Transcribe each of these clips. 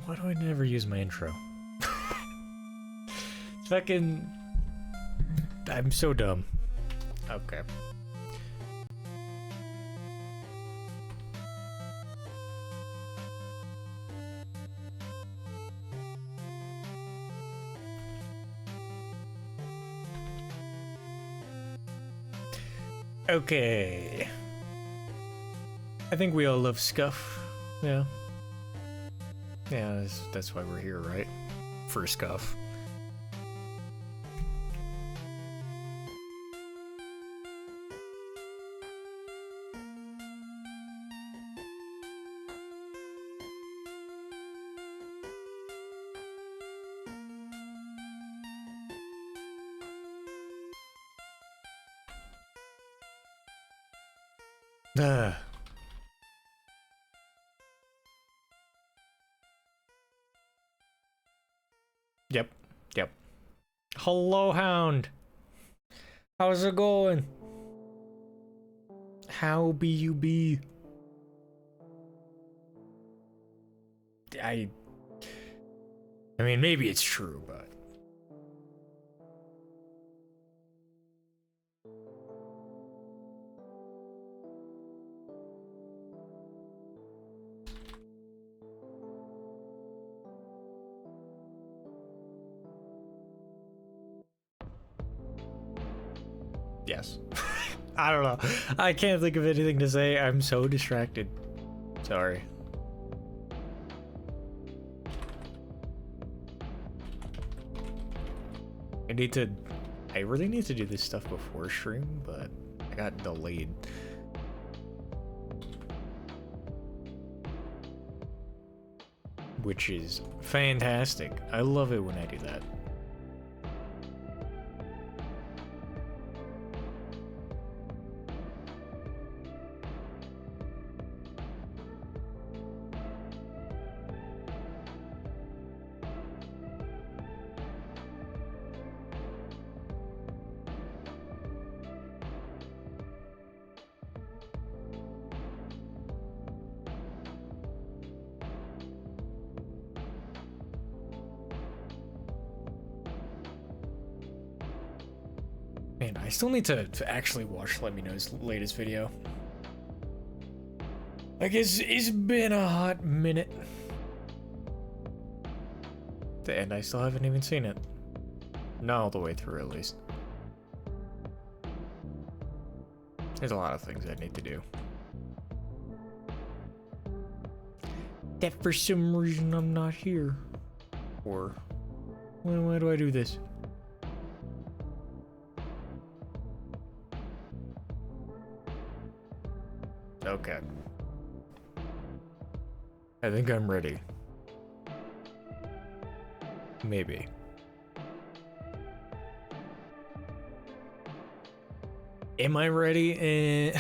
Why do I never use my intro? Fucking... I'm so dumb. Okay. Okay. I think we all love Scuff. Yeah. Yeah, that's why we're here, right? For Scuff. Yep, yep. Hello, Hound. How's it going? How be you be? I mean, maybe it's true, but... Yes. I don't know. I can't think of anything to say. I'm so distracted. Sorry. I really need to do this stuff before stream, but I got delayed. Which is fantastic. I love it when I do that. Man, I still need to actually watch Let Me Know's latest video. Like, it's been a hot minute. And I still haven't even seen it. Not all the way through, at least. There's a lot of things I need to do. That for some reason I'm not here. Or, why do I do this? Okay. I think I'm ready. Maybe. Am I ready?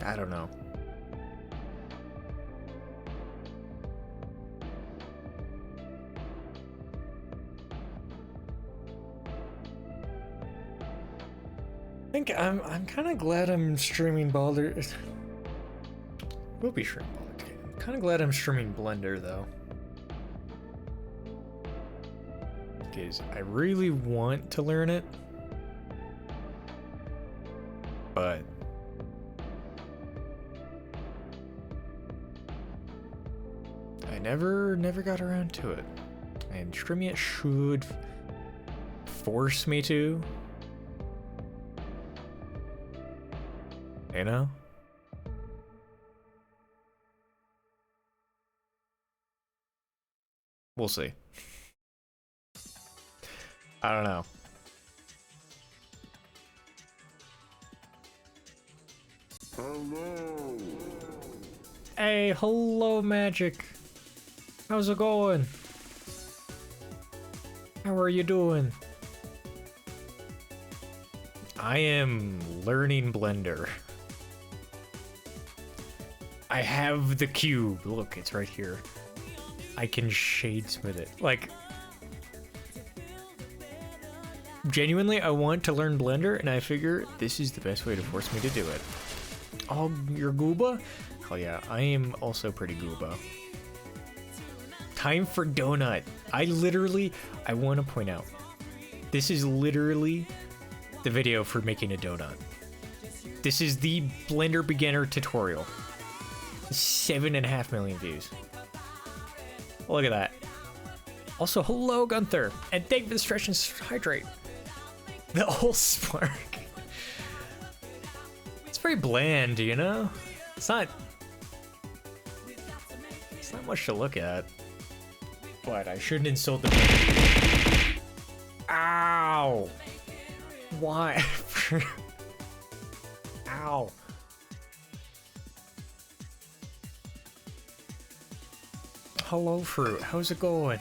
I don't know. I think I'm kind of glad I'm streaming Baldur. We'll be streaming Baldur. I'm kind of glad I'm streaming Blender though, because I really want to learn it, but I never got around to it. And streaming it should force me to. You know? We'll see. I don't know. Hello. Hey, hello, Magic. How's it going? How are you doing? I am learning Blender. I have the cube. Look, it's right here. I can shadesmith it. Like, genuinely, I want to learn Blender, and I figure this is the best way to force me to do it. Oh, you're gooba? Oh yeah, I am also pretty gooba. Time for donut. I want to point out, this is literally the video for making a donut. This is the Blender beginner tutorial. 7.5 million views. Look at that. Also, hello Gunther, and thank you for the stretch and hydrate. The whole spark. It's very bland, you know? It's not much to look at. But I shouldn't insult the Ow! Why? Ow. Hello, fruit. How's it going?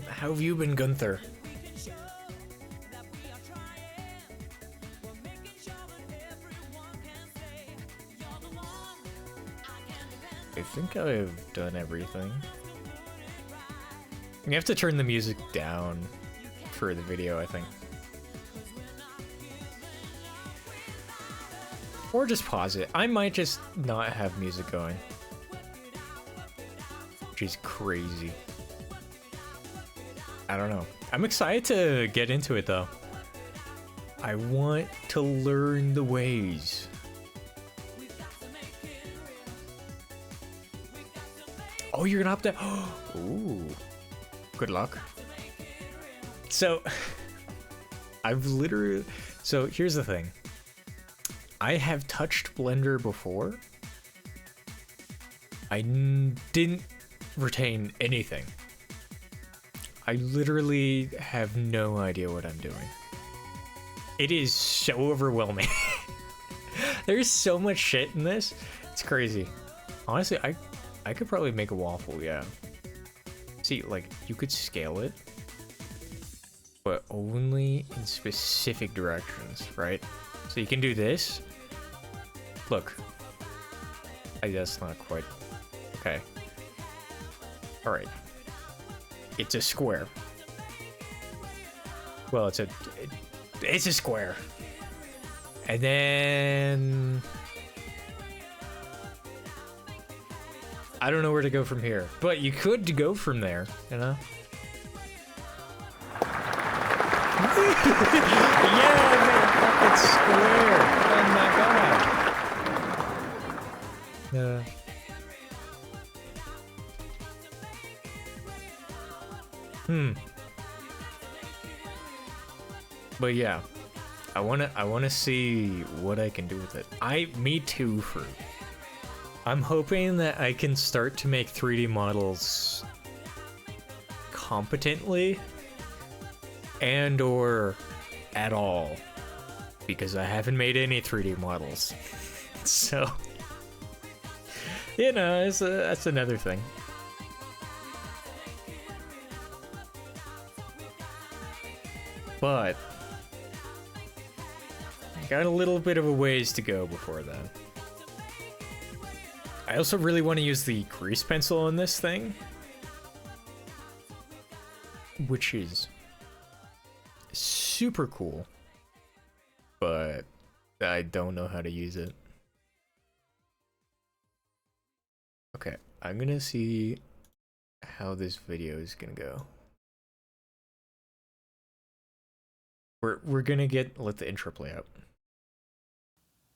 How have you been, Gunther? I think I've done everything. You have to turn the music down for the video, I think. Or just pause it. I might just not have music going. Which is crazy. I don't know. I'm excited to get into it though. I want to learn the ways. Oh, you're gonna hop there. Ooh. Good luck. So, so here's the thing. I have touched Blender before. I didn't retain anything. I literally have no idea what I'm doing. It is so overwhelming. There's so much shit in this. It's crazy. Honestly, I could probably make a waffle, yeah. See, like, you could scale it, but only in specific directions, right? So you can do this. Look. That's not quite... Okay. Alright. It's a square. Well, it's a square. And then... I don't know where to go from here, but you could go from there, you know? Yeah, man, fucking square. Oh my god. But yeah, I wanna see what I can do with it. Me too, fruit. I'm hoping that I can start to make 3D models competently and or at all, because I haven't made any 3D models. So, you know, that's another thing. But got a little bit of a ways to go before then. I also really want to use the grease pencil on this thing, which is super cool, but I don't know how to use it. Okay, I'm gonna see how this video is gonna go. We're gonna let the intro play out.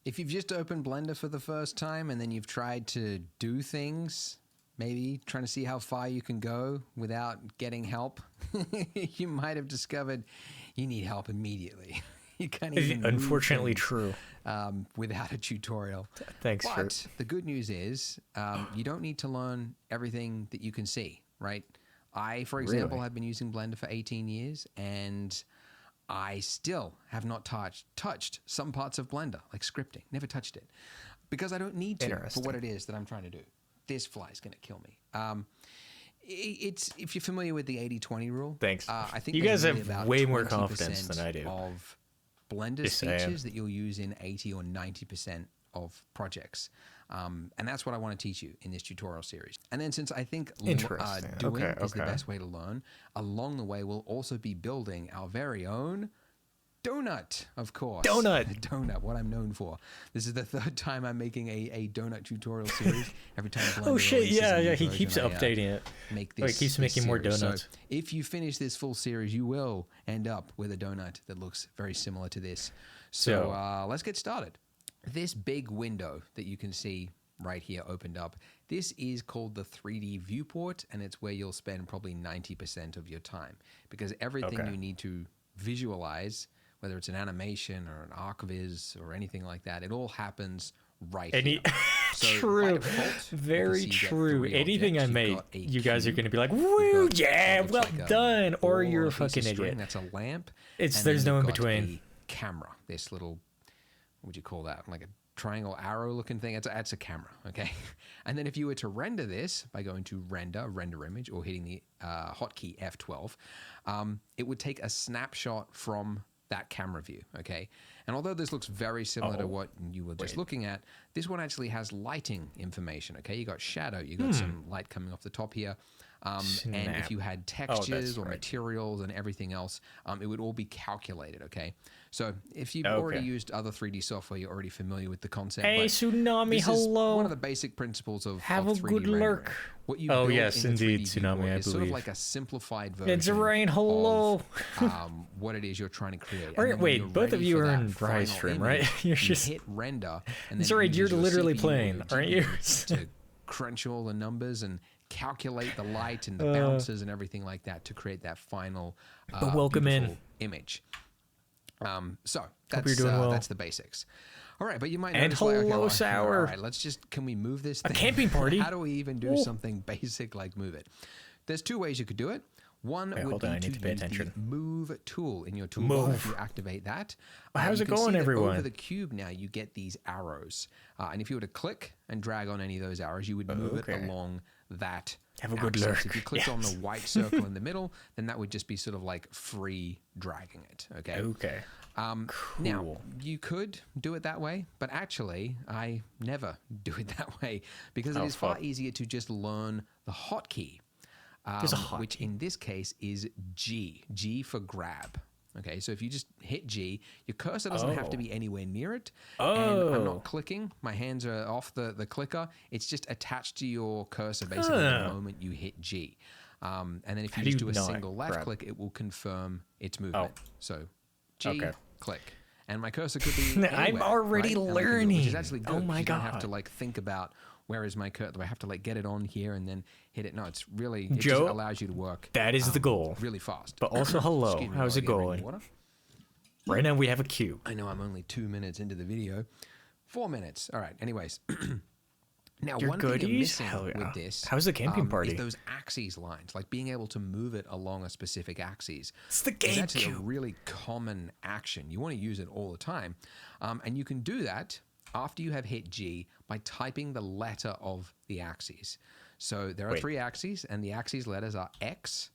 If you've just opened Blender for the first time and then you've tried to do things, maybe trying to see how far you can go without getting help, you might have discovered you need help immediately. You can't even unfortunately true without a tutorial. Thanks. But the good news is you don't need to learn everything that you can see, right? I, for example, have been using Blender for 18 years and I still have not touched some parts of Blender, like scripting. Never touched it because I don't need to for what it is that I'm trying to do. This fly is going to kill me. It's if you're familiar with the 80-20 rule. Thanks. I think you guys have way more confidence than I do. Of Blender's features that you'll use in 80 or 90% of projects. And that's what I want to teach you in this tutorial series. And then since I think doing is the best way to learn, along the way we'll also be building our very own Donut, of course. Donut. Donut, what I'm known for. This is the third time I'm making a donut tutorial series. Every time Blender Oh shit, releases a new yeah, he version, keeps updating it. Make Oh, he this, keeps this making more series. donuts. So if you finish this full series, you will end up with a donut that looks very similar to this. So let's get started. This big window that you can see right here opened up, this is called the 3D viewport, and it's where you'll spend probably 90% of your time, because everything you need to visualize, whether it's an animation or an archviz or anything like that, it all happens right here. So true. default, Very true. Anything I make, you guys are going to be like, woo, yeah, well done. Or you're a fucking idiot. That's a lamp. There's no in between. Camera, this little, what would you call that? Like a triangle arrow looking thing. It's a camera, okay? And then if you were to render this by going to render image, or hitting the hotkey F12, it would take a snapshot from that camera view, okay? And although this looks very similar to what you were just looking at, this one actually has lighting information, okay? You got shadow, you got some light coming off the top here. And if you had textures or materials and everything else, it would all be calculated, okay? So if you've already used other 3D software, you're already familiar with the concept. Hey, Tsunami, this hello. Is one of the basic principles of Have a 3D good rendering. lurk. What you yes, in the indeed, 3D Tsunami, viewport I is sort of believe. like a simplified version It's rain, hello. of what it is you're trying to create. Wait, both of you are in Rise stream, right? You're just hit render. And then sorry, you you're use your literally CPU playing, or aren't you? to crunch all the numbers and calculate the light and the bounces and everything like that to create that final welcome beautiful image. So that's that's the basics. All right, but you might and notice hello, like, Sour. All right, can we move this thing? A camping party. How do we even do something basic like move it? There's two ways you could do it. One would be I need to pay use attention. the move tool in your toolbar. If you activate that, how's you it can going, see that everyone? over the cube now, you get these arrows, and if you were to click and drag on any of those arrows, you would move it along that. Have a good axis. lurk. If you clicked on the white circle in the middle, then that would just be sort of like free dragging it. Okay. Okay. Now, Cool. you could do it that way, but actually, I never do it that way, because it is far easier to just learn the hotkey, which in this case is G. G for grab. Okay, so if you just hit G, your cursor doesn't have to be anywhere near it. And I'm not clicking. My hands are off the clicker. It's just attached to your cursor basically the moment you hit G. And then if you just do a single left click, it will confirm its movement. So G, click. And my cursor could be anywhere, I'm already learning. Which is actually good. Oh my God. You don't have to like think about where is my cursor. Do I have to like get it on here and then hit it? No, it's really, it Joe, just allows you to work. That is the goal. Really fast. But also, hello. Excuse me How's while it I get a drink going? of water. Right now we have a cube. I know I'm only 2 minutes into the video. 4 minutes. All right. Anyways. Now, Your one thing you're goodies? missing Hell yeah. with this How's the camping party? is those axes lines, like being able to move it along a specific axis. It's the It's actually a GameCube. really common action. You want to use it all the time. And you can do that after you have hit G by typing the letter of the axes. So there are 3 axes, and the axes letters are X,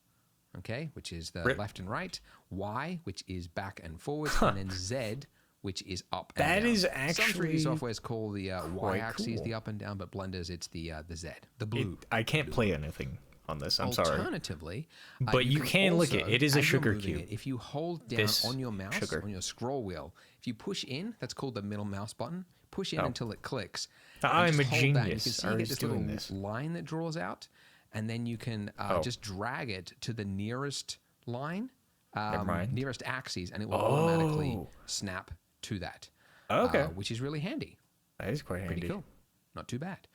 okay, which is the left and right, Y, which is back and forward, and then Z, which is up and down. That is Some actually 3D softwares call the Y-axis cool. the up and down, but Blender's it's the Z, the blue. I can't play anything on this. I'm sorry. Alternatively, But you can look it. It is a as you're sugar moving cube. it, if you hold down This on your mouse, sugar. on your scroll wheel, if you push in, that's called the middle mouse button. Push in until it clicks. I'm and a just hold that. You can genius. see I you get was this doing little this. line that draws out, and then you can just drag it to the nearest line, Never mind. nearest axis, and it will automatically snap to that. Okay. Which is really handy. That is quite handy. Pretty cool. Not too bad.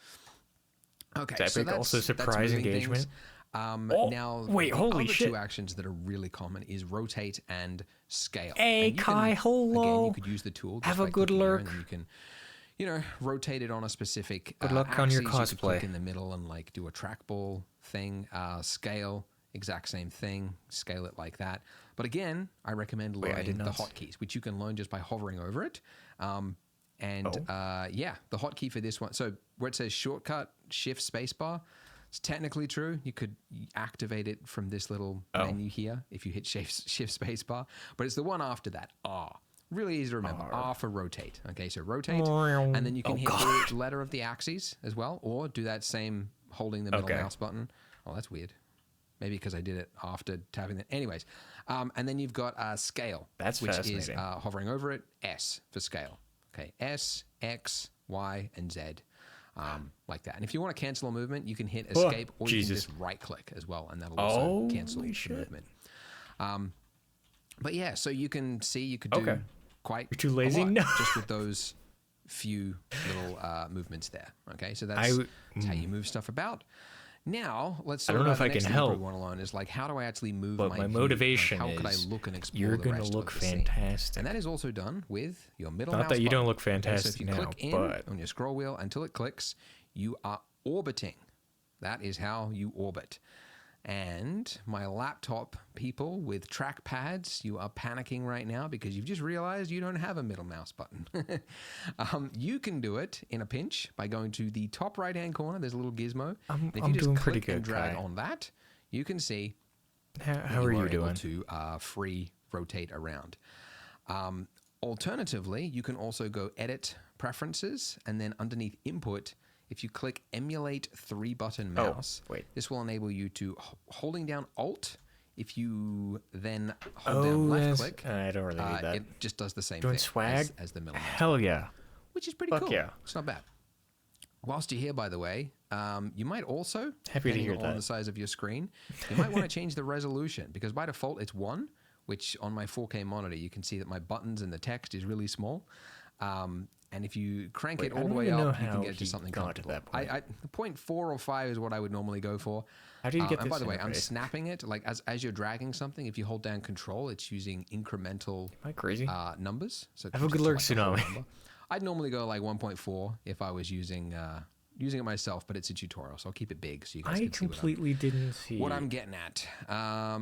Okay, Is so Epic that's also surprise moving engagement? things. Now, wait, the holy other shit. 2 actions that are really common is rotate and scale. Hey, And you Kai, hello. Again, you could use the tool. Have just a by good clicking here, lurk. and then you can, rotate it on a specific Good luck on your axis. You could click cosplay. in the middle and like do a trackball thing. Scale, exact same thing. Scale it like that. But again, I recommend learning the hotkeys, which you can learn just by hovering over it. Yeah, the hotkey for this one. So where it says shortcut, shift spacebar, it's technically true. You could activate it from this little menu here if you hit shift spacebar. But it's the one after that. R. Really easy to remember. R for rotate. Okay, so rotate. And then you can hit the letter of the axes as well, or do that same holding the middle mouse button. Oh, that's weird. Maybe because I did it after tapping that. Anyways, and then you've got scale, That's which is fascinating. hovering over it, S for scale. Okay, S, X, Y, and Z, like that. And if you want to cancel a movement, you can hit escape, or you can just right click as well, and that'll also cancel the movement. But yeah, so you can see you could do quite You're too lazy? a lot No. just with those few little movements there. Okay, so that's how you move stuff about. Now let's talk I don't know about if I the next can thing you help. want to learn is like, how do I actually move But my my view? motivation Like, how could I is look and explore you're the gonna rest look of the scene? fantastic. And that is also done with your middle Not mouse that you don't button. look fantastic so if you now, click in but on your scroll wheel until it clicks, you are orbiting. That is how you orbit. And my laptop people with trackpads, you are panicking right now because you've just realized you don't have a middle mouse button. You can do it in a pinch by going to the top right-hand corner. There's a little gizmo. I'm if you just doing click pretty good, and drag Kai. on that, you can see How are you able doing? to free rotate around. Alternatively, you can also go edit preferences, and then underneath input, if you click emulate 3-button mouse, wait. this will enable you to holding down Alt. If you then hold down left yes. click, I don't really need that. it just does the same Doing thing swag? as the middle mouse, Hell yeah. which is pretty Fuck cool. yeah. It's not bad. Whilst you're here, by the way, you might also, Happy to depending hear on that. the size of your screen, you might want to change the resolution, because by default it's 1, which on my 4K monitor you can see that my buttons and the text is really small. And if you crank it I all the don't way even know up, you how can get to he something got to comfortable. that point. The point 4 or 5 is what I would normally go for. How do you get And this by the way, I'm interface? snapping it. Like as you're dragging something, if you hold down Control, it's using incremental Am I crazy? numbers. So it I have a keeps good it lyric to like a whole tsunami. number. I'd normally go like 1.4 if I was using it myself, but it's a tutorial, so I'll keep it big so you guys I can see completely didn't see what I'm getting at. By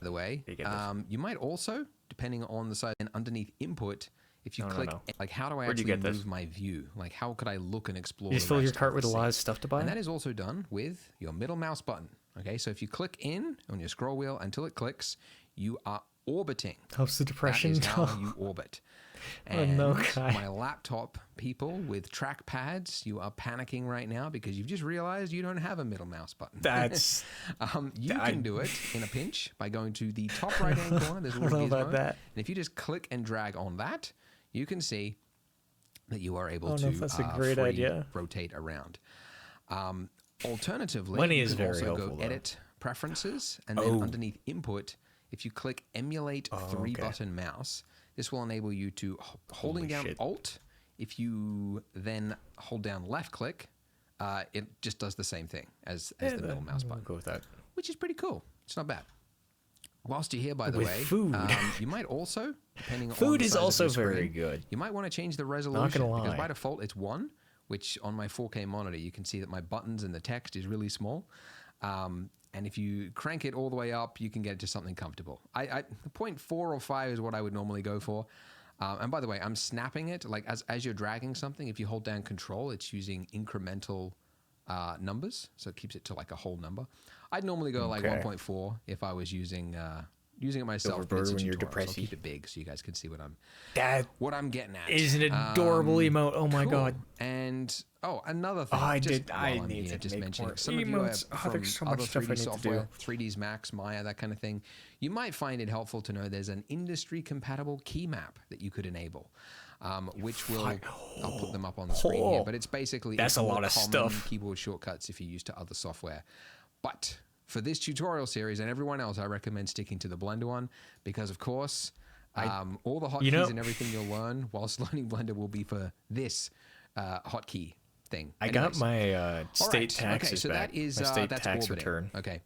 the way, You get this. you might also, depending on the size, and underneath input, if you No, no, click, no. like, how do I Where'd you actually get this? move my view? Like, how could I look and explore You just the fill your rest cart of with the a lot scene? of stuff to buy? And that is also done with your middle mouse button. Okay, so if you click in on your scroll wheel until it clicks, you are orbiting. Helps the depression. That is how you orbit. Oh, And no, Kai. my laptop people with trackpads, you are panicking right now because you've just realized you don't have a middle mouse button. That's... You can do it in a pinch by going to the top right-hand corner. There's a I don't little know gizmo. about that. And if you just click and drag on that, you can see that you are able I don't to know if that's a great free idea. rotate around. Alternatively, Money you is can very also helpful, go though. edit preferences, and then underneath input, if you click emulate okay. 3-button mouse, this will enable you to holding Holy down shit. Alt. If you then hold down left click, it just does the same thing as the middle mouse I'll button, go with that. which is pretty cool. It's not bad. Whilst you're here, by the With way, food. you might also, depending on Food the is size of also your screen, very good. you might want to change the resolution, gonna because lie. by default it's 1, which on my 4K monitor you can see that my buttons and the text is really small. And if you crank it all the way up, you can get it to something comfortable. The point 4 or 5 is what I would normally go for. And by the way, I'm snapping it. Like as you're dragging something, if you hold down Control, it's using incremental numbers, so it keeps it to like a whole number. I'd normally go like Okay. 1.4 if I was using it myself. Silver But it's a bird when you're tutorial, so I'll depressy. keep it big so you guys can see what That I'm getting at. is an adorable emote. Oh my Cool. god. And another thing, I just did- while I I'm need here, to just make mentioning more some of you are emotes. Oh, from there's so other much stuff 3D I need to software, 3ds Max, Maya, that kind of thing. You might find it helpful to know there's an industry compatible key map that you could enable, which will I'll put them up on the screen here. But it's basically That's a more lot of common stuff. keyboard shortcuts if you use to other software. But for this tutorial series and everyone else, I recommend sticking to the Blender one because, of course, all the hotkeys and everything you'll learn whilst learning Blender will be for this hotkey thing. I got my state taxes Okay, so back. that is my state that's tax orbiting. return. Okay.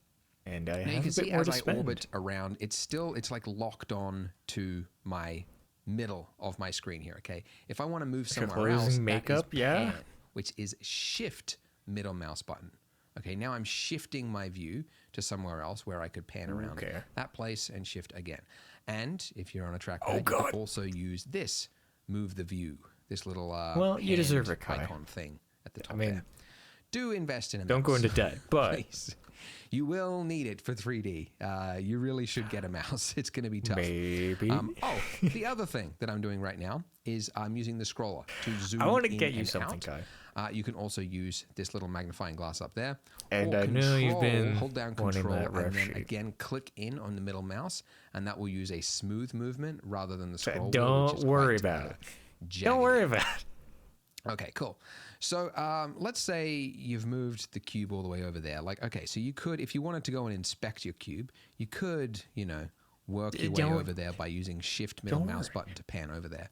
And I Now you have can a see bit more as to I spend. orbit around, it's like locked on to my middle of my screen here. Okay, if I want to move somewhere Closing else, makeup, that is yeah. pan, which is Shift middle mouse button. Okay, now I'm shifting my view to somewhere else where I could pan around that place and shift again. And if you're on a trackpad, you can also use this move the view, this little well, you deserve it, Kai. icon thing at the top I mean, there. do invest in a mouse. Don't go into debt, but Please. You will need it for 3D. You really should get a mouse. It's going to be tough. maybe. The other thing that I'm doing right now is I'm using the scroller to zoom I want to in get you and something, out. Kai. You can also use this little magnifying glass up there. And or I know you've been hold down wanting control that ref and then sheet. again click in on the middle mouse, and that will use a smooth movement rather than the scroll wheel, Don't which is worry quite, about it. jaggedy. Don't worry about it. Okay, cool. So let's say you've moved the cube all the way over there. Like, okay, so you could, if you wanted to go and inspect your cube, you could, work your way Don't- over there by using shift middle Don't mouse worry. button to pan over there.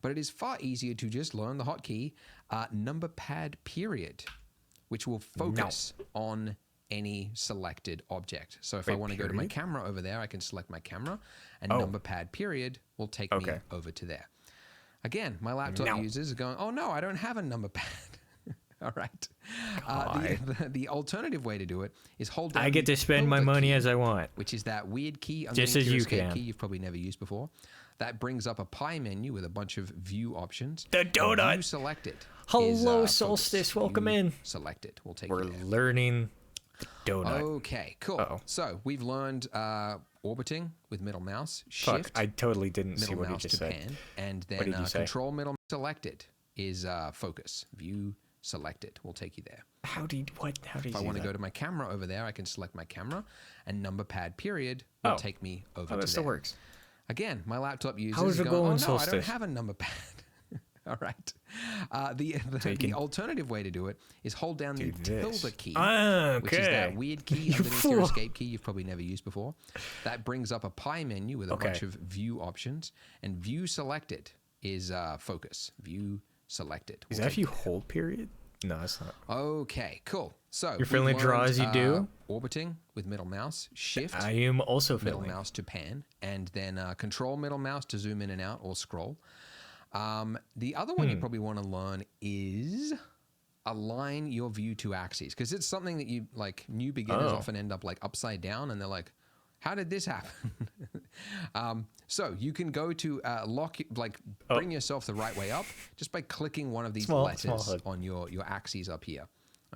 But it is far easier to just learn the hotkey number pad period, which will focus on any selected object. So if I Wait, want to go to my period? camera over there, I can select my camera, and Oh. number pad period will take me Okay. over to there. Again, my laptop No. users are going, oh no, I don't have a number pad. All right. The alternative way to do it is hold down I get the to spend my tilde money key, as I want. which is that weird key Just underneath as your you escape can. key you've probably never used before. That brings up a pie menu with a bunch of view options. The And donut. View selected. Hello, is, focus. Solstice. Welcome View in. Selected. We'll take We're you there. learning the donut. Okay, cool. Uh-oh. So we've learned orbiting with middle mouse, Fuck, shift, I totally didn't see middle what you mouse just to said. pan, and What then did you say? control middle selected is focus. View selected. We'll take you there. How do you If I want to go to my camera over there, I can select my camera, and number pad period will Oh. take me over Oh, to that still there. works. Again, my laptop users How is it going, going, oh no, I Solstice? don't have a number pad. All right. The alternative way to do it is hold down the this. tilde key, Ah, which is that okay. weird key You underneath your fool. escape key you've probably never used before. That brings up a pie menu with a Okay. bunch of view options, and view selected is focus. View selected. Is We'll that if take you you there. hold period? No, it's not. Okay, cool. So You're we've feeling draws you learned, do? orbiting with middle mouse, shift I am also middle feeling. mouse to pan, and then control middle mouse to zoom in and out or scroll. The other one you probably want to learn is align your view to axes, because it's something that you like new beginners Oh. often end up like upside down, and they're like, how did this happen? So you can go to bring yourself the right way up just by clicking one of these Small letters HUD. on your axes up here.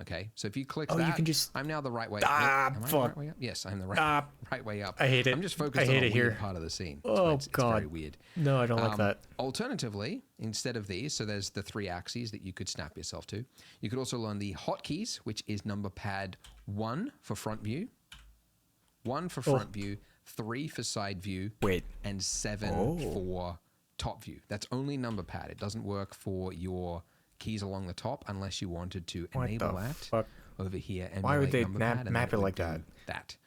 Okay, so if you click Oh, you that, can just- I'm now the right way. Ah, Am I the fuck. right way up? Yes, I'm the right, Ah, right way up. I hate it. I'm just I focused hate on a it weird here. part of the scene. Oh, It's God. very weird. No, I don't like that. Alternatively, instead of these, so there's the 3 axes that you could snap yourself to. You could also learn the hotkeys, which is number pad 1 for front view, 1 for front view, 3 for side view, Wait. and 7 for top view. That's only number pad. It doesn't work for your keys along the top unless you wanted to What enable the that fuck? over here. Why would emulate they number map- pad, and map then it like would that? do That.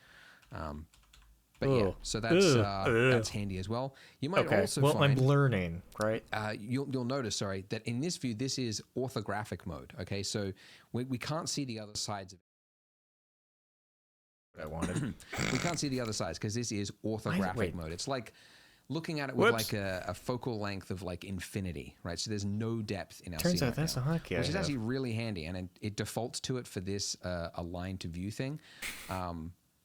But yeah, Ugh. so that's Ugh. that's handy as well. You might Okay. also Well, find I'm learning, right? you'll notice, sorry, that in this view, this is orthographic mode. Okay, so we can't see the other sides of I wanted. we can't see the other sides because this is orthographic wait. mode. It's like looking at it with Whoops. like a focal length of like infinity, right? So there's no depth in our Turns scene out right that's now, a hotkey I which is have. actually really handy, and it defaults to it for this align to view thing.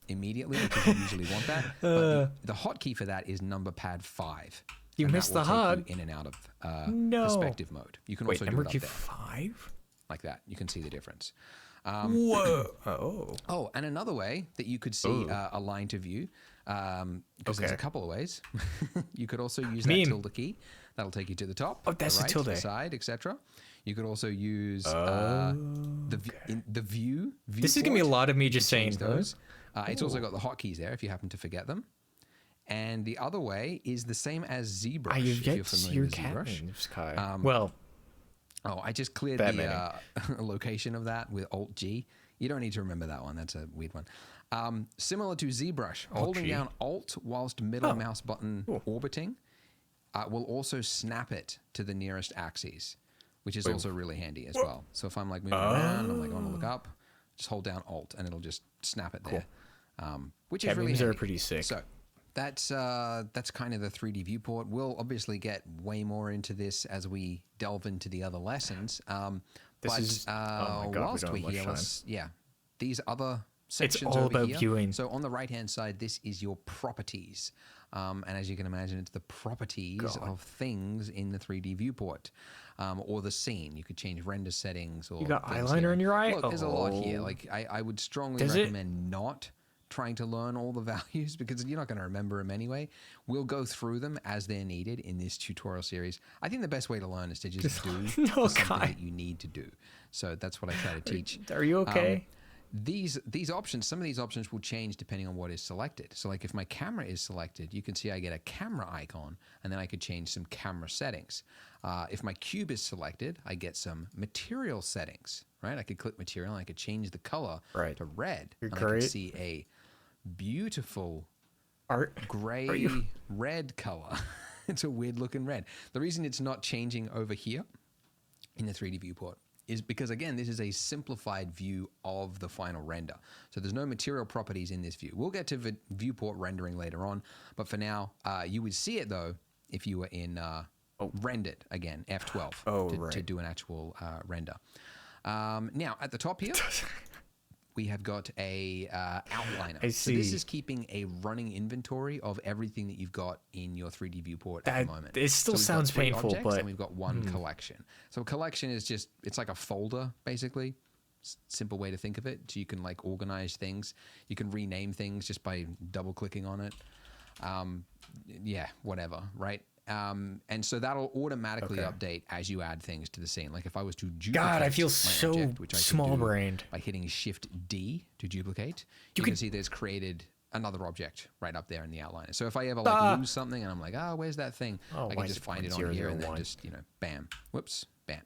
Immediately, because you usually want that. But the hotkey for that is number pad 5. You and that missed will the take you hug. in and out of No. perspective mode. You can Wait, also do number it up key there 5? like that. You can see the difference. Whoa. Oh. Oh, and another way that you could see align to view, because there's a Okay. couple of ways. You could also use Meme. that tilde key. That'll take you to the top, Oh, that's the the right, tilde. the side, etc. You could also use the view. This is gonna be a lot of me just saying change those. It's also got the hotkeys there if you happen to forget them. And the other way is the same as ZBrush. I have if you're yet to see familiar your with cat ZBrush. names, Kai. Well, Oh, I just cleared That the location of that with Alt G. You don't need to remember that one. That's a weird one. Similar to ZBrush, holding G. down Alt whilst middle Oh. mouse button orbiting will also snap it to the nearest axes, which is also really handy as well. So if I'm like moving around and I'm like, I want to look up, just hold down Alt and it'll just snap it there, which is cat really memes handy. are pretty sick. So that's kind of the 3D viewport. We'll obviously get way more into this as we delve into the other lessons. This is- oh my God, we whilst don't we're have much here, time. these other sections all over about here. viewing. So on the right hand side, this is your properties. And as you can imagine, it's the properties of things in the 3D viewport, or the scene. You could change render settings, or You got things eyeliner here. in your eye? Look, there's a lot here. Oh. Like I would strongly Does it? recommend not trying to learn all the values, because you're not going to remember them anyway. We'll go through them as they're needed in this tutorial series. I think the best way to learn is to just do No, something God. that you need to do. So that's what I try to teach. Are you okay? These options, some of these options will change depending on what is selected. So like if my camera is selected, you can see I get a camera icon, and then I could change some camera settings. If my cube is selected, I get some material settings, right? I could click material and I could change the color to red. And I can see a beautiful gray red color. It's a weird looking red. The reason it's not changing over here in the 3D viewport is because, again, this is a simplified view of the final render. So there's no material properties in this view. We'll get to viewport rendering later on, but for now, you would see it though if you were in rendered, again, F12 to do an actual render. Now at the top here, we have got a outliner. I see. So this is keeping a running inventory of everything that you've got in your 3D viewport at the moment. It still we've got sounds 3 painful, objects, but and we've got one collection. So a collection is just, it's like a folder, basically. Simple way to think of it. So you can like organize things. You can rename things just by double clicking on it. Yeah, whatever, right? And so that'll automatically update as you add things to the scene. Like if I was to duplicate God, I feel my so object, which I could do small-brained. by hitting Shift D to duplicate, you can see there's created another object right up there in the outliner. So if I ever like lose something and I'm like, where's that thing? I can just find it on here and then just, bam, whoops, bam.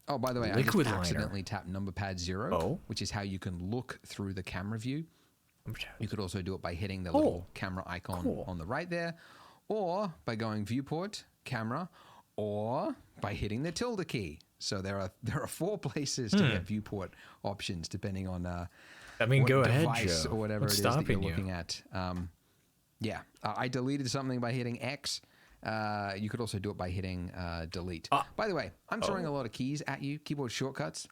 Oh, by the way, I just accidentally tapped number pad 0, which is how you can look through the camera view. You could also do it by hitting the little camera icon on the right there, or by going viewport, camera, or by hitting the tilde key. So there are 4 places to get viewport options depending on what go device ahead, Joe. or whatever What's it is that you're stopping you? looking at. I deleted something by hitting X. You could also do it by hitting delete. By the way, I'm throwing a lot of keys at you, keyboard shortcuts.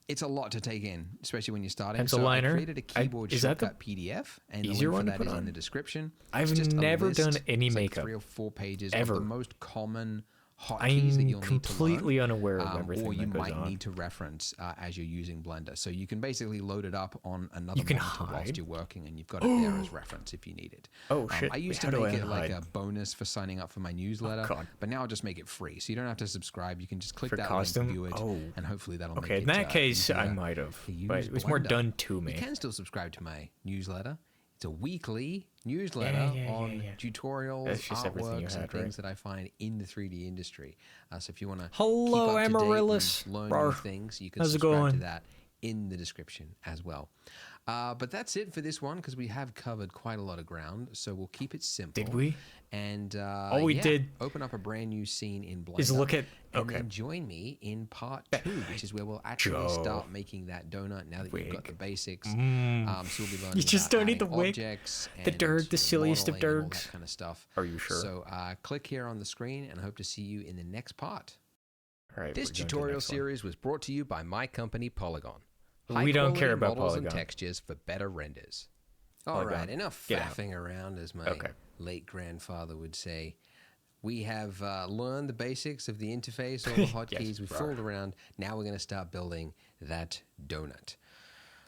It's a lot to take in, especially when you're starting. Pencil so liner. I created a keyboard shortcut PDF, and the link for that is in the description. I've It's just a never list. done any It's like makeup 3 or 4 pages ever. of the most common hotkeys that you'll need to learn. I'm completely unaware of everything or you that goes might on. need to reference as you're using Blender. So you can basically load it up on another You can monitor whilst hide? you're working, and you've got it there as reference if you need it. Oh, shit. I used How to do I make it like unhide? a bonus for signing up for my newsletter, God. but now I'll just make it free. So you don't have to subscribe. You can just click For that costume? link, view it, Oh. and hopefully that'll make Okay, it in that case, I easier might have, to use but it was more Blender. done to You me. can still subscribe to my newsletter. It's a weekly newsletter on tutorials, That's just everything you artworks, and had, things that I find in the 3D industry. So if you want to Hello, keep up to date Amaryllis. and learn Rawr. new things, you can How's it subscribe going? to that in the description as well. But that's it for this one, because we have covered quite a lot of ground. So we'll keep it simple. Did we? And we did. Open up a brand new scene in Blender. Is look at and then join me in part 2, which is where we'll actually start making that donut. Now that you've got the basics, so we'll be learning. You just about don't need adding the wig. objects, The and, Derg, the silliest of modeling and all Dergs. that kind of stuff. Are you sure? So click here on the screen, and I hope to see you in the next part. All right, This we're going to the tutorial next one. series was brought to you by my company Polygon. We don't care High-quality about models Polygon. and textures for better renders. All Polygon. right, enough Get out. faffing around, as my Okay. late grandfather would say. We have learned the basics of the interface, all the hotkeys. Yes, We've bro. fooled around. Now we're going to start building that donut.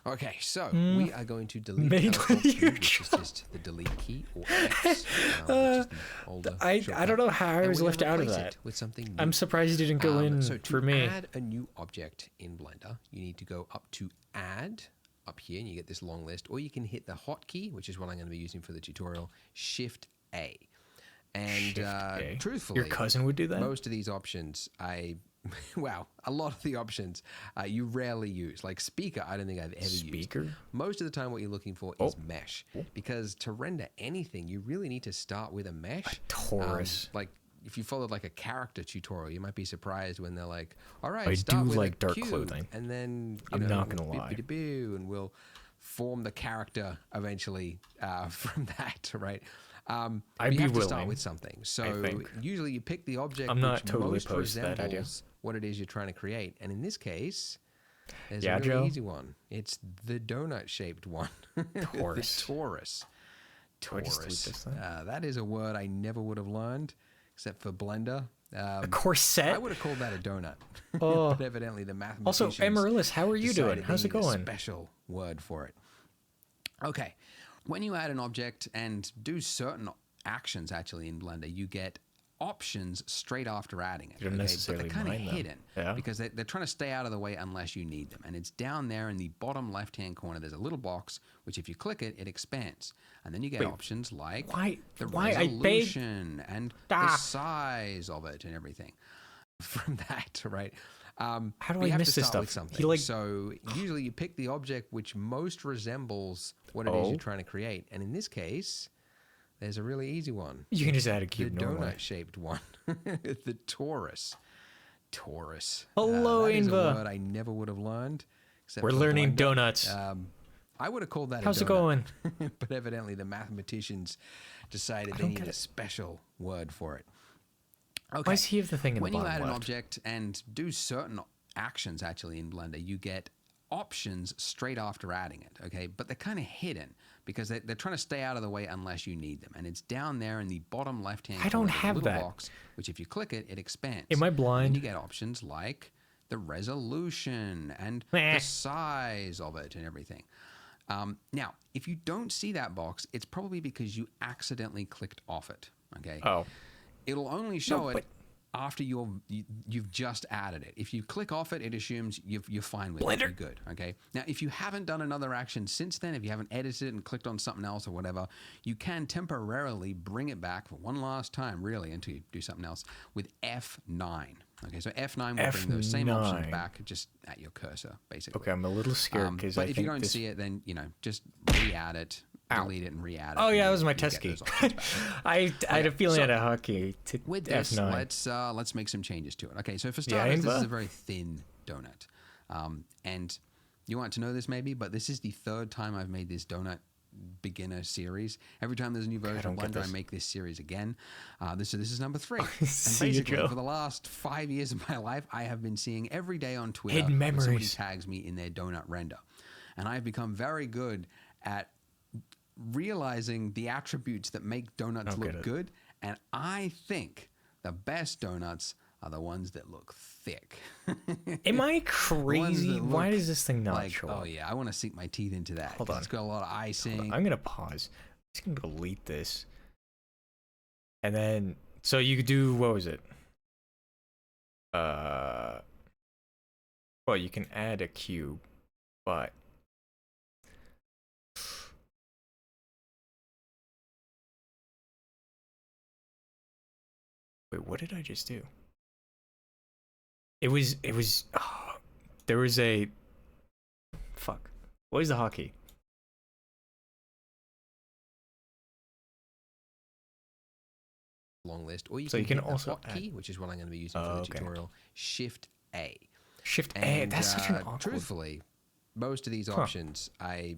Okay, so we are going to delete Made Alt with Q, your which is just the delete key, or X, which is the older I shortcut. don't know how I And was we're left gonna out of replace that. it with something new. I'm surprised you didn't go in So to for me. add a new object in Blender, you need to go up to Add up here, and you get this long list, or you can hit the hotkey, which is what I'm going to be using for the tutorial, Shift A. And Shift A. truthfully, Your cousin would do that? most of these options, wow, a lot of the options you rarely use. Like speaker, I don't think I've ever Speaker? used. Most of the time what you're looking for is mesh. Because to render anything, you really need to start with a mesh. Torus. Like if you followed like a character tutorial, you might be surprised when they're like, all right, I start do with like a dark cube, clothing. and then I'm not gonna lie. and we'll form the character eventually from that, right? I'd you be have to start willing, with something. I So think. usually you pick the object I'm not which totally most opposed to that idea. resembles what it is you're trying to create. And in this case, there's Yeah, a really Joe? easy one. It's the donut-shaped one. Torus. The torus. Do I just delete this thing? That is a word I never would have learned, except for Blender. A corset? I would have called that a donut. Oh. But evidently the mathematicians... Also, Amaryllis, how are you doing? decided How's they it need a going? special word for it. Okay. When you add an object and do certain actions actually in Blender, you get options straight after adding it. You don't necessarily but they're kind of mind them. hidden because they're trying to stay out of the way unless you need them. And it's down there in the bottom left-hand corner. There's a little box, which if you click it, it expands. And then you get options like the resolution and the size of it and everything. From that, right? How do I miss this stuff? So usually you pick the object which most resembles what it is you're trying to create. And in this case, there's a really easy one. You can just add a cube the normally. donut-shaped one. The torus. Hello, that is a Inva. word I never would have learned. We're learning Blender. Donuts. I would have called that How's a it donut. going? But evidently the mathematicians decided they need a special word for it. Okay. Why does he have the thing in the bottom When you add an left? object and do certain actions actually in Blender, you get options straight after adding it, okay? But they're kind of hidden because they're trying to stay out of the way unless you need them. And it's down there in the bottom left-hand corner. I don't There's a have little that. box, which if you click it, it expands. Am I blind? And you get options like the resolution and the size of it and everything. Now, if you don't see that box, it's probably because you accidentally clicked off it, okay? Oh. It'll only show it after you've just added it. If you click off it, it assumes you're fine with it. You're good, okay? Now, if you haven't done another action since then, if you haven't edited it and clicked on something else or whatever, you can temporarily bring it back for one last time, really, until you do something else with F9. Okay, so F9 will bring those same options back just at your cursor, basically. Okay, I'm a little scared because but if you don't see it, then, just re-add it. Delete it and re-add it. Oh yeah, that was my test key. I had a feeling I had a hotkey to with F9. this, let's make some changes to it. Okay, so for starters, this is a very thin donut, and you want to know this maybe, but this is the third time I've made this donut beginner series. Every time there's a new version of Blender, I make this series again. This is number 3. And basically, for the last 5 years of my life, I have been seeing every day on Twitter Hidden when somebody memories. tags me in their donut render, and I've become very good at realizing the attributes that make donuts look good, and I think the best donuts are the ones that look thick. Am I crazy? Why does this thing not show up? Oh yeah, I want to sink my teeth into that. Hold on. It's got a lot of icing. I'm gonna pause. I'm just gonna delete this, and then so you could do what was it? Well, you can add a cube, but wait, what did I just do? It was there was a fuck. What is the hotkey? Long list, or you So can, you can hit the also hotkey, which is what I'm going to be using for the tutorial. Shift A. Shift A. And, That's such an awkward. truthfully, most of these options, a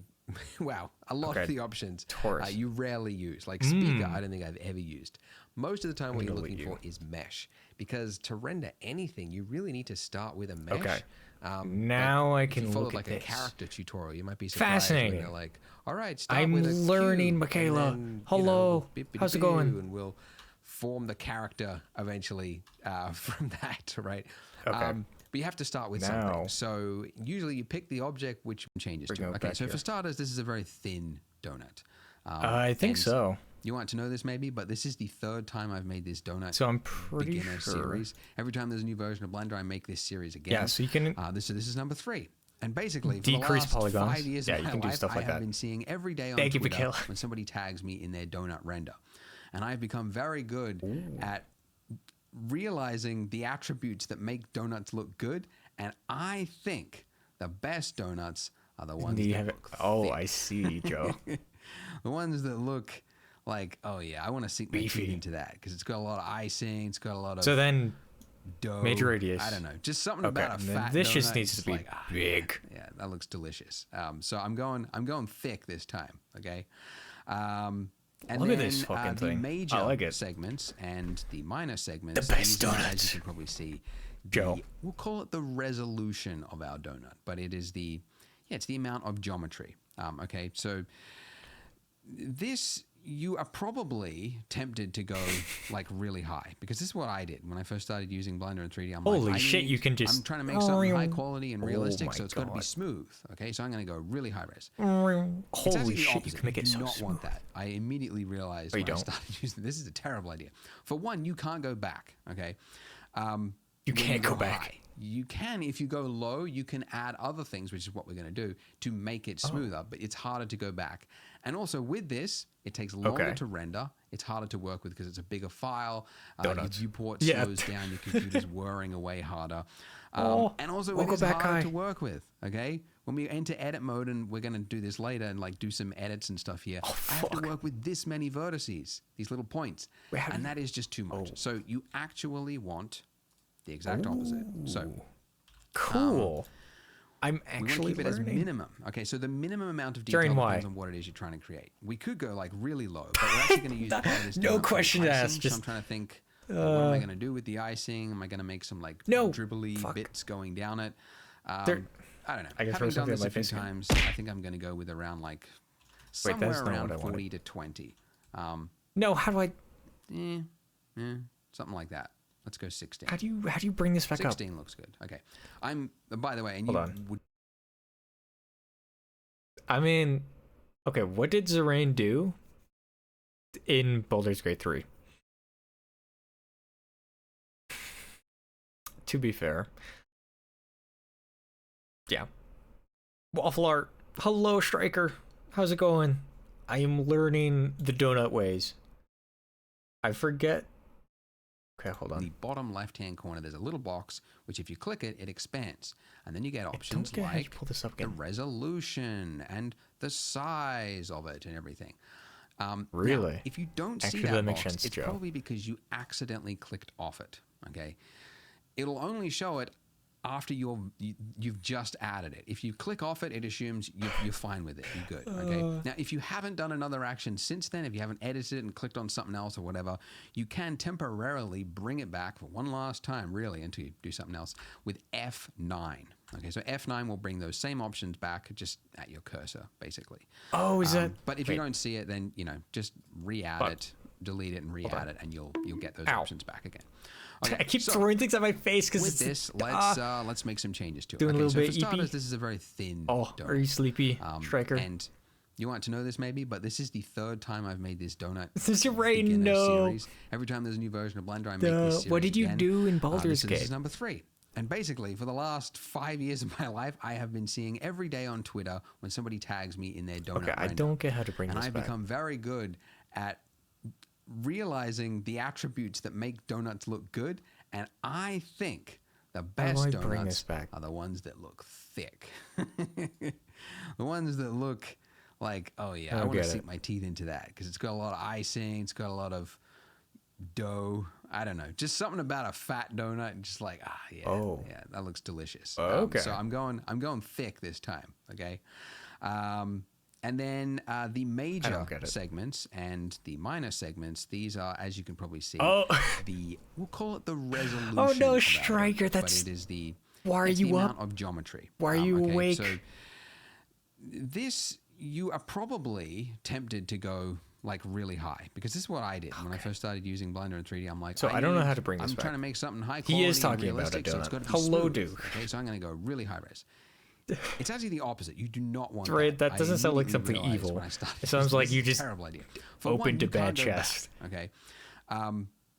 lot of the options you rarely use. Like speaker, I don't think I've ever used. Most of the time, what you're looking for is mesh, because to render anything, you really need to start with a mesh. Okay. Now I can follow look like at a this. character tutorial. You might be surprised. Fascinating. When you're like, all right, start I'm with a learning, cube, Michaela. and then, Hello. bippity How's it boo, going? And we'll form the character eventually from that, right? Okay. But you have to start with something. So usually you pick the object which changes to. Okay, so for starters, this is a very thin donut. I think so. You want to know this maybe, but this is the third time I've made this donut. So I'm pretty beginner sure. series. Every time there's a new version of Blender, I make this series again. Yeah, so you can this is number 3. And basically, for decrease the last polygons. 5 years Yeah, of you my can do life, stuff like I have that. been seeing every day on Thank you, Twitter Michaela. when somebody tags me in their donut render. And I've become very good at realizing the attributes that make donuts look good. And I think the best donuts are the ones that look thick. I see, Joe. The ones that look like, oh yeah, I want to sink my teeth into that because it's got a lot of icing, it's got a lot of So then, dough. major radius. I don't know, just something about a fat this donut. just needs It's to be like, big. Yeah, that looks delicious. So I'm going thick this time. Okay. And Look then, at this fucking the thing. major I like it. segments and the minor segments. The best these are, donuts. as you can probably see, Joe. We'll call it the resolution of our donut, but it is it's the amount of geometry. Okay, so this you are probably tempted to go like really high, because this is what I did when I first started using Blender in 3D. I'm Holy like, shit, you can just... I'm trying to make something high quality and Oh realistic, my so it's got to be God. smooth. Okay, so I'm going to go really high res. It's actually Holy the shit, you opposite. can make it do so not smooth. want that. I immediately realized you when I don't. started using this is a terrible idea. For one, you can't go back. Okay, You when can't go back. high. You can, if you go low, you can add other things, which is what we're going to do to make it smoother, but it's harder to go back. And also with this, it takes longer to render. It's harder to work with because it's a bigger file. Your viewport slows down. Your computer's whirring away harder. And also it is harder to work with, okay? When we enter edit mode, and we're going to do this later and like do some edits and stuff here, I have to work with this many vertices, these little points. And that is just too much. So you actually want the exact opposite. So cool. I'm we want to actually keep it as minimum. Okay, so the minimum amount of detail depends on what it is you're trying to create. We could go like really low, but we're actually going to use part of this no question asked. So I'm trying to think, what am I going to do with the icing? Am I going to make some like dribbly bits going down it? I don't know. Having done this a few times, I think I'm going to go with around like somewhere around 40 to 20. No, how do I? Something like that. Let's go 16. How do you bring this back 16 looks good. Okay. By the way, and Hold on. I mean, okay, what did Zorain do in Baldur's Gate 3? To be fair. Yeah. Waffle Art. Hello, Striker. How's it going? I am learning the donut ways. I forget. Okay, hold on. In the bottom left-hand corner, there's a little box, which if you click it, it expands. And then you get options like the resolution and the size of it and everything. Really? Now, if you don't see that box, it's probably because you accidentally clicked off it, okay? It'll only show it after you've just added it. If you click off it, it assumes you're fine with it. You're good. Okay. Now, if you haven't done another action since then, if you haven't edited it and clicked on something else or whatever, you can temporarily bring it back for one last time, really, until you do something else with F9. Okay, so F9 will bring those same options back just at your cursor, basically. Oh, is that? But if you don't see it, then just re-add it, delete it, and re-add it, and you'll get those options back again. Okay, I keep throwing things at my face because with this, let's make some changes to it. Doing a little bit for starters, this is a very thin. donut. Are you sleepy, Striker? And you want to know this maybe, but this is the third time I've made this donut. This is series. Every time there's a new version of Blender, I make this series. What did you do in Baldur's Gate? This is number 3. And basically, for the last 5 years of my life, I have been seeing every day on Twitter when somebody tags me in their donut. Okay, I don't get how to bring this back. And I've become very good at realizing the attributes that make donuts look good. And I think the best donuts are the ones that look thick. The ones that look like, oh yeah, I want to sink my teeth into that because it's got a lot of icing, it's got a lot of dough. I don't know, just something about a fat donut and just like, yeah, that looks delicious. Okay. So I'm going thick this time. Okay. And then the major segments and the minor segments, these are, as you can probably see, we'll call it the resolution. Oh no, Striker, but it is the amount of geometry. Why are you awake? So this, you are probably tempted to go like really high, because this is what I did when I first started using Blender in 3D. I'm like, so I don't know how to bring this back. I'm trying to make something high quality. He is talking about a donut. So hello, dude. Okay, so I'm going to go really high res. It's actually the opposite. You do not want that doesn't sound like something evil. It sounds like you just terrible idea. opened a bad chest. Okay.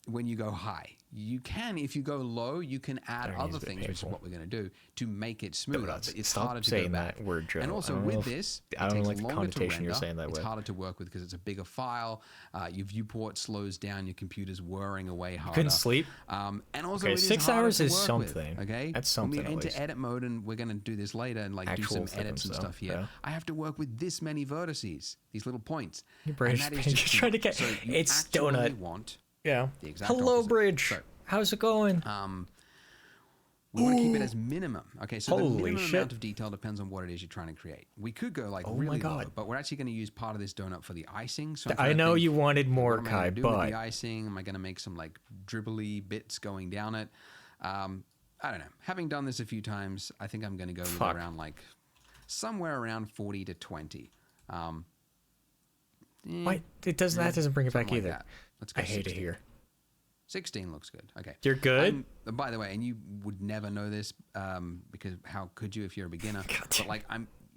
When you go high, you can. If you go low, you can add other things, which is what we're going to do to make it smoother. But it's harder to go back. That word, Joe. And also with this, I don't like the connotation connotation you're saying that with. with. It's harder to work with because it's a bigger file. Your viewport slows down. Your computer's whirring away harder. Couldn't sleep. And also, okay, it is 6 hours is something. With, okay, that's something. When we enter edit mode, and we're going to do this later, and like do some edits and stuff here. I have to work with this many vertices, these little points. Your brain's just trying to get. So it's donut. The exact Hello, opposite. Bridge. How's it going? We want to keep it as minimum. Okay, so the minimum amount of detail depends on what it is you're trying to create. We could go like really low, but we're actually going to use part of this donut for the icing. So I know you wanted more, Kai, but with the icing, am I going to make some like dribbly bits going down it? I don't know. Having done this a few times, I think I'm going to go with around like somewhere around 40 to 20. Why? It doesn't. That doesn't bring it back something either. like that. Let's go I hate 16. it here. 16 looks good. Okay. You're good? By the way, and you would never know this because how could you if you're a beginner? But like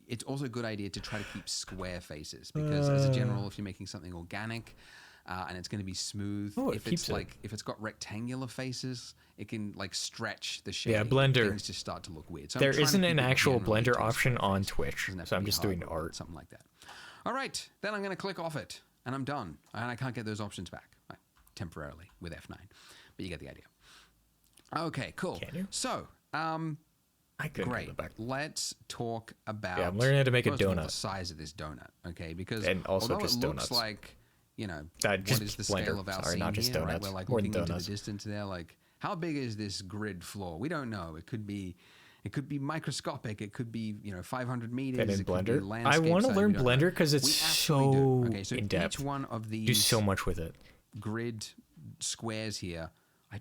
it's also a good idea to try to keep square faces because as a general, if you're making something organic and it's going to be smooth, if it's got rectangular faces, it can like stretch the shape. Yeah, Blender. Things just start to look weird. So There isn't an actual Blender option on faces. Twitch, so I'm just doing art. Something like that. All right, then I'm going to click off it and I'm done. And I can't get those options back. Temporarily with F9, but you get the idea. Okay, cool. Can you? So, I couldn't great. go back. Let's talk about. Yeah, I'm learning how to make a first of all, donut. the size of this donut, okay? Because And also although just it looks donuts. like what just is the Blender. scale of our Sorry, scene not just here, right? donuts. We're like More looking than into the donuts. distance there, like how big is this grid floor? We don't know. It could be microscopic. It could be 500 meters. And in it could be Blender, I landscape want to size, learn we don't know. Blender because it's We absolutely so do. Okay, so in depth. each one of these Do so much with it. grid squares here.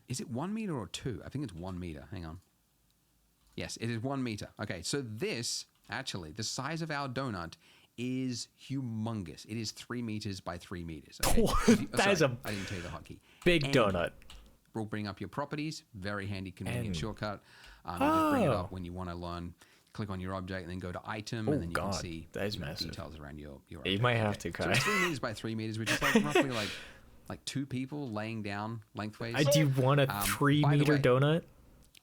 Is it 1 meter or 2? I think it's 1 meter. Hang on. Yes, it is 1 meter. Okay, so this, actually, the size of our donut is humongous. It is 3 meters by 3 meters. Okay? That is a I didn't tell you the hotkey. big And donut. We'll bring up your properties. Very handy, convenient shortcut. You just bring it up when you want to learn. Click on your object and then go to item, and then you can see that is massive. details around your object. You might have to, So Kai. it's 3 meters by 3 meters, which is like roughly like 2 people laying down lengthways. Do you want a 3 by the meter way, donut?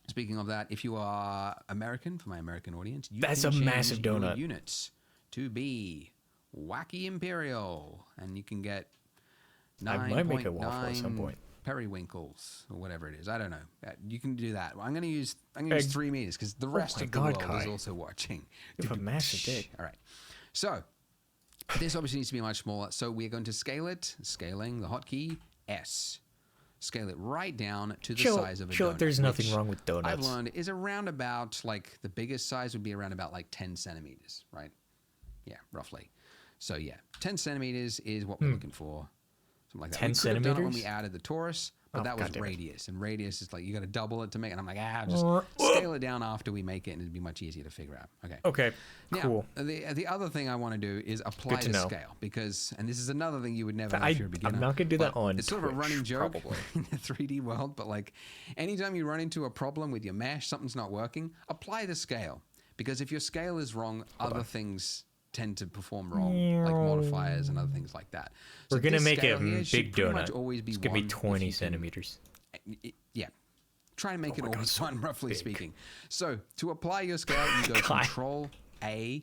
Speaking of that, if you are American, for my American audience, you That's can a change massive your donut. units to be wacky imperial, and you can get I might make a waffle at some 9.9 point. periwinkles or whatever it is. I don't know. You can do that. I'm going to use 3 meters because the rest my of the God, world Kai. is also watching. You have a massive dick. All right. So this obviously needs to be much smaller. So we're going to scale it. Scaling the hotkey S. Scale it right down to the size of a donut. There's nothing which wrong with donuts. I've learned is around about like the biggest size would be around about like 10 centimeters, right? Yeah, roughly. So yeah, 10 centimeters is what we're looking for. Something like that. 10 we could have done it when centimeters? we added the torus, but Oh, that was God damn it. radius, and radius is like you got to double it to make it. And I'm like, just scale it down after we make it, and it'd be much easier to figure out. Okay. Okay, Now, cool. the other thing I want to do is apply Good to the know. scale because, and this is another thing you would never know I'm if you're a beginner. not gonna do that but on It's sort of a Twitch, running joke probably. in the 3D world, but like anytime you run into a problem with your mesh, something's not working, apply the scale because if your scale is wrong, other things tend to perform wrong, like modifiers and other things like that. So We're gonna this make scale a here should big pretty much donut. always be It's gonna be one if 20 you can- centimeters. yeah. Try and make it my God, always so one, roughly big. speaking. So to apply your scale, you go God. Control A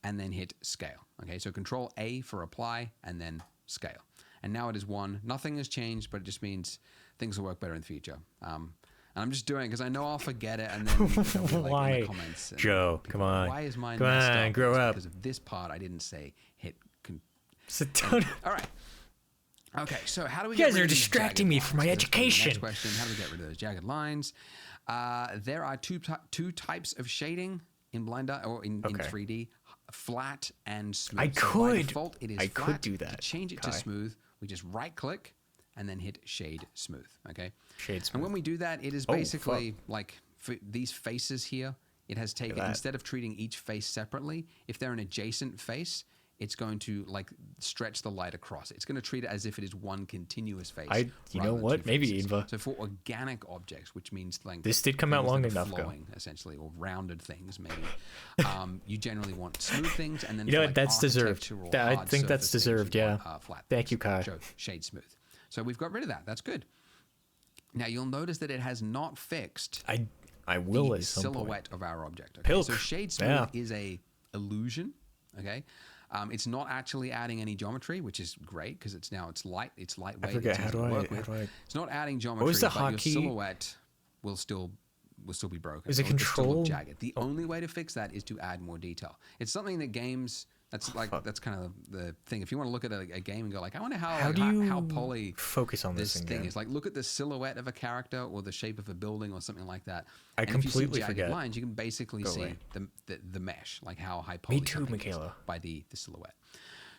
and then hit scale. Okay, so Control A for apply and then scale. And now it is 1. Nothing has changed, but it just means things will work better in the future. And I'm just doing it because I know I'll forget it and then it'll be like Why? in the comments. and Joe, people come are like, on. Why is mine Come messed on, up? grow It's up. because of this part I didn't say hit Sit down. all right. Okay, so how do we You guys get rid are of these distracting jagged me from my lines? That's gonna be the education. Next question, how do we get rid of those jagged lines? There are two types of shading in Blender or in 3D, flat and smooth. I So by could. default, it is I could flat. do To that, change it to Kai. smooth, we just right click and then hit shade smooth, okay? Shade And smooth. when we do that, it is Oh, basically like for these faces here, it has taken, that. instead of treating each face separately, if they're an adjacent face, it's going to like stretch the light across. It's going to treat it as if it is one continuous face. You rather know than what? two Maybe, faces. Inva. So for organic objects, which means like This did come out things long that are enough ago. flowing, essentially, or rounded things, maybe. You generally want smooth things, and then You know for, what? like, That's deserved. architectural, I hard think that's surface things, deserved, you yeah. want, flat Thank things. you, Kai. So shade smooth. So we've got rid of that. That's good. Now you'll notice that it has not fixed I will the at some point. silhouette of our object. Okay? Pilk. So shade smooth Yeah. is a illusion. Okay, it's not actually adding any geometry, which is great because it's light. It's lightweight. forget, it's how easy do to I- work how with. do I- It's not adding geometry. was the but your hotkey? silhouette will still be broken. Is it It'll just still look control? jagged. The only way to fix that is to add more detail. It's something that games. That's that's kind of the thing. If you want to look at a game and go like, I wonder How do you how poly focus on this this thing again? is. Like, look at the silhouette of a character or the shape of a building or something like that. I And if you see completely jagged forget. lines, you can basically Go see away. the mesh, like how high poly Me too, something is Michaela. by the silhouette.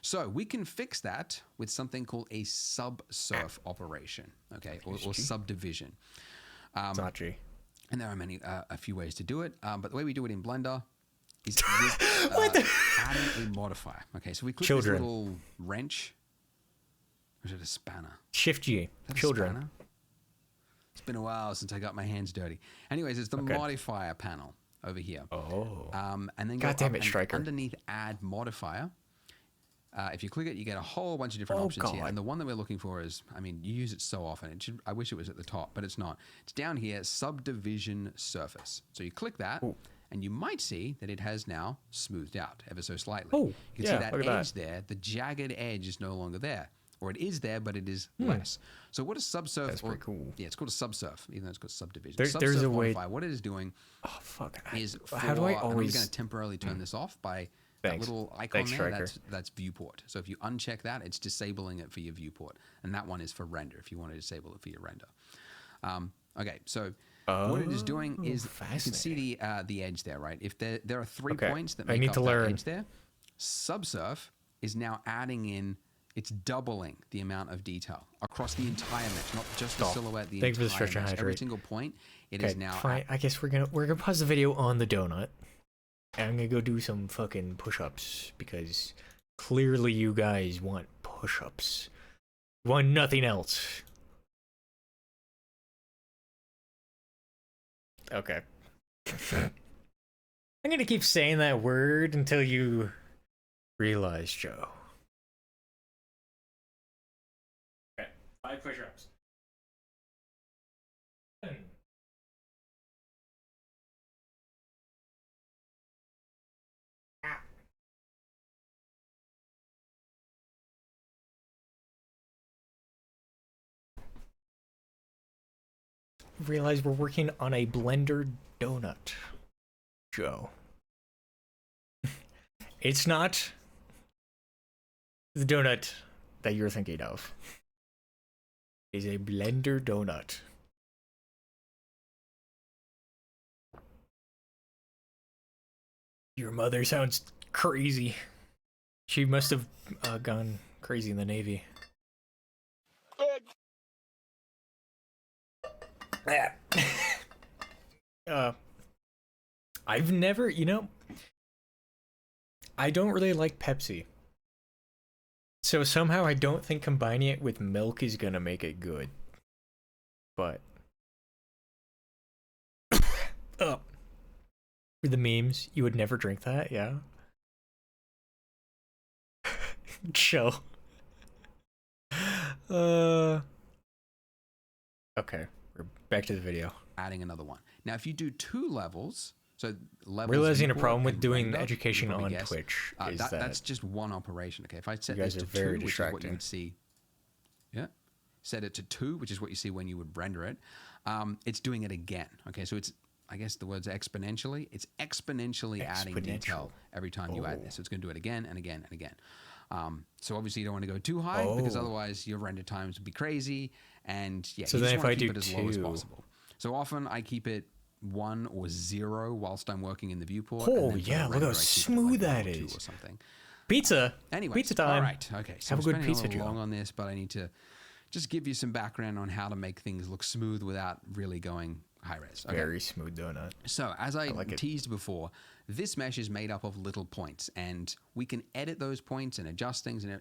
So we can fix that with something called a subsurf operation, okay, or subdivision. It's not G. And there are a few ways to do it. But the way we do it in Blender is What the- adding a modifier. Okay, so we click Children. this little wrench. Or is it a spanner? Shift G. Is that a Children. spanner? It's been a while since I got my hands dirty. Anyways, it's the Okay. modifier panel over here. Oh. And then God damn up it, and Striker. underneath add modifier. If you click it, you get a whole bunch of different Oh, options here. God. And the one that we're looking for is, I mean, you use it so often. I wish it was at the top, but it's not. It's down here, subdivision surface. So you click that, Ooh. and you might see that it has now smoothed out ever so slightly. Oh, you can yeah, see that look at edge there. The jagged edge is no longer there. Or it is there, but it is less. So what is subsurf? That's pretty cool. Yeah, it's called a subsurf, even though it's called subdivision. There's Subsurf a way- modifier, what it is doing Oh, fuck. is How do I I'm always... going to temporarily turn this off by Thanks. that little icon Thanks, there. Striker. That's viewport. So if you uncheck that, it's disabling it for your viewport, and that one is for render. If you want to disable it for your render. Okay, so what it is doing is you can see the edge there, right? If there are 3 Okay, points that I make need up to that learn. edge there, subsurf is now adding in. It's doubling the amount of detail across the entire mesh, not just the silhouette. The Thanks for the entire stretch and mesh. Every hydrate. single point, it is now. Fine. I guess we're gonna pause the video on the donut. And I'm gonna go do some fucking push-ups because clearly you guys want push-ups. You want nothing else. Okay. I'm gonna keep saying that word until you realize, Joe. Okay, 5 push-ups. Realize we're working on a blender donut, Joe. It's not the donut that you're thinking of. It's a blender donut. Your mother sounds crazy. She must have gone crazy in the Navy. I've never, I don't really like Pepsi. So somehow I don't think combining it with milk is gonna make it good. But oh. For the memes, you would never drink that, yeah? Chill. Okay, we're back to the video. Adding another one. Now, if you do 2 levels, so levels. Realizing a viewport problem with and doing render, education you probably on guess, Twitch is that's just one operation. Okay, if I set You guys this are to very 2, which is what you distracting. would see. Yeah, set it to 2, which is what you see when you would render it. It's doing it again. Okay, so it's, I guess the word's exponentially. It's exponentially adding detail every time you add this. So it's going to do it again and again and again. So obviously you don't want to go too high because otherwise your render times would be crazy. And yeah, So you then just if want I to keep do it as low as 2. possible. So often I keep it 1 or 0 whilst I'm working in the viewport. Oh, and then for yeah, the look render, how I keep it smooth like 1 that or 2 is. or something. Pizza. Anyway, Pizza time. All right. Okay. So Have I'm a good spending pizza, a little Joe. long on this, but I need to just give you some background on how to make things look smooth without really going high res. Okay. Very smooth donut. So as I like it. teased before, this mesh is made up of little points, and we can edit those points and adjust things and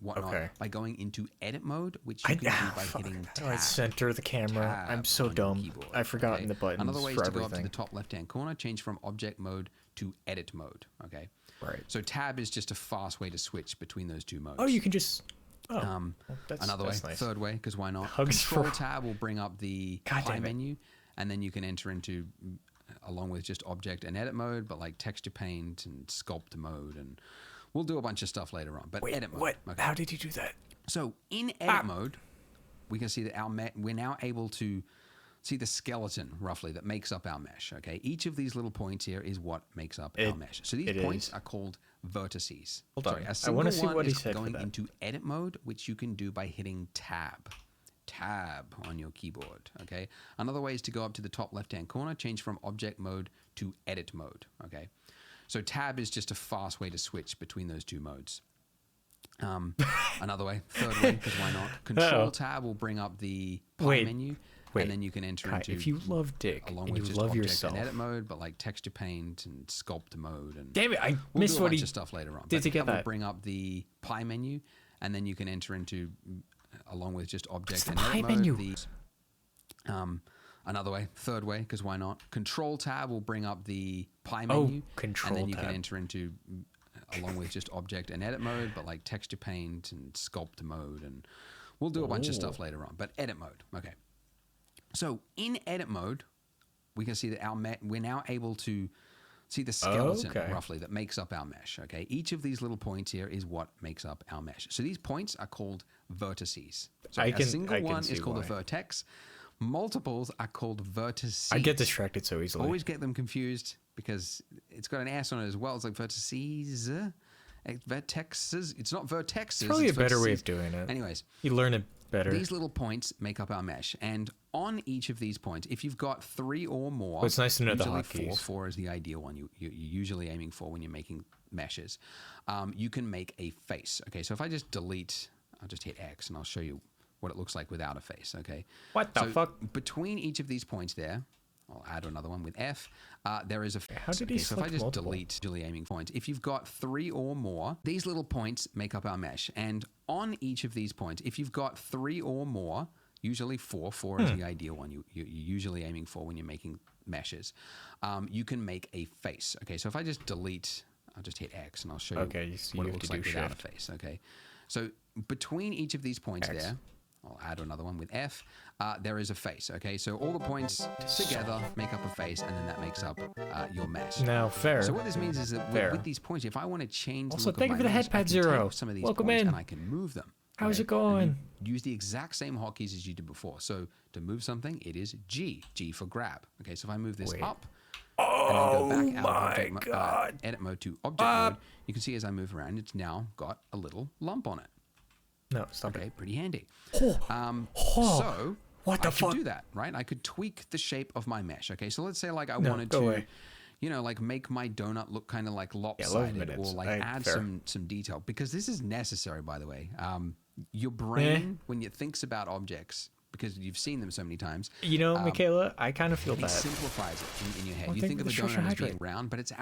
whatnot by going into edit mode, which you can do by hitting How do I tab. center the camera? I'm Tab so on your dumb. keyboard, I've forgotten okay? the buttons Another way is for to go up to everything. the top left-hand corner, change from object mode to edit mode. Okay. Right. So tab is just a fast way to switch between those 2 modes. Oh, you can just. Oh, Um, that's Another way, nice. third way, because why not? Hugs Control for- tab will bring up the God pie damn it. menu, and then you can enter into, along with just object and edit mode, but like texture paint and sculpt mode, and we'll do a bunch of stuff later on. But Wait, edit mode. what? Okay. How did you do that? So in edit mode, we can see that we're now able to see the skeleton roughly that makes up our mesh. Okay, each of these little points here is what makes up our mesh. So these points are called vertices. Hold Sorry, on. a I single want to see one what he is said for going that. into edit mode, which you can do by hitting tab. Tab on your keyboard. Okay. Another way is to go up to the top left-hand corner, change from object mode to edit mode. Okay. So tab is just a fast way to switch between those 2 modes. Another way, third way, because why not? Control tab will bring up the pie menu, Wait, and then you can enter Kai, into, if you love Dick along and with you just love object yourself, and edit mode, but like texture paint and sculpt mode. And damn it, I we'll missed do a what bunch he of stuff later on. did But to get will that. bring up the pie menu, and then you can enter into, along with just object the and pie edit mode. menu? Another way, third way, because why not? Control tab will bring up the pie menu, Control and then you tab. can enter into, along with just object and edit mode, but like texture paint and sculpt mode. And we'll do a bunch of stuff later on. But edit mode, okay. So in edit mode, we can see that we're now able to see the skeleton roughly that makes up our mesh. Okay, each of these little points here is what makes up our mesh. So these points are called vertices. So a single one is called a vertex. Multiples are called vertices. I get distracted so easily. Always get them confused because it's got an S on it as well. It's like vertices, vertexes. It's not vertexes. It's probably a better vertices. way of doing it. Anyways, You learn it better. these little points make up our mesh, and on each of these points, if you've got 3 or more, Well, it's nice to know the usually hotkeys. 4 is the ideal one you're usually aiming for when you're making meshes. You can make a face. Okay, so if I just delete, I'll just hit X, and I'll show you what it looks like without a face. Okay, What the fuck? Between each of these points there, I'll add another one with F. There is a face. How did he so if I select just multiple? delete usually aiming points, if you've got 3 or more, these little points make up our mesh. And on each of these points, if you've got 3 or more, usually 4 is the ideal one you're usually aiming for when you're making meshes, you can make a face. Okay, so if I just delete, I'll just hit X, and I'll show you so what you it have looks to do like without a shift. face. Okay, so between each of these points X. there, I'll add another one with F. There is a face. Okay, so all the points together make up a face, and then that makes up your mesh. Now, fair. So what this means is that Fair. with these points, if I want to change Also, the look thank of you my for the mesh, I headpad, can Zero. take some of these Welcome points in. and I can move them. How's it And going? you use the exact same hotkeys as you did before. So to move something, it is G for grab. Okay, so if I move this up and then go back out of edit mode to object mode, you can see as I move around, it's now got a little lump on it. No, stop Okay, it. pretty handy. Oh, So what the I could fuck? do that, right? I could tweak the shape of my mesh. Okay, so let's say like I No, wanted go to, away. like make my donut look kind of like lopsided, minutes. or like add fair. some detail, because this is necessary, by the way. Your brain, when it thinks about objects, because you've seen them so many times, You know, Michaela, I kind of feel it that. simplifies it in your head. Well, You thank think of you a for the donut as structure being round, but it's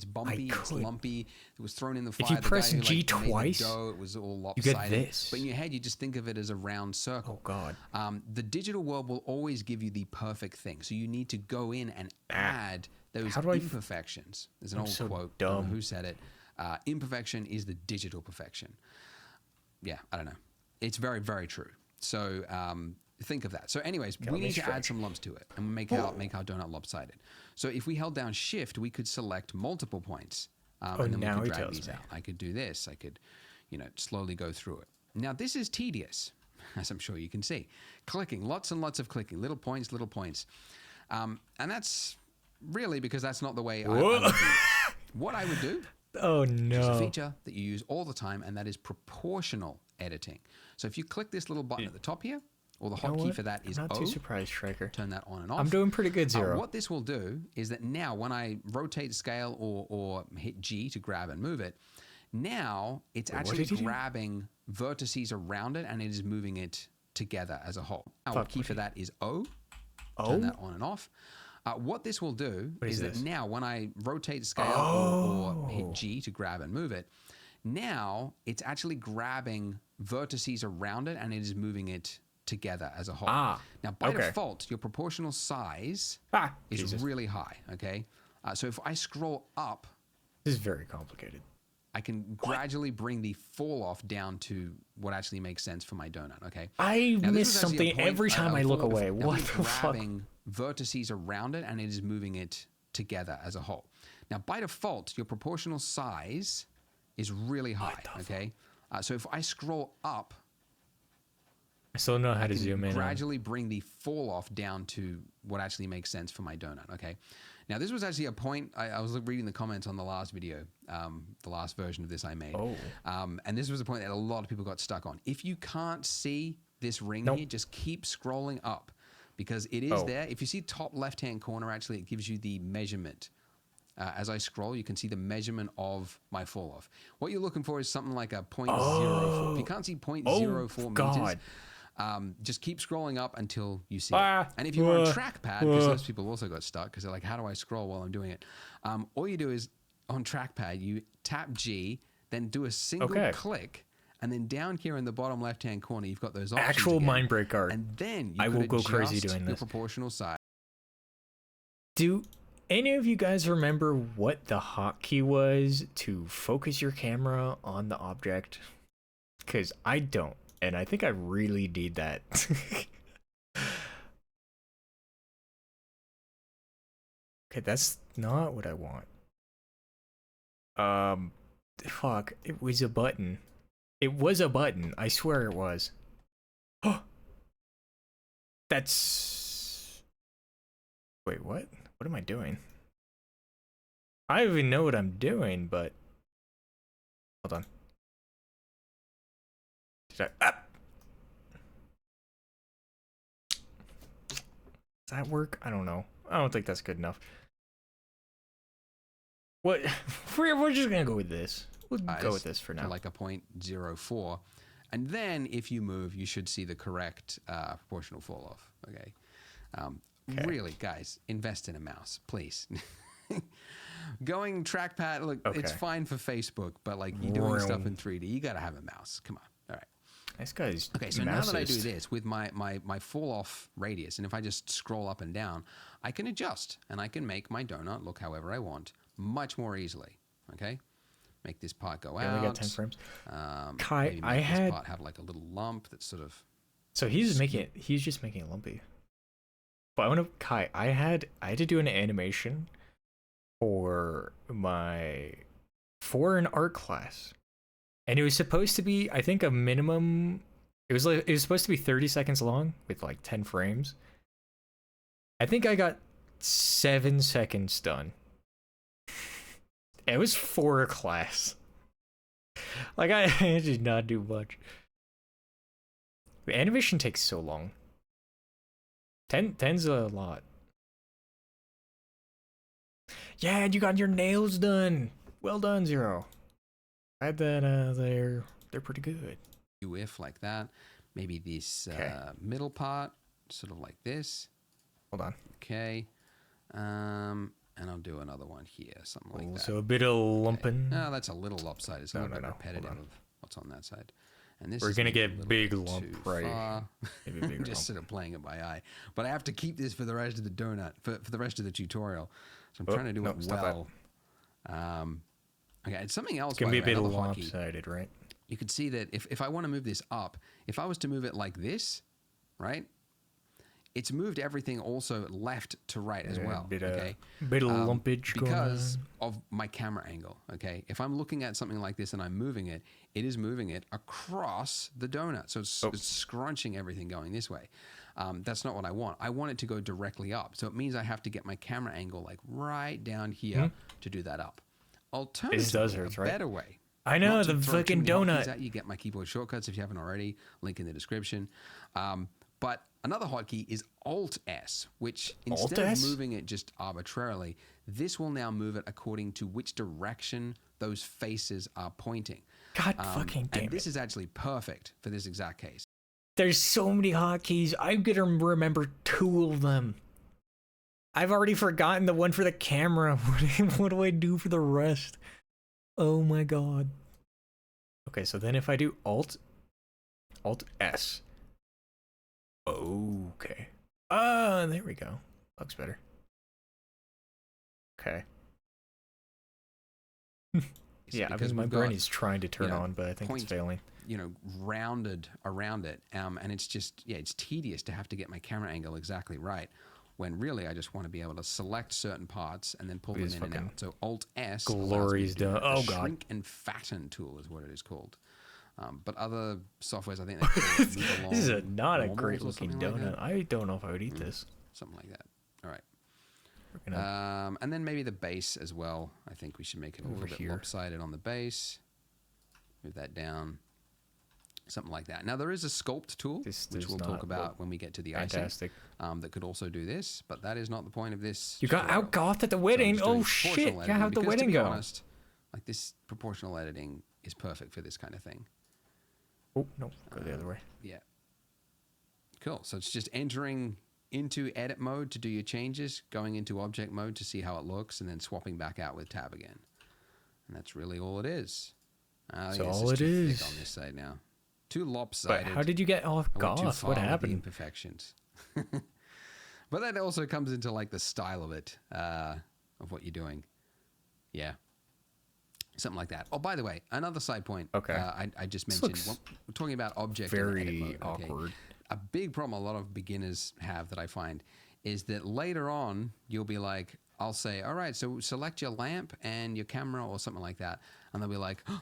bumpy, it's could. lumpy. It was thrown in the fire. you The press guy who, G made the twice, dough, it was all you get lopsided. this. But in your head, you just think of it as a round circle. Oh, God. The digital world will always give you the perfect thing, so you need to go in and add those How do I imperfections. There's an old so quote. I don't know dumb. who said it? Imperfection is the digital perfection. Yeah, I don't know. It's very, very true. So think of that. So anyways, we let me need to add stretch. some lumps to it and make our donut lopsided. So if we held down Shift, we could select multiple points. And then we now could he drag tells these me. out. I could do this. I could, slowly go through it. Now this is tedious, as I'm sure you can see. Clicking, lots and lots of clicking, little points. And that's really because that's not the way I would do it. What I would do Oh, is a no. feature that you use all the time, and that is proportional editing. So if you click this little button at the top here, or the You know hotkey what? for that is I'm not O, too surprised, Striker. turn that on and off. I'm doing pretty good, Zero. What this will do is that now when I rotate scale or hit G to grab and move it, now it's actually did he do? grabbing vertices around it and it is moving it together as a whole. Now, Fuck, key what for that is O. Oh? Turn that on and off. What this will do is is that this? now when I rotate scale or hit G to grab and move it, now it's actually grabbing vertices around it and it is moving it together as a whole. Now, by default, your proportional size is Jesus. really high, okay? So if I scroll up, This is very complicated. I can gradually bring the fall off down to what actually makes sense for my donut, okay? I Now, this miss was actually a something point every time I look thought of away. now What it's the fuck? grabbing vertices around it and it is moving it together as a whole. Now, by default, your proportional size is really high, okay? So if I scroll up, I still know how to zoom in. gradually bring the fall off down to what actually makes sense for my donut, okay? Now, this was actually a point, I was reading the comments on the last video, the last version of this I made. And this was a point that a lot of people got stuck on. If you can't see this ring here, just keep scrolling up because it is there. If you see top left-hand corner, actually, it gives you the measurement. As I scroll, you can see the measurement of my fall off. What you're looking for is something like a 0.04. If you can't see 0.04 meters, Just keep scrolling up until you see it. And if you're on trackpad, because those people also got stuck because they're like, how do I scroll while I'm doing it? All you do is on trackpad, you tap G, then do a single click. And then down here in the bottom left-hand corner, you've got those options Actual again. mind break art. And then you I will go crazy doing your this. proportional size. Do any of you guys remember what the hotkey was to focus your camera on the object? Because I don't, and I think I really need that. Okay, that's not what I want. Fuck, it was a button. It was a button. I swear it was. Oh, that's. Wait, what? What am I doing? I don't even know what I'm doing, but hold on. Did I? Ah! Does that work? I don't know. I don't think that's good enough. What? We're just gonna go with this. We'll go with this for now. Like a 0.04. And then if you move, you should see the correct proportional fall off. Okay. Really, guys, invest in a mouse, please. Going trackpad, look, it's fine for Facebook, but like you're doing stuff in 3D, you gotta have a mouse. Come on. All right. This guy's okay. So now that I do this with my fall off radius, and if I just scroll up and down, I can adjust and I can make my donut look however I want much more easily. Okay. Make this part go out. We got 10 frames. Kai, this part have like a little lump that's sort of. So he's making it. He's just making it lumpy. But I want to Kai. I had to do an animation for an art class, and it was supposed to be, I think, a minimum. It was supposed to be 30 seconds long with like 10 frames. I think I got 7 seconds done. It was for a class. Like, I did not do much. The animation takes so long. 10's a lot. Yeah, and you got your nails done. Well done, Zero. I had that, they're pretty good. If like that. Maybe this middle part, sort of like this. Hold on. Okay. And I'll do another one here, something like that. So a bit of lumping. No, that's a little lopsided. It's a little bit repetitive of what's on that side. And this we're is gonna get big lump, right? Maybe bigger just sort of playing it by eye. But I have to keep this for the rest of the donut, for the rest of the tutorial. So I'm trying to do it well. Okay, and something else. It's gonna be a bit lopsided, right? You can see that if I want to move this up, if I was to move it like this, right? It's moved everything also left to right as well. Bit of lumpage because of my camera angle. Okay, if I'm looking at something like this and I'm moving it, it is moving it across the donut, so it's scrunching everything going this way. That's not what I want. I want it to go directly up, so it means I have to get my camera angle like right down here to do that up. Alternatively, a better way. I know, the fucking donut. You get my keyboard shortcuts if you haven't already. Link in the description. But another hotkey is Alt-S, which instead of moving it just arbitrarily, this will now move it according to which direction those faces are pointing. God fucking damn it. And this is actually perfect for this exact case. There's so many hotkeys. I'm gonna remember 2 of them. I've already forgotten the one for the camera. What do I do for the rest? Oh my god. Okay, so then if I do Alt-S. Okay. There we go. Looks better. Okay. Yeah, I mean, my brain is trying to turn on, but I think it's failing. Rounded around it, and it's just, it's tedious to have to get my camera angle exactly right, when really I just want to be able to select certain parts and then pull them in and out. So Alt-S glory's done. Oh god. Shrink and fatten tool is what it is called. But other softwares, I think they call it this is not a great looking donut. Like I don't know if I would eat this. Something like that. All right. And then maybe the base as well. I think we should make it a little bit lopsided on the base. Move that down. Something like that. Now there is a sculpt tool, which we'll talk about when we get to the icing, that could also do this, but that is not the point of this. You got outgoth at the wedding. Oh shit! Yeah, how'd the wedding go? Honest, like this proportional editing is perfect for this kind of thing. Oh no, go the other way. Yeah. Cool. So it's just entering into edit mode to do your changes, going into object mode to see how it looks, and then swapping back out with tab again. And that's really all it is. That's all it is. Thick on this side now. Too lopsided. But how did you get off goth? What The happened? imperfections. But that also comes into like the style of it, of what you're doing. Yeah. Something like that. Oh, by the way, another side point. Okay. I just mentioned, we're talking about object and edit Very mode. Okay? awkward. A big problem a lot of beginners have that I find is that later on, you'll be like, I'll say, all right, so select your lamp and your camera or something like that. And they'll be like, oh,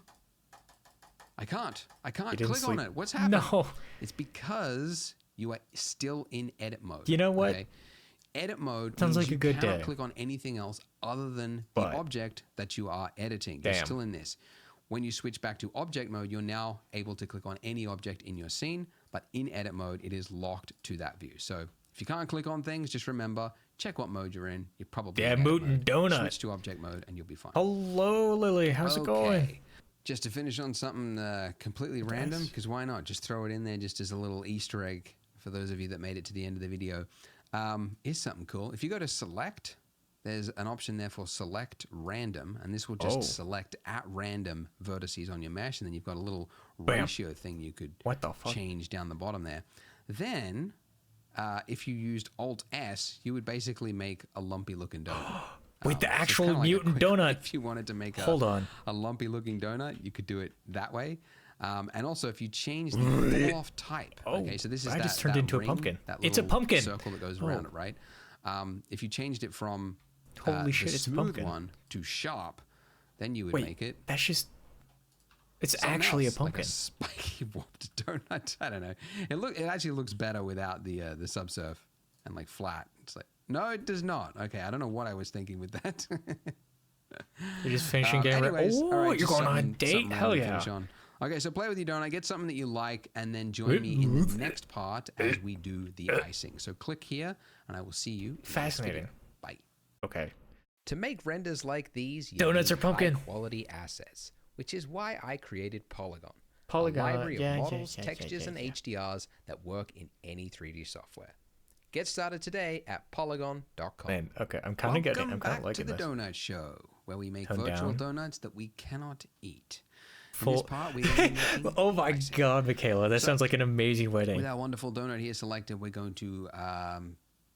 I can't click on it. What's happening? No. It's because you are still in edit mode. You know what? Okay? Edit mode Sounds means like a you good cannot day. click on anything else other than But- the object that you are editing. You're Damn. still in this. When you switch back to object mode, you're now able to click on any object in your scene, but in edit mode, it is locked to that view. So if you can't click on things, just remember, check what mode you're in. You're probably Yeah, in edit Mootin' mode. Donut. Switch to object mode and you'll be fine. Hello, Lily. How's it going? Okay. Just to finish on something completely random, because why not? Just throw it in there just as a little Easter egg for those of you that made it to the end of the video. Is something cool. If you go to select, there's an option there for select random, and this will just select at random vertices on your mesh, and then you've got a little ratio thing you could What the fuck? change down the bottom there. Then, if you used Alt-S, you would basically make a lumpy looking donut. Wait, the So it's actual kinda like a mutant quick- donut. If you wanted to make Hold on. a lumpy looking donut, you could do it that way. And also, if you change the fall off type, okay, so this is I that, just turned that into a ring, pumpkin. that It's a little pumpkin. circle that goes around it, right? If you changed it from Holy shit, the it's a smooth pumpkin. one to sharp, then you would Wait, make it that's just... It's something actually else, a pumpkin. like a spiky warped donut. I don't know. It actually looks better without the subsurf and like flat. It's like no, it does not. Okay, I don't know what I was thinking with that. You're just finishing game. Anyways, Oh, all right, you're just going on a something- date? something I Hell wanna yeah. finish on. Okay, so play with your donut, get something that you like, and then join me in the next part as we do the icing. So click here, and I will see you in the next Fascinating. video. Bye. Okay. To make renders like these, you Donuts need are pumpkin. high-quality assets, which is why I created Polygon. Polygon, A library yeah, of yeah, models, yeah, textures, yeah, and yeah. HDRs that work in any 3D software. Get started today at polygon.com. Man, okay, I'm kind of getting it. Welcome I'm kind back of liking to the this. Donut Show, where we make Tone virtual down. donuts that we cannot eat. In Full- this part, we are making Oh my icing. god, Michaela, that sounds like an amazing wedding. With our wonderful donut here selected, we're going to,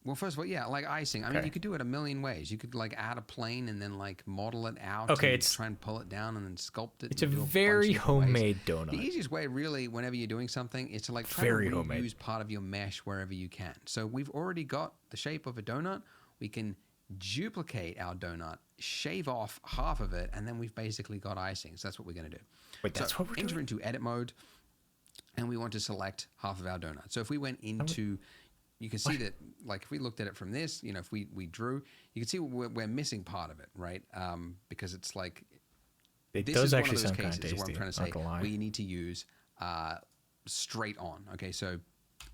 well, first of all, yeah, like icing. I mean, Okay. you could do it a million ways. You could like add a plane and then like model it out. Okay, and it's- try and pull it down and then sculpt it. It's a and do bunch very of different ways. homemade The donut. easiest way, really, whenever you're doing something, is to like try Very to homemade. reuse part of your mesh wherever you can. So we've already got the shape of a donut. We can duplicate our donut, shave off half of it, and then we've basically got icing. So that's what we're going to do. Wait, that's so what we're enter doing? into edit mode, and we want to select half of our donut. So if we went into, you can see that, like if we looked at it from this, you know, if we drew, you can see we're missing part of it, right? Because it's like, It this does is one actually of those sound kind cases of is tasty. what I'm trying to Not say, gonna lie. where you need to use straight on. Okay, so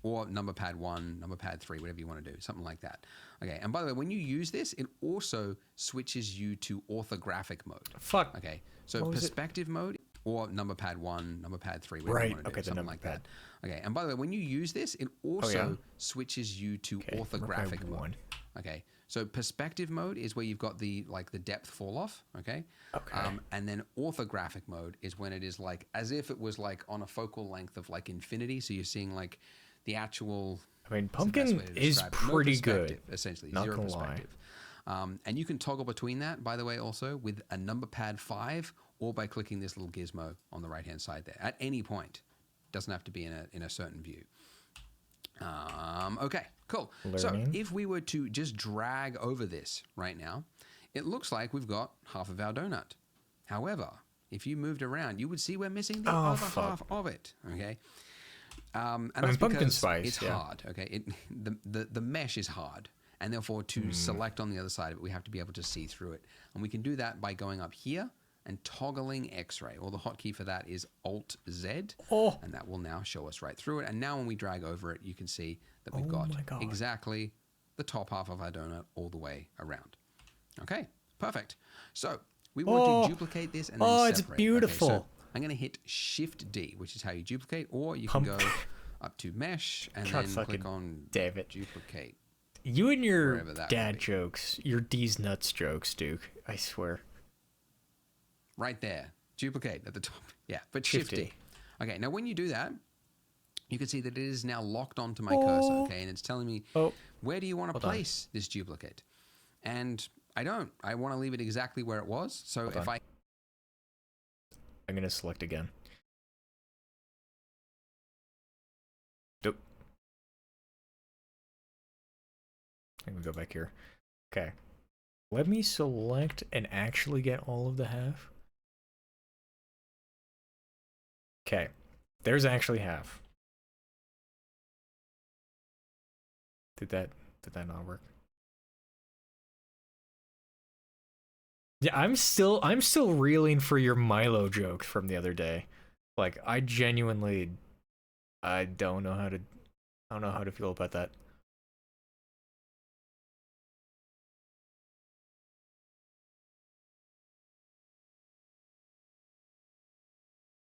or number pad 1, number pad 3, whatever you want to do, something like that. Okay, and by the way, when you use this, it also switches you to orthographic mode. Fuck. Okay, so What was it? perspective mode or number pad 1, number pad 3, whatever Right, you want to okay, do, the something number like pad. that. Okay, and by the way, when you use this, it also yeah? switches you to Okay, number pad orthographic mode. 1. Okay, so perspective mode is where you've got the depth fall off. Okay. Okay. And then orthographic mode is when it is like as if it was like on a focal length of like infinity. So you're seeing like the actual. I mean, what's the best pumpkin way to is describe it? No pretty good. perspective, essentially Not zero gonna lie. perspective. And you can toggle between that, by the way, also with a number pad 5 or by clicking this little gizmo on the right hand side there at any point. Doesn't have to be in a certain view. Okay, cool. So Learning. if we were to just drag over this right now, it looks like we've got half of our donut. However, if you moved around, you would see we're missing the Oh, other fuck. half of it. Okay. And mean, that's pumpkin because spice, it's yeah. hard. Okay. The mesh is hard. And therefore, to select on the other side of it, we have to be able to see through it. And we can do that by going up here and toggling X-ray. Or the hotkey for that is Alt-Z. Oh. And that will now show us right through it. And now when we drag over it, you can see that we've Oh got my God. exactly the top half of our donut all the way around. Okay, perfect. So we want Oh. to duplicate this and then Oh, it's separate. beautiful. Okay, so I'm going to hit Shift D, which is how you duplicate, or you can go up to mesh, and God then fucking click on damn it. duplicate. You and your Wherever that would dad be. jokes, your D's nuts jokes, Duke. I swear. Right there. Duplicate at the top. Yeah, but Shift D. Okay, now when you do that, you can see that it is now locked onto my cursor, okay? And it's telling me, where do you want to place this duplicate? And I don't. I want to leave it exactly where it was. So if I'm going to select again. Nope. I'm going to go back here. Okay. Let me select and actually get all of the half. Okay. There's actually half. Did that not work? Yeah, I'm still reeling for your Milo joke from the other day. Like, I genuinely don't know how to feel about that.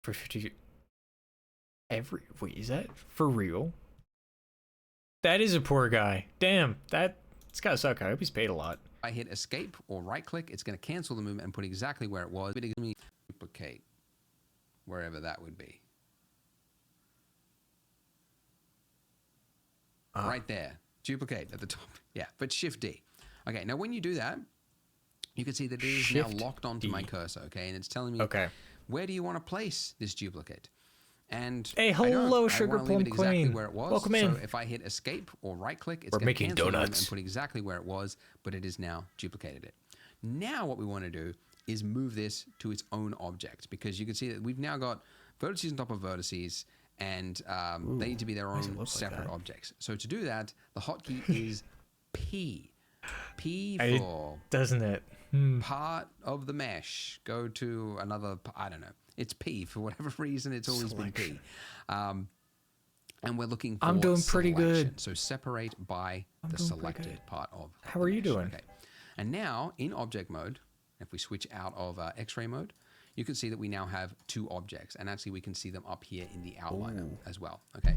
For 50 wait, is that for real? That is a poor guy. Damn, it's gotta suck. I hope he's paid a lot. If I hit escape or right click, it's going to cancel the movement and put exactly where it was. But it's going to duplicate wherever that would be. Right there. Duplicate at the top. Yeah, but Shift D. Okay, now when you do that, you can see that it is now locked onto my cursor, okay? And it's telling me, where do you want to place this duplicate? And hey, hello, Sugar Plum exactly Queen. Where it was. Welcome in. So if I hit escape or right click, it's going to cancel donuts and put exactly where it was, but it is now duplicated it. Now what we want to do is move this to its own object, because you can see that we've now got vertices on top of vertices, and they need to be their own separate objects. So to do that, the hotkey is P. P for doesn't it? Part of the mesh. Go to another. I don't know. It's P for whatever reason. It's always been P. And we're looking for I'm doing pretty selection. good. So separate by the selected part of. How are you doing? Okay. And now in object mode, if we switch out of X-ray mode, you can see that we now have two objects, and actually we can see them up here in the outliner as well. Okay.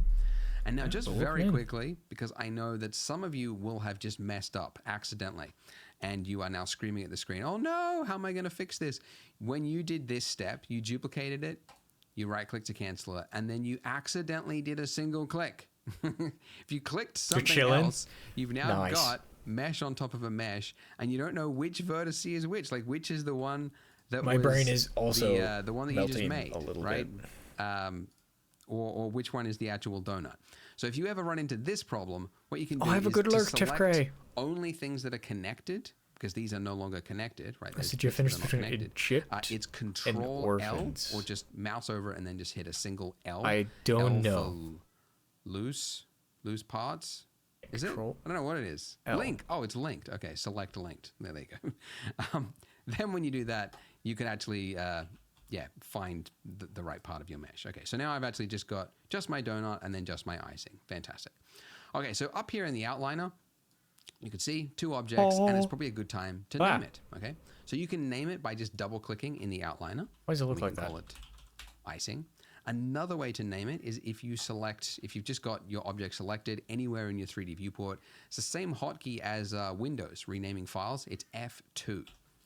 And now just very quickly, because I know that some of you will have just messed up accidentally, and you are now screaming at the screen, oh no, how am I going to fix this? When you did this step, you duplicated it, you right click to cancel it, and then you accidentally did a single click. If you clicked something else, you've now got mesh on top of a mesh, and you don't know which vertex is which, like which is the one that my brain is also the one that you just made, a little right? bit. Or which one is the actual donut. So if you ever run into this problem, what you can do I have a good is alert, to Tiff select Gray. only things that are connected, because these are no longer connected, right? What's the difference between it's Control L, or just mouse over it and then just hit a single L. I don't L know. For loose parts. Is Control. it? I don't know what it is. L. Link. Oh, it's linked. Okay, select linked. There you go. Then when you do that, you can actually find the right part of your mesh. Okay, so now I've actually just got just my donut and then just my icing. Fantastic. Okay, so up here in the outliner, you can see two objects, and it's probably a good time to name it. Okay, so you can name it by just double clicking in the outliner. Why does it look like that? Call it icing. Another way to name it is if you've just got your object selected anywhere in your 3D viewport. It's the same hotkey as Windows renaming files. It's F2.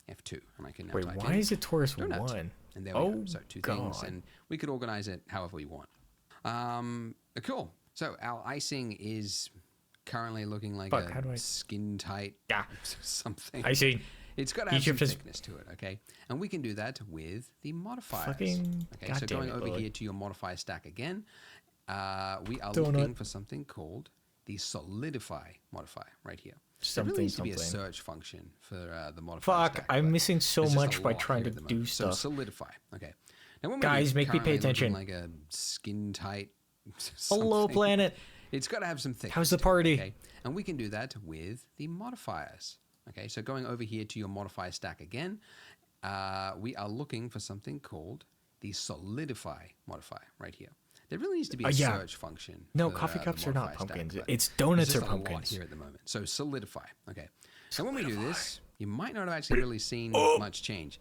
F2, and I can now type why in is it Taurus donut. 1? And there we go. So two things, and we could organize it however we want. Cool. So our icing is currently looking like a skin tight something. Icing. It's got to have some thickness to it, okay? And we can do that with the modifiers. Okay, so going over here to your modifier stack again, we are looking for something called the solidify modifier right here. There really needs to be a search function for the modifier stack. I'm missing so much by trying to do stuff. So solidify. Okay. Now when guys, make me pay attention. Like a skin tight. Hello, planet. It's got to have some thickness. How's the party? Okay? And we can do that with the modifiers. Okay, so going over here to your modifier stack again, we are looking for something called the solidify modifier right here. There really needs to be a search function. No, coffee cups are not pumpkins. It's donuts or pumpkins. A lot here at the moment. So solidify. Okay. So when we do this, you might not have actually really seen much change.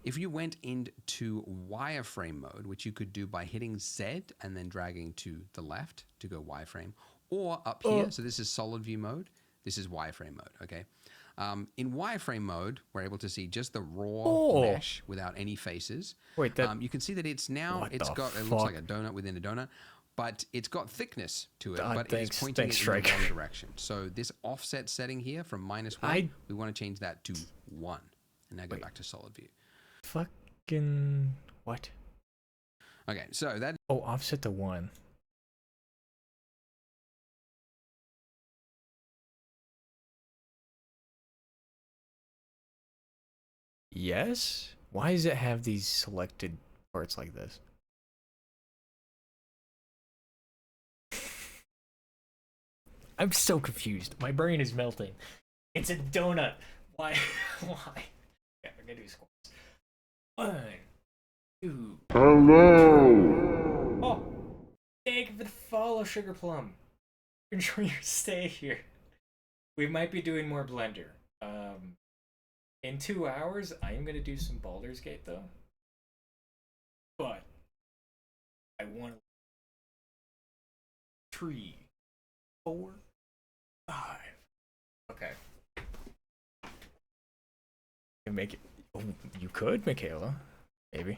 If you went into wireframe mode, which you could do by hitting Z and then dragging to the left to go wireframe, or up here, so this is solid view mode, this is wireframe mode, okay? In wireframe mode, we're able to see just the raw mesh without any faces. Wait, that... you can see that it's now, it looks like a donut within a donut, but it's got thickness to it, but it is pointing it in the wrong direction. So this offset setting here from -1, we want to change that to 1. And now go back to solid view. Fucking... What? Okay, so that... Oh, offset to 1. Yes? Why does it have these selected parts like this? I'm so confused. My brain is melting. It's a donut. Why? Why? Yeah, I'm gonna do squats. 1, 2. Hello. Oh, thank you for the follow, Sugar Plum. Enjoy your stay here. We might be doing more Blender. In 2 hours, I am gonna do some Baldur's Gate though. But I want 3, 4, 5. Okay. You make it. Oh, you could, Michaela. Maybe.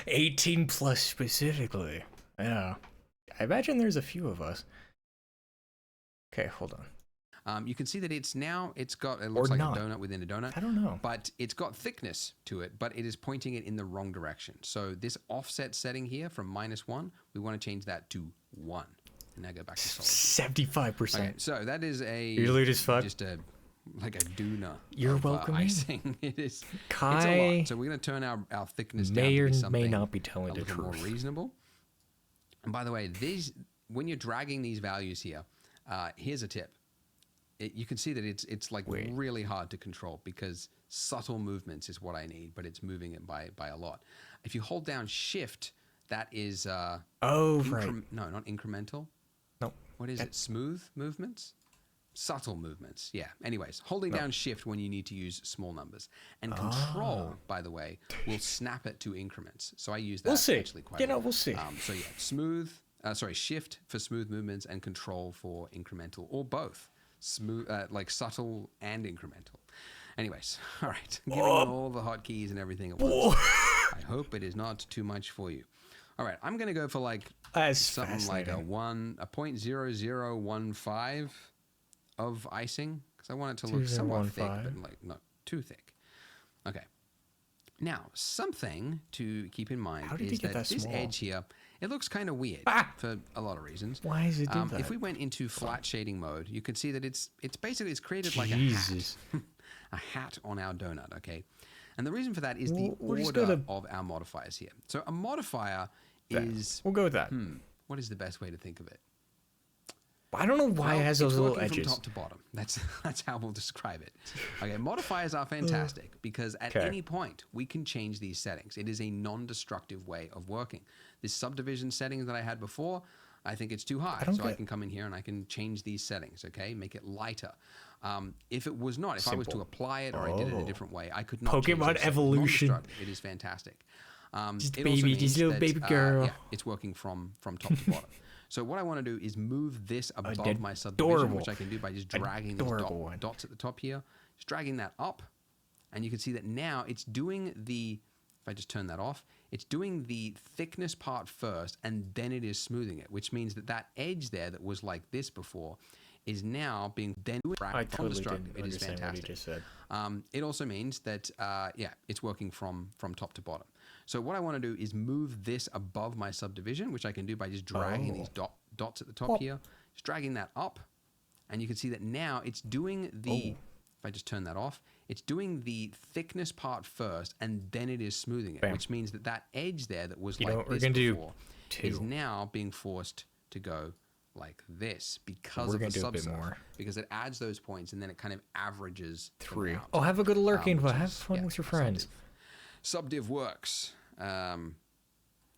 18 plus specifically. Yeah. I imagine there's a few of us. Okay, hold on. You can see that it's now, it looks like a donut within a donut. I don't know. But it's got thickness to it, but it is pointing it in the wrong direction. So this offset setting here from -1, we want to change that to 1. And now go back to solid. 75%. Okay, so that is You're lewd as fuck. Just like a doona. You're welcome. Icing. It's Kai a lot. So we're going to turn our thickness down may to or something may not be telling the a little more truth. reasonable. And by the way, when you're dragging these values here, here's a tip. You can see that it's like really hard to control because subtle movements is what I need, but it's moving it by a lot. If you hold down Shift, that is right. No, not incremental. No. What is it? Smooth movements? Subtle movements. Yeah. Anyways, holding down Shift when you need to use small numbers. And Control, by the way, will snap it to increments. So I use that actually quite a lot. We'll see. So yeah, Shift for smooth movements and Control for incremental, or both. Smooth, like subtle and incremental. Anyways, all right. I'm giving you all the hotkeys and everything at once. I hope it is not too much for you. All right, I'm gonna go for like something like a 0.0015 of icing because I want it to look somewhat thick, but like not too thick. Okay. Now, something to keep in mind is that this edge here, it looks kind of weird for a lot of reasons. Why is it do that? If we went into flat shading mode, you can see that it's created like a hat. A hat on our donut, okay? And the reason for that is the order of our modifiers here. So a modifier is... We'll go with that. What is the best way to think of it? I don't know why it has those little edges. From top to bottom. That's how we'll describe it. Okay, modifiers are fantastic because at any point we can change these settings. It is a non-destructive way of working. This subdivision settings that I had before, I think it's too high. So I can come in here and I can change these settings, okay? Make it lighter. If it was not, if I was to apply it or I did it a different way, I could not Pokemon Evolution. It is fantastic. Just little baby girl. Yeah, it's working from top to bottom. So what I want to do is move this above my subdivision, which I can do by just dragging these dots at the top here. Just dragging that up. And you can see that now it's doing the, if I just turn that off, it's doing the thickness part first, and then it is smoothing it, which means that that edge there that was like this before is now being then I totally didn't It is fantastic. What you just said. It also means that, it's working from top to bottom. So what I want to do is move this above my subdivision, which I can do by just dragging these dots at the top here, just dragging that up. And you can see that now it's doing the, if I just turn that off, it's doing the thickness part first, and then it is smoothing it, which means that that edge there that was like this before is now being forced to go like this because of the subset, because it adds those points and then it kind of averages 3. Oh, have a good lurking, but have fun with your friends. Subdiv works. There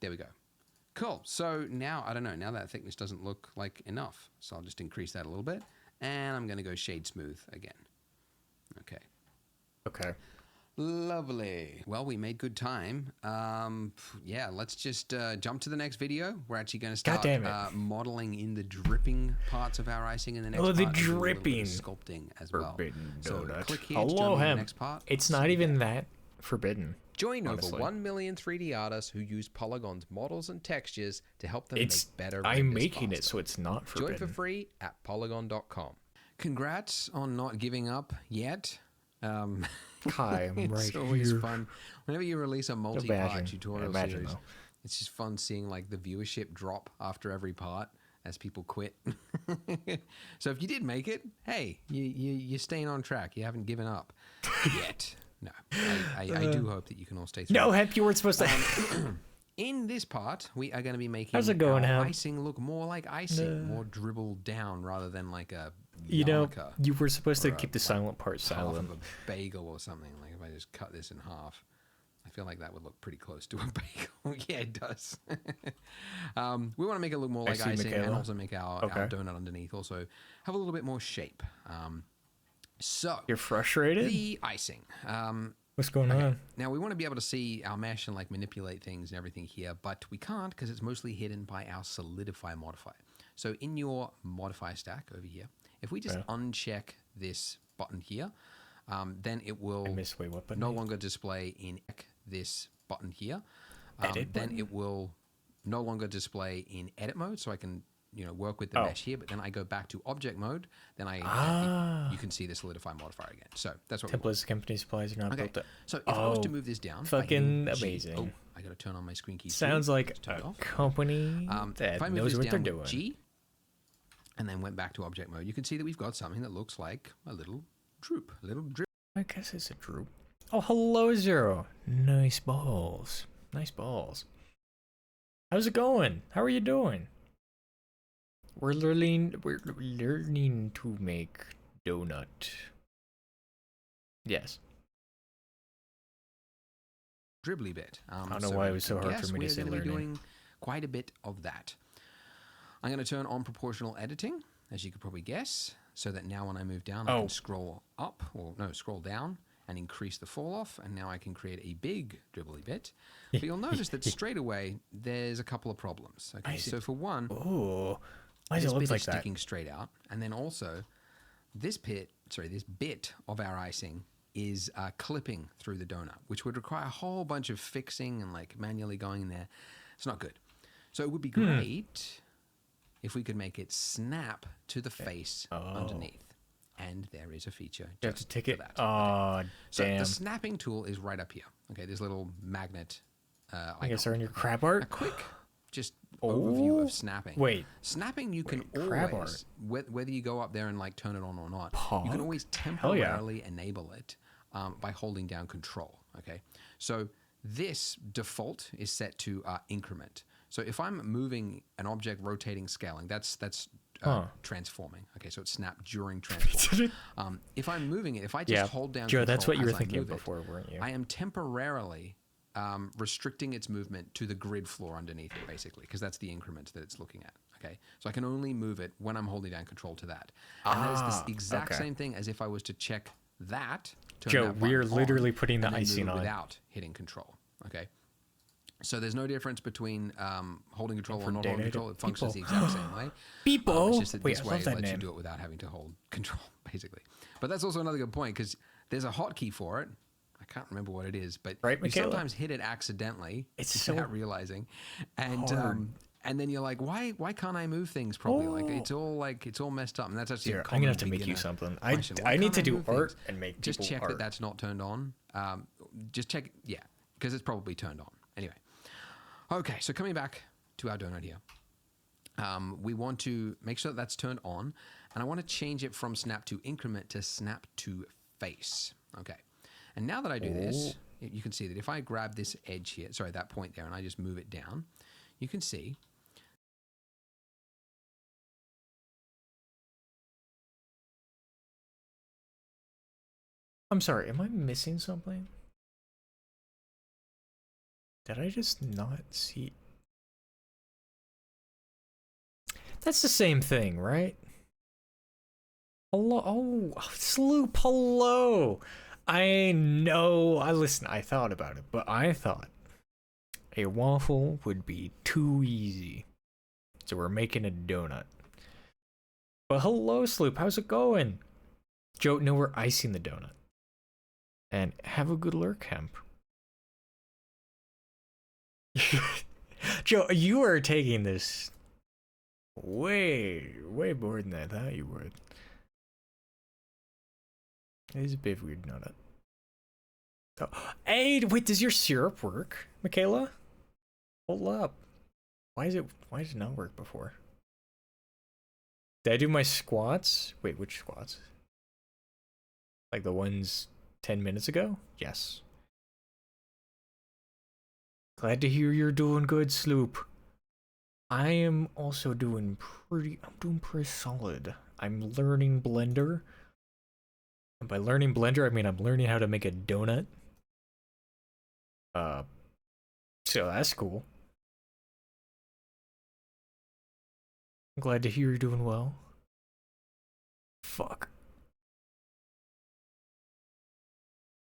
we go. Cool. So now, I don't know, now that thickness doesn't look like enough. So I'll just increase that a little bit. And I'm going to go shade smooth again. Okay. Lovely. Well, we made good time. Yeah, let's just jump to the next video. We're actually going to God start damn it. modeling in the dripping parts of our icing in the next Oh, part. the and do a little bit of dripping. sculpting as well. Forbidden So donut. click here to Hello, jump into the him. next part. It's See not you even there. that forbidden. Join Honestly. over 1 million 3D artists who use Polygon's models and textures to help them It's make better I'm renders making it faster. so it's not Join forbidden. for free at polygon.com. Congrats on not giving up yet. Kai, I'm It's right always here. fun. Whenever you release a multi-part Imagine. tutorial Imagine, series, though. it's just fun seeing like the viewership drop after every part as people quit. So if you did make it, hey, you're staying on track. You haven't given up yet. No, I do hope that you can all stay through. No, Hemp, you weren't supposed to. In this part, we are going to be making How's it going, our Hemp? icing look more like icing, more dribbled down rather than like a You know, yarmulke you were supposed to or keep the like silent part half silent. of a bagel or something. Like if I just cut this in half, I feel like that would look pretty close to a bagel. Yeah, it does. We want to make it look more like see, icing and Michaela. also make our donut underneath also have a little bit more shape. So You're frustrated? the icing. What's going on? Now we want to be able to see our mesh and like manipulate things and everything here, but we can't because it's mostly hidden by our solidify modifier. So in your modifier stack over here, if we just uncheck this button here, then it will miss way what button no here? longer display in this button here. Edit then button? it will no longer display in edit mode, so I can work with the mesh here. But then I go back to object mode, then you can see the solidify modifier again. So that's what we want. Templates, company supplies are not Okay, built up. so if I was to move this down, by fucking hitting G- amazing. Oh, I got to turn on my screen key. Sounds like Just turn it a off. company If I that move knows this what they're down doing. with G, and then went back to object mode, you can see that we've got something that looks like a little droop, a little drip. I guess it's a droop. Oh, hello, Zero. Nice balls. Nice balls. How's it going? How are you doing? We're learning to make donut. Yes. dribbly bit. I don't know why it was so hard for me to say we're going to be learning. doing quite a bit of that. I'm going to turn on proportional editing, as you could probably guess, so that now when I move down, I Oh. can scroll up, or no, scroll down and increase the fall off, and now I can create a big dribbly bit. But you'll notice that straight away, there's a couple of problems. Okay, see. so for one, Oh, why does this it look bit like is that? sticking straight out, and then also this bit of our icing is clipping through the donut, which would require a whole bunch of fixing and like manually going in there. It's not good. So it would be great if we could make it snap to the face underneath. And there is a feature You have to just tick for it. that. Oh, So damn. the snapping tool is right up here. Okay, this little magnet I guess icon. they're in your crab art. A quick just overview Oh. of snapping. Wait. Snapping you can crab always, whether you go up there and like turn it on or not, you can Pog? always Hell yeah. temporarily enable it by holding down Control. Okay, so this default is set to increment. So if I'm moving an object, rotating, scaling, that's transforming. Okay, so it's snapped during transform. If I'm moving it, if I just Yeah, hold down Joe, Control that's what you were as I thinking of move it, before, weren't you? I am temporarily restricting its movement to the grid floor underneath it, basically, because that's the increment that it's looking at. Okay, so I can only move it when I'm holding down Control to that, and that is the exact okay. same thing as if I was to check that. Turn Joe, that we are button literally on, putting the and then icing move it on. without hitting Control. Okay, so there's no difference between holding Control for or not holding data Control. It functions the people. exact same way. Beepo. It's just that Wait, this I way love it that lets you name. do it without having to hold Control, basically. But that's also another good point because there's a hotkey for it. I can't remember what it is, but Right, you Michaela? sometimes hit it accidentally It's without so realizing, and hard. and then you're like, why can't I move things properly? Like it's all messed up, and that's actually Here, a I'm common gonna have to make you beginner something. question. Why I need can't to do move art things? and make Just people check art. that that's not turned on. Just check, yeah, because it's probably turned on. Anyway, okay, so coming back to our donut here. We want to make sure that that's turned on, and I want to change it from snap to increment to snap to face. Okay, and now that I do this, you can see that if I grab this edge here, sorry, that point there, and I just move it down, you can see I'm sorry, am I missing something? Did I just not see? That's the same thing, right? Hello, oh, Sloop, hello. I know. Listen, I thought about it, but I thought a waffle would be too easy. So we're making a donut. But hello, Sloop. How's it going? Joe, no, we're icing the donut. And have a good lurk, Hemp. Joe, you are taking this way more than I thought you would. It is a bit weird, not it? Oh, hey, wait, does your syrup work, Michaela? Hold up. Why did it not work before? Did I do my squats? Wait, which squats? Like the ones 10 minutes ago? Yes. Glad to hear you're doing good, Sloop. I am also doing pretty solid. I'm learning Blender. And by learning Blender, I mean I'm learning how to make a donut. So that's cool. I'm glad to hear you're doing well. Fuck.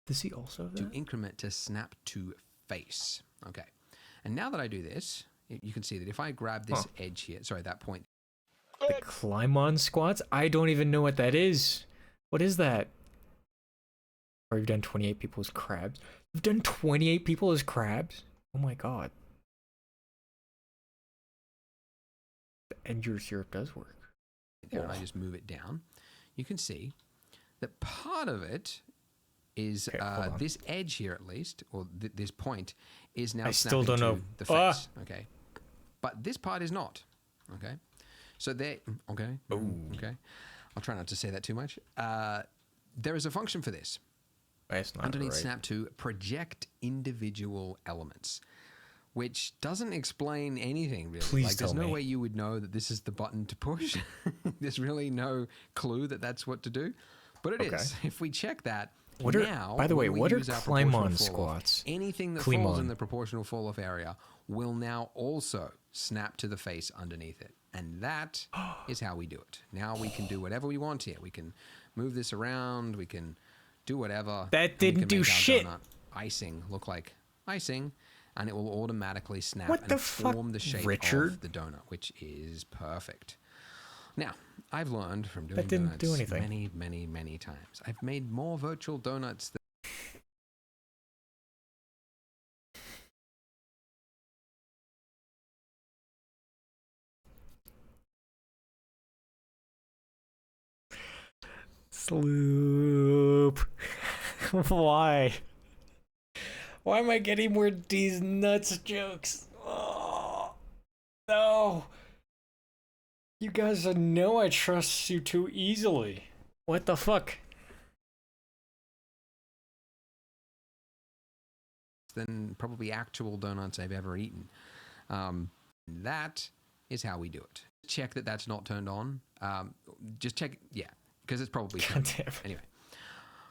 Does he also have that? To increment to snap to face. Okay. And now that I do this, you can see that if I grab this edge here, sorry, that point. The climb on squats? I don't even know what that is. What is that? Or you've done 28 people as crabs? You've done 28 people as crabs? Oh my god. And your syrup does work. There, and I just move it down. You can see that part of it is this edge here, at least, or this point, is now still snapping don't to know. the face. Okay, but this part is not. Okay, so there. Okay. Okay. I'll try not to say that too much. There is a function for this. That's not underneath right. snap to project individual elements, which doesn't explain anything really. Please like, there's tell no me. way you would know that this is the button to push. There's really no clue that that's what to do, but it is. If we check that. By the way, what are climb on squats? Anything that falls in the proportional fall off area will now also snap to the face underneath it. And that is how we do it. Now we can do whatever we want here. We can move this around. We can do whatever. That didn't do shit. Icing look like icing, and it will automatically snap What and the fuck, form the shape Richard? of the donut, which is perfect. Now, I've learned from doing That didn't do donuts anything. many times. I've made more virtual donuts than Sloop. Why? Why am I getting more these nuts jokes? Oh, no. You guys know I trust you too easily. What the fuck? than probably actual donuts I've ever eaten. That is how we do it. Check that that's not turned on. Just check, yeah, because it's probably turned on. Anyway.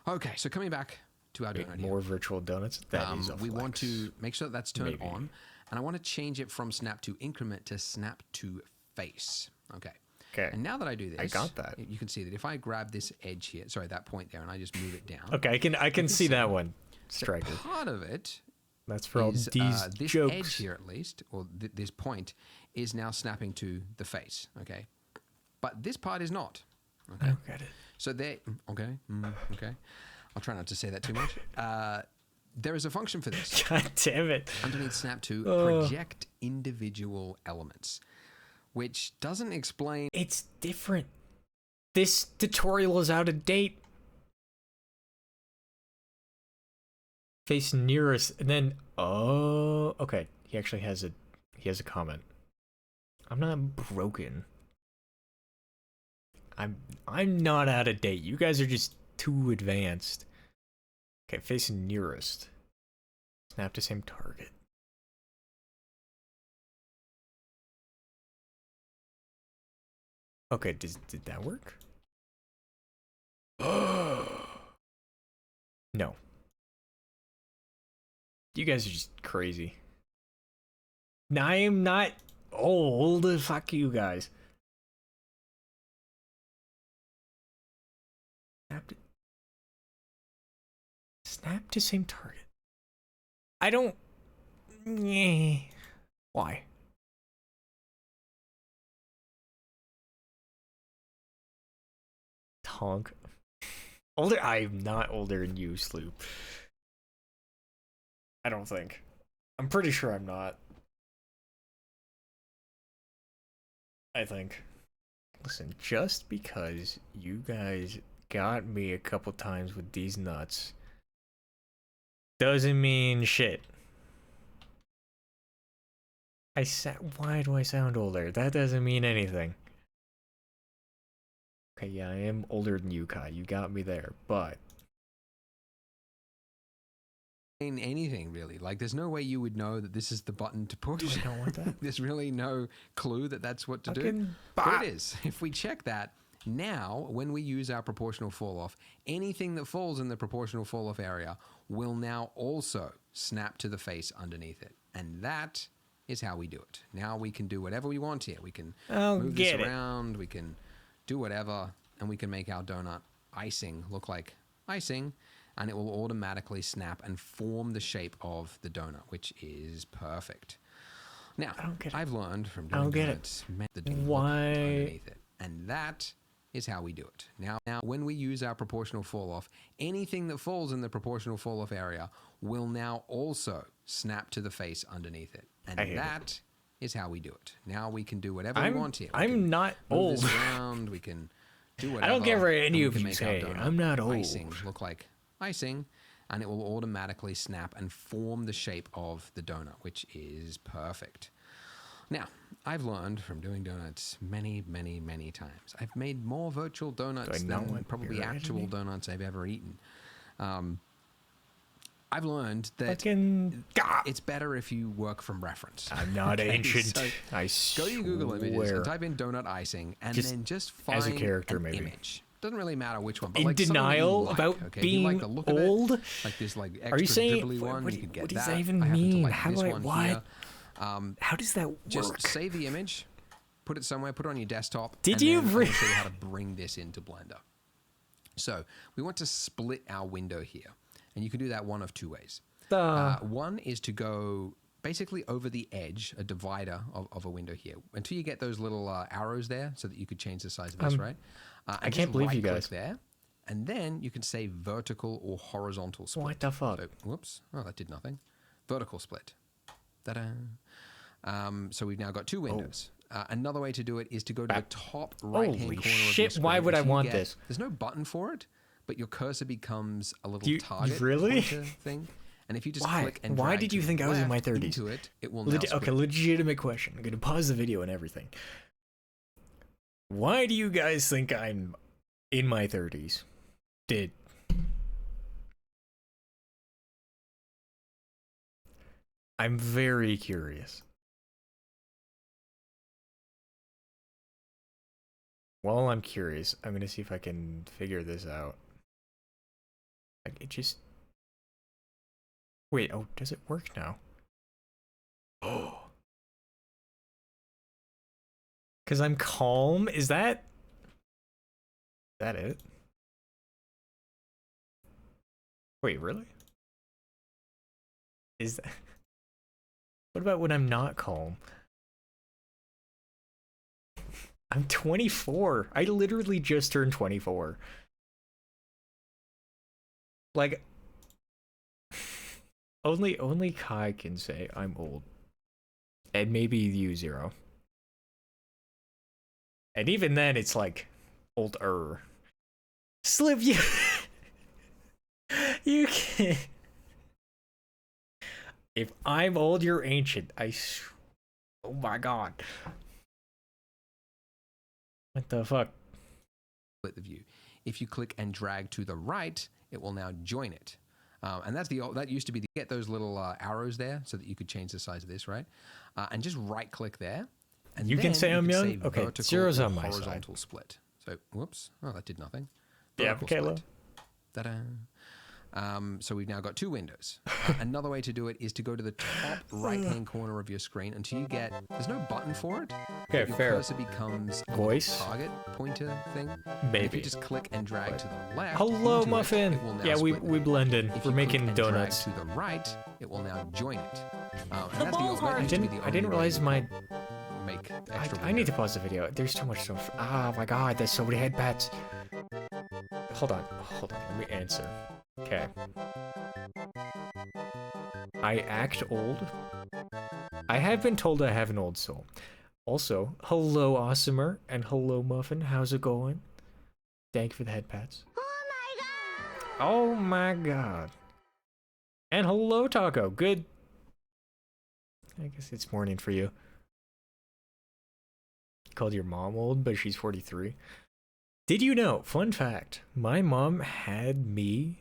Okay, so coming back to our donut More virtual donuts? That is a we flex. want to make sure that's turned Maybe. on, and I want to change it from snap to increment to snap to face. Okay. Okay. And now that I do this, I got that. You can see that if I grab this edge here, sorry, that point there, and I just move it down. Okay, I can see that one. Striker. Part of it That's for all is, these this jokes. edge here at least, or this point, is now snapping to the face. Okay. But this part is not. Okay. I don't get it. So there. Okay. Okay. I'll try not to say that too much. There is a function for this. God damn it. Underneath snap to project individual elements, which doesn't explain. It's different. This tutorial is out of date. Face nearest, and then okay. He actually has a comment. I'm not broken. I'm not out of date. You guys are just too advanced. Okay, face nearest. Snap to same target. Okay, did that work? No. You guys are just crazy. I'm not old. Fuck you guys. Snap to same target. I don't... Yeah. Why? Tonk. Older? I'm not older than you, Sloop. I don't think. I'm pretty sure I'm not. I think. Listen, just because you guys got me a couple times with these nuts doesn't mean shit. Why do I sound older? That doesn't mean anything. Okay, yeah, I am older than you, Kai. You got me there, but In anything really, like there's no way you would know that this is the button to push. I don't want that. There's really no clue that that's what to do. Fucking But it is. If we check that now, when we use our proportional fall off, anything that falls in the proportional fall off area will now also snap to the face underneath it, and that is how we do it. Now we can do whatever we want here. We can move this around. We can do whatever, and we can make our donut icing look like icing, and it will automatically snap and form the shape of the donut, which is perfect. Now, I've learned from doing donuts, the donut Why? underneath it, and that is how we do it. Now, when we use our proportional fall off, anything that falls in the proportional fall off area will now also snap to the face underneath it, and that is how we do it. Now we can do whatever we want here. I'm not move old. this around. We can do whatever. I don't care what any and of we can you make our say. donut I'm not old. Icing look like icing, and it will automatically snap and form the shape of the donut, which is perfect. Now, I've learned from doing donuts many, many, many times. I've made more virtual donuts than probably actual donuts I've ever eaten. I've learned that it's better if you work from reference. I'm not ancient. So I go to your Google images and type in donut icing, and then just find as a character, an maybe. image. Doesn't really matter which one. But In like denial like, about okay? being If you like the look of old? it, like this like extra Are you saying dribbly one, you could get what does that. that even I happen to mean? like How this do I one what? here. How does that work? Just save the image, put it somewhere, put it on your desktop. Did and you then really? I'll show you how to bring this into Blender. So we want to split our window here, and you can do that one of two ways. One is to go basically over the edge, a divider of a window here, until you get those little arrows there, so that you could change the size of this, right? I can't believe you guys. There, and then you can say vertical or horizontal split. What the fuck? So, whoops! Oh, that did nothing. Vertical split. Ta-da! So we've now got two windows. Another way to do it is to go to the top right-hand corner of your shit, screen. why would I want get, this? There's no button for it, but your cursor becomes a little target really? pointer thing. And if you just click and Why drag did you to think the I was in my left 30s? into it, it will now Okay, split. legitimate question. I'm gonna pause the video and everything. Why do you guys think I'm in my 30s? I'm very curious. While I'm curious, I'm gonna see if I can figure this out. Like, it just... Wait, oh, does it work now? Oh. Because I'm calm? Is that it? Wait, really? Is that... What about when I'm not calm? I'm 24. I literally just turned 24. Like... Only Kai can say I'm old. And maybe you, Zero. And even then, it's like, older. Slip, you... you can't... If I'm old, you're ancient. Oh my god. What the fuck? Split the view. If you click and drag to the right, it will now join it. And that's that used to be get those little arrows there, so that you could change the size of this, right? And just right click there. And you can say I'm young. Say okay, Zero's on my side. Horizontal split. So whoops. Oh, that did nothing. Yeah, Vertical Kayla. split. Ta-da. So we've now got two windows. Another way to do it is to go to the top right-hand corner of your screen until you get, there's no button for it. Okay, Your fair. cursor becomes a Voice? target pointer thing. And if Maybe. you just click and drag to the left, Hello, into it, Muffin. it will now Yeah, we split the blend in. If We're you click making and donuts. drag to the right, it will now join it. And The that's ball's hard. used to be the I only didn't way realize you my... could make extra I need to pause the video. There's too much stuff. Oh my god, there's so many head pats. Hold on. Let me answer. Okay. I act old. I have been told I have an old soul. Also, hello Awesomer and hello Muffin. How's it going? Thank you for the head pats. Oh my god. And hello Taco. Good. I guess it's morning for you. Called your mom old, but she's 43. Did you know, fun fact, my mom had me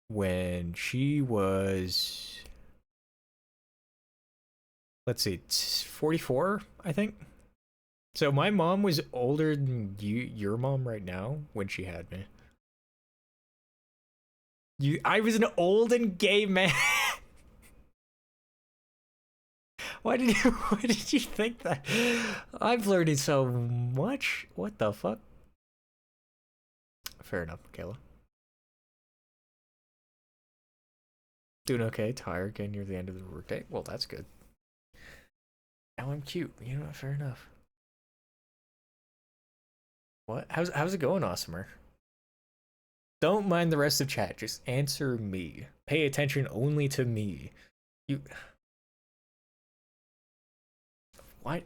when she was, let's see, 44, I think. So my mom was older than your mom right now when she had me. I was an old and gay man. Why did you think that? I've learned so much. What the fuck? Fair enough, Kayla. Doing okay, tired, getting near the end of the workday. Well, that's good. Now I'm cute. You know what? Fair enough. What? How's it going, Awesomer? Don't mind the rest of chat. Just answer me. Pay attention only to me. You. Why?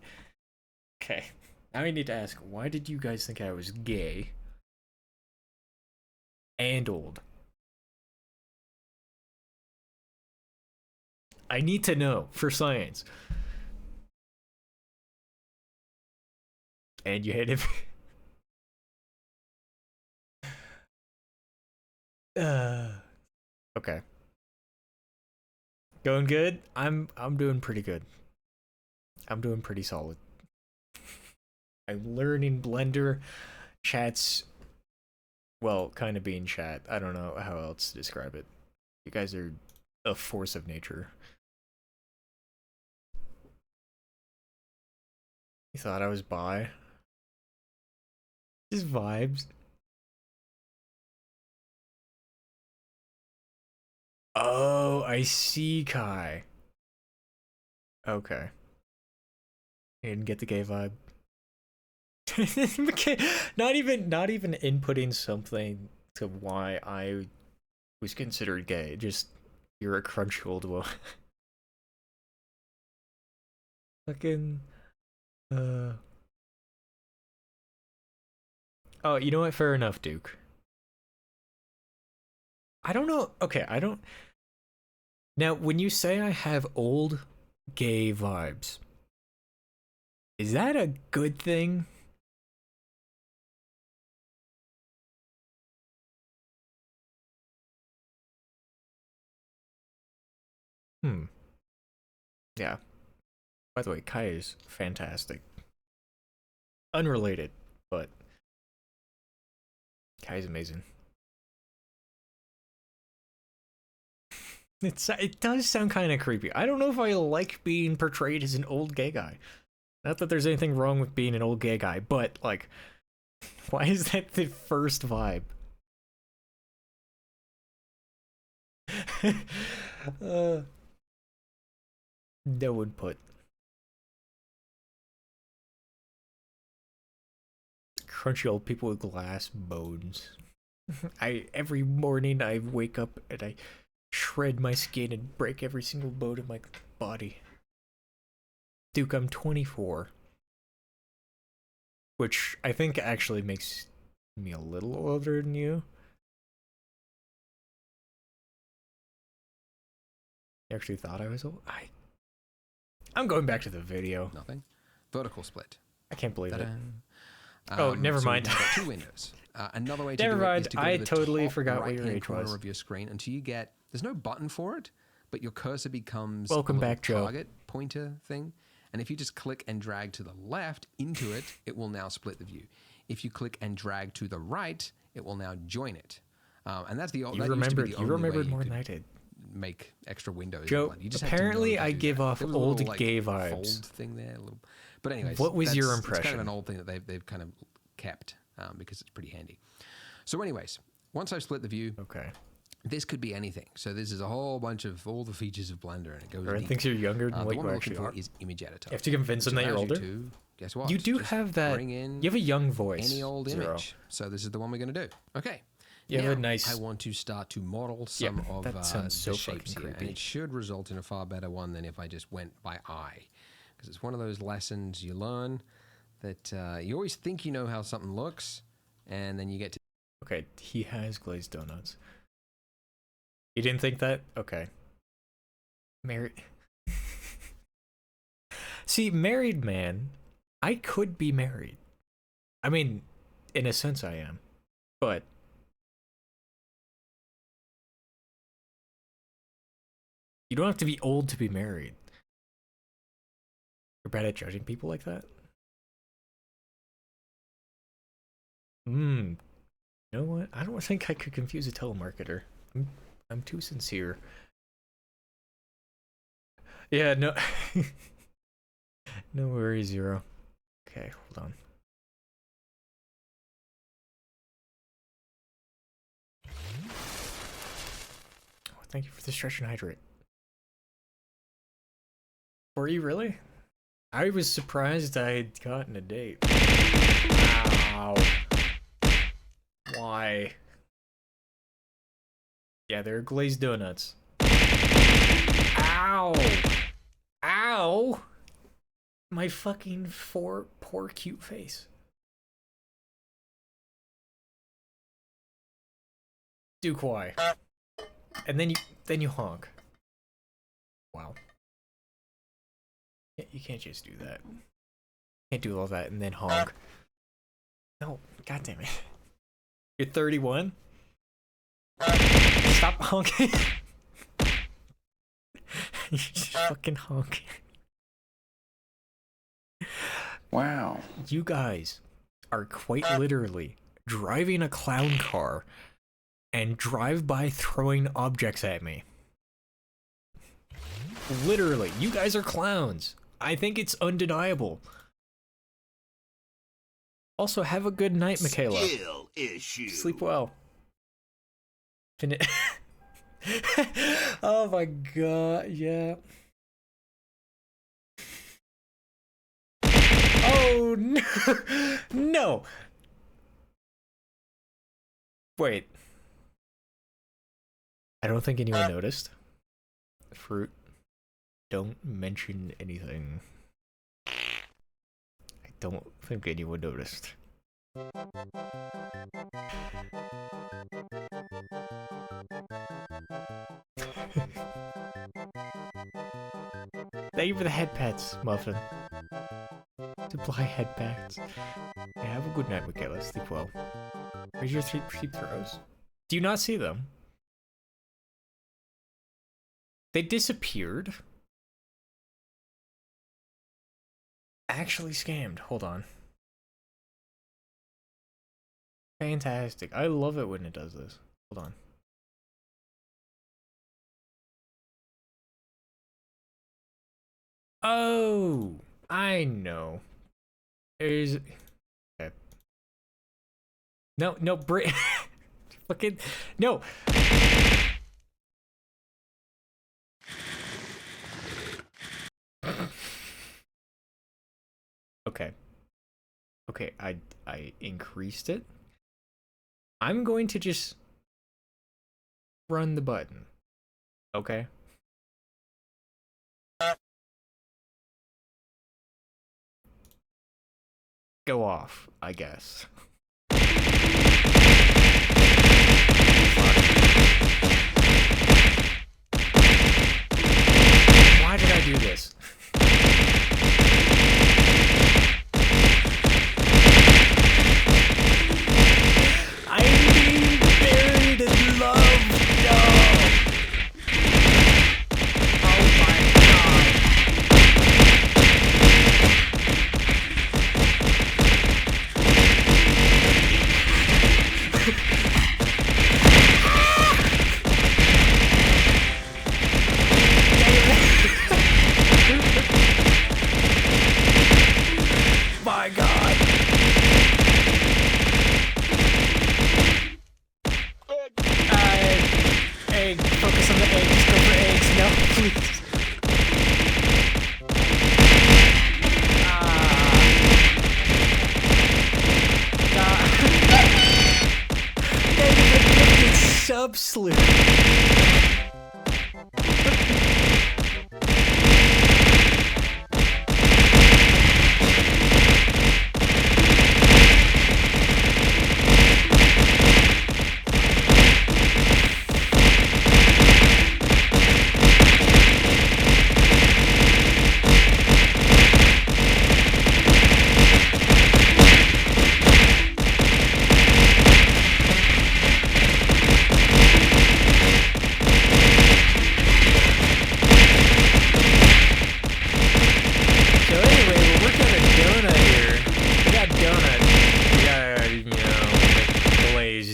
Okay. Now I need to ask, why did you guys think I was gay? And old? I need to know for science. And you hated me. Okay. Going good? I'm doing pretty good. I'm doing pretty solid. I'm learning Blender. Chat's, well, kind of being chat. I don't know how else to describe it. You guys are a force of nature. You thought I was bi? Just vibes. Oh, I see, Kai. Okay. You didn't get the gay vibe. not even inputting something to why I was considered gay. Just you're a crunchy old woman. Fucking Oh, you know what? Fair enough, Duke. I don't know. Okay, I don't. Now, when you say I have old gay vibes, is that a good thing? Yeah. By the way, Kai is fantastic. Unrelated, but Kai's amazing. It does sound kind of creepy. I don't know if I like being portrayed as an old gay guy. Not that there's anything wrong with being an old gay guy, but like, why is that the first vibe? No input. Crunchy old people with glass bones. Every morning I wake up and I shred my skin and break every single bone in my body. Duke, I'm 24. Which I think actually makes me a little older than you. You actually thought I was old? I'm going back to the video. Nothing. Vertical split. I can't believe it. Ta-da. Oh, never so mind. we've got two windows. Another way to Never do it mind. is to go I to the totally top forgot what your right-hand age corner was. of your screen until you get, there's no button for it, but your cursor becomes Welcome a little back, Joe. target pointer thing. And if you just click and drag to the left into it, it will now split the view. If you click and drag to the right, it will now join it. And that's the old. You that used to be remembered. the You only way remembered you more could than I did. make extra windows. in Joe, Blender. You just had to know apparently to I do give that. off There was a old little, gay fold vibes. thing there, a little. But anyways, What was your It's kind of impression? an old thing that they've kind of kept because it's pretty handy. So, anyways, once I've split the view, Okay. this could be anything. So this is a whole bunch of all the features of Blender, and it goes. Everyone deep. thinks you're younger than The what one you we're actually looking are. for is image editor. You have to convince them that you're allows you older. to, guess what? You do Just have that. Bring in You have a young voice. any old Zero. image. So this is the one we're going to do. Okay. You have a Now, nice. I want to start to model some of that sounds so the shapes fucking here, and creepy. it should result in a far better one than if I just went by eye, because it's one of those lessons you learn that you always think you know how something looks, and then you get to. Okay, he has glazed donuts. You didn't think that? Okay. Married. See, married man, I could be married. I mean, in a sense, I am, but. You don't have to be old to be married. You're bad at judging people like that? You know what? I don't think I could confuse a telemarketer. I'm too sincere. Yeah, no. No worries, Zero. Okay, hold on. Oh, thank you for the stretch and hydrate. Were you really? I was surprised I had gotten a date. Wow. Why? Yeah, they're glazed donuts. Ow! Ow! My fucking poor cute face. Do Kwai. And then you honk. Wow. You can't just do that. You can't do all that and then honk. No, god damn it. You're 31? Stop honking. You just fucking honking. Wow. You guys are quite literally driving a clown car and drive by throwing objects at me. Literally, you guys are clowns. I think it's undeniable. Also, have a good night, Michaela. Skill issue. Sleep well. Oh my god, yeah. Oh no! No! Wait. I don't think anyone noticed. Fruit. Don't mention anything. I don't think anyone noticed. Thank you for the head pats, Muffin. Supply head pats. Yeah, have a good night, Michaela. Sleep well. Where's your sleep throws? Do you not see them? They disappeared. Actually scammed. Hold on. Fantastic. I love it when it does this. Hold on. Oh, I know. There's okay. No, fucking no. Okay. Okay, I increased it. I'm going to just run the button. Okay? Go off, I guess. Why did I do this? I'm being buried in love. No. Oh my god. No, please. Sub slew.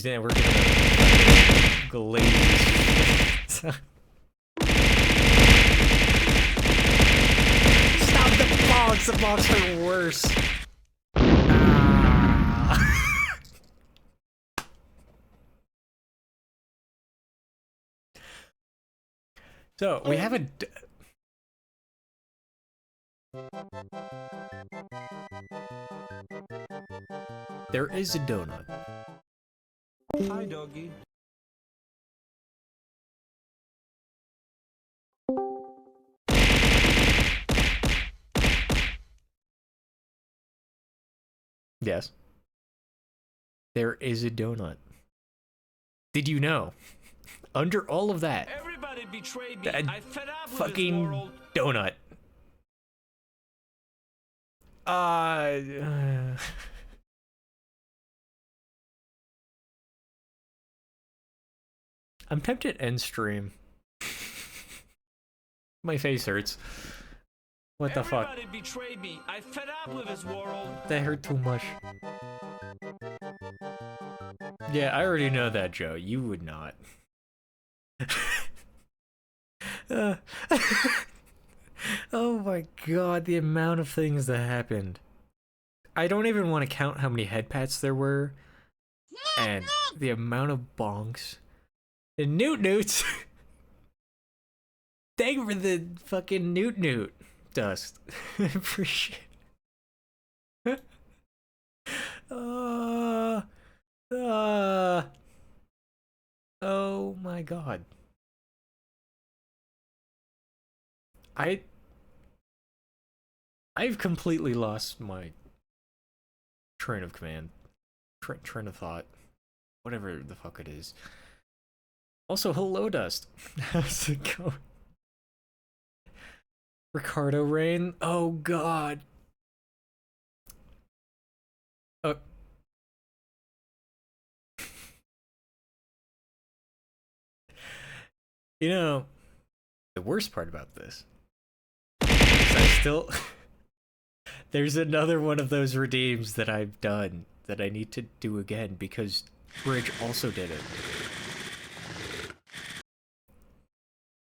We're gonna glaze. Stop the box! The box are worse. Ah. So we have a. There is a donut. Hi, doggy. Yes. There is a donut. Did you know? Under all of that, Everybody betrayed me. that I fed up with this fucking world. donut. I'm tempted to end stream. My face hurts. What the fuck? Everybody betrayed me. I fed up with this world. That hurt too much. Yeah, I already know that, Joe. You would not. Oh my god, the amount of things that happened. I don't even want to count how many head pats there were. And the amount of bonks. And newts. Thank you for the fucking newt, Dust. Appreciate it. Oh my god. I've completely lost my train of command. Train of thought. Whatever the fuck it is. Also, hello, Dust. How's it going? Ricardo Rain? Oh god. Oh. You know, the worst part about this is I still... There's another one of those redeems that I've done that I need to do again because Bridge also did it.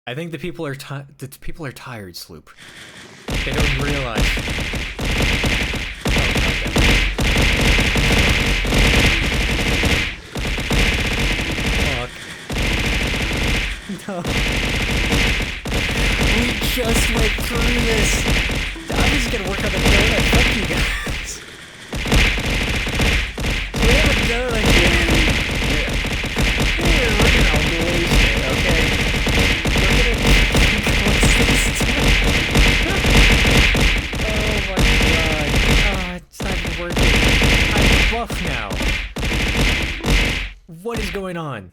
I think the people are tired, Sloop. They don't realize. Fuck. No. We just went through this. I'm just gonna work on the donut. Fuck you guys. We have a donut here. We're gonna glaze it, okay? We're gonna glaze this Oh my god. Oh, it's not even working. I'm buff now. What is going on?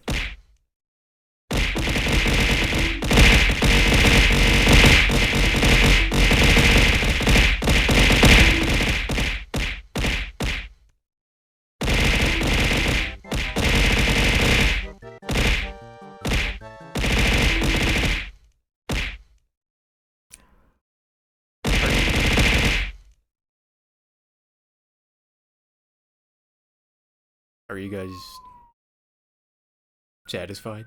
Are you guys satisfied?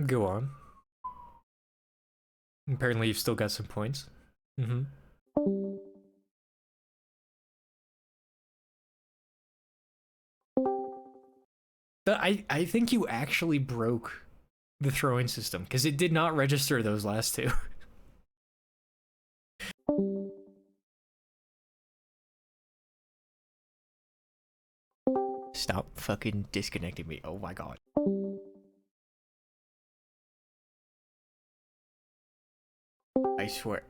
Go on. Apparently you've still got some points. Mm-hmm. I think you actually broke the throwing system because it did not register those last two. Stop fucking disconnecting me. Oh my god. I swear.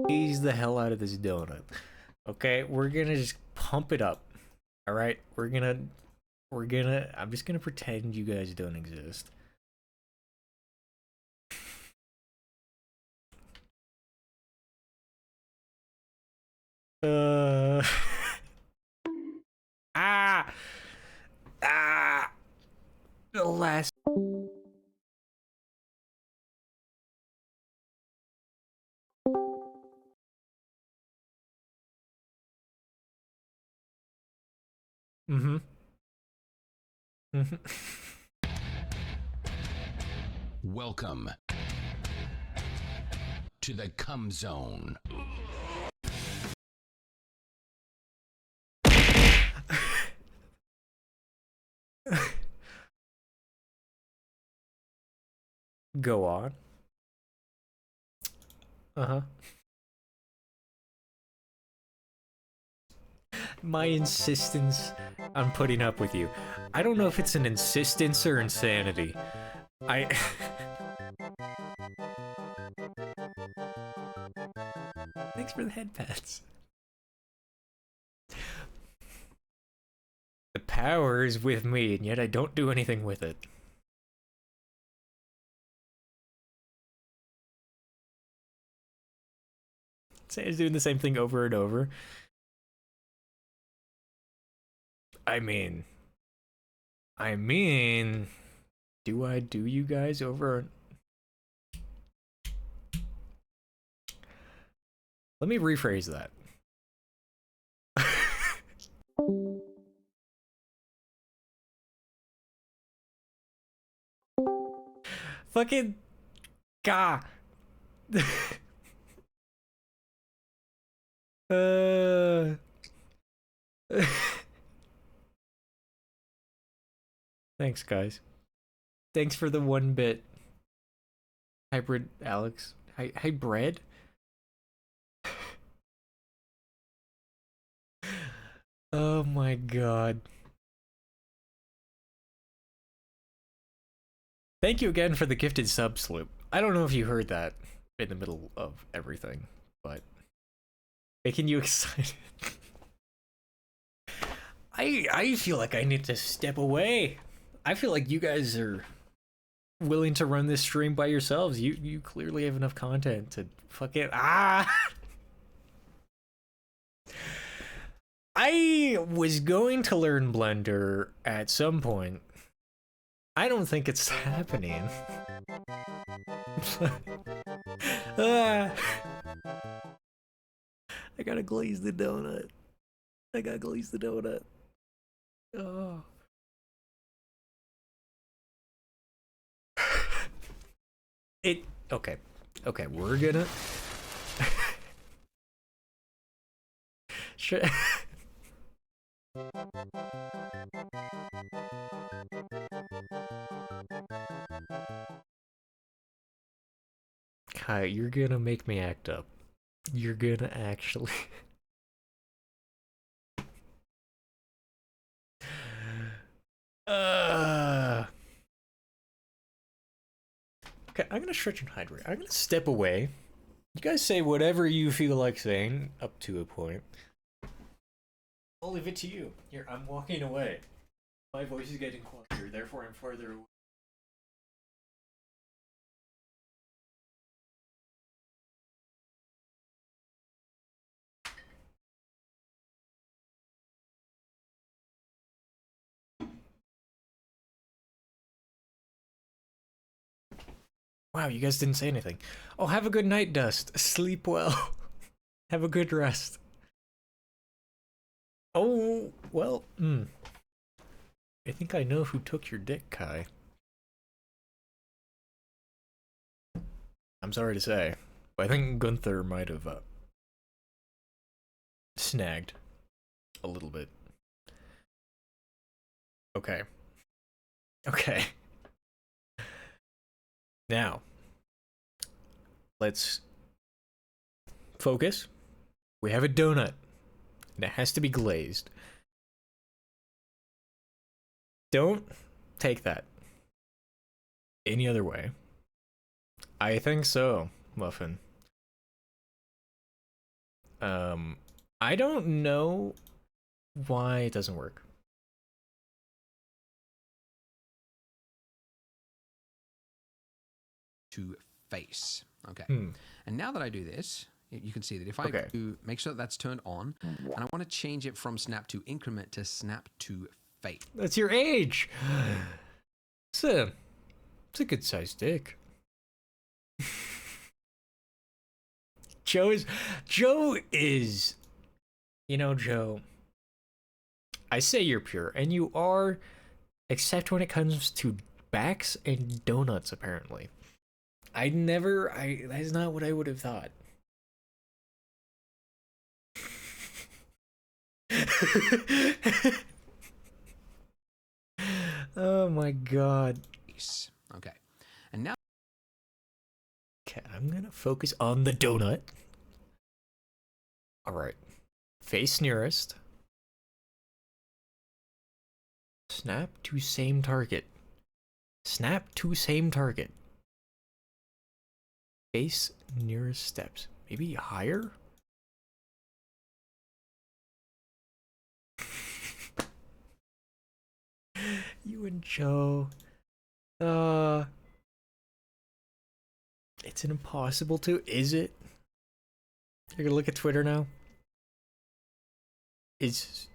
Ease the hell out of this donut. Okay, we're gonna just pump it up. All right, I'm just gonna pretend you guys don't exist. Uh. Ah. Ah. The last. Mm-hmm. Mm-hmm. Welcome to the Cum Zone. Go on. Uh-huh. My insistence on putting up with you. I don't know if it's an insistence or insanity. I... Thanks for the head pats. The power is with me, and yet I don't do anything with it. It's doing the same thing over and over. I mean, do I do you guys over? Let me rephrase that. Fucking gah. uh. Thanks, guys. Thanks for the 1-bit hybrid, Alex. Hybrid? Oh my god. Thank you again for the gifted sub sloop. I don't know if you heard that in the middle of everything, but making you excited. I feel like I need to step away. I feel like you guys are willing to run this stream by yourselves. You clearly have enough content to fucking I was going to learn Blender at some point. I don't think it's happening. I gotta glaze the donut. Oh. Okay. Okay, we're gonna sure. Kai, you're gonna make me act up. You're gonna actually. Okay, I'm gonna stretch and hydrate. I'm gonna step away. You guys say whatever you feel like saying, up to a point. I'll leave it to you. Here, I'm walking away. My voice is getting quieter, therefore I'm farther away. Wow, you guys didn't say anything. Oh, have a good night, Dust. Sleep well. Have a good rest. Oh, well, I think I know who took your dick, Kai. I'm sorry to say, but I think Gunther might have snagged a little bit. Okay. Okay. Now, let's focus. We have a donut, and it has to be glazed. Don't take that any other way. I think so, Muffin. I don't know why it doesn't work. To face. Okay. And now that I do this, you can see that if I do make sure that that's turned on, and I want to change it from snap to increment to snap to fade. That's your age. It's a good sized dick. Joe is, you know, Joe, I say you're pure, and you are, except when it comes to backs and donuts, apparently. That's not what I would have thought. Oh my god. Okay. And now Okay, I'm gonna focus on the donut. Alright. Face nearest. Snap to same target. Snap to same target. Face nearest steps. Maybe higher? You and Joe. It's impossible to, is it? You're gonna look at Twitter now? Have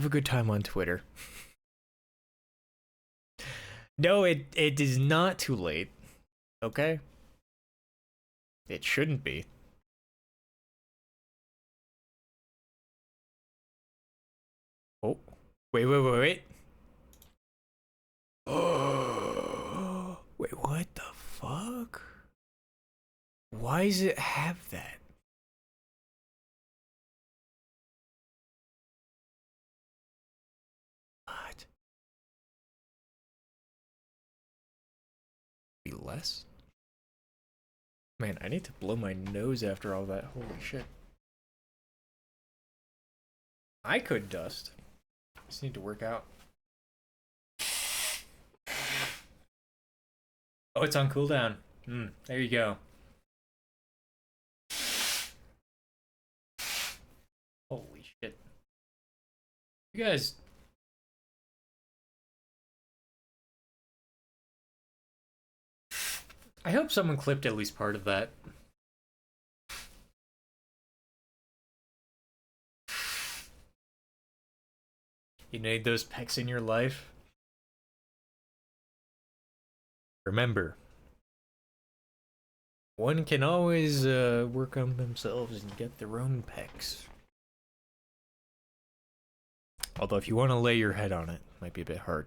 a good time on Twitter. No, it is not too late. Okay? It shouldn't be. Oh. Wait. Oh. Wait, what the fuck? Why does it have that? What? Be less? Man, I need to blow my nose after all that. Holy shit. I could dust. Just need to work out. Oh, it's on cooldown. There you go. Holy shit. You guys. I hope someone clipped at least part of that. You need those pecs in your life? Remember, one can always work on themselves and get their own pecs. Although if you want to lay your head on it, it might be a bit hard.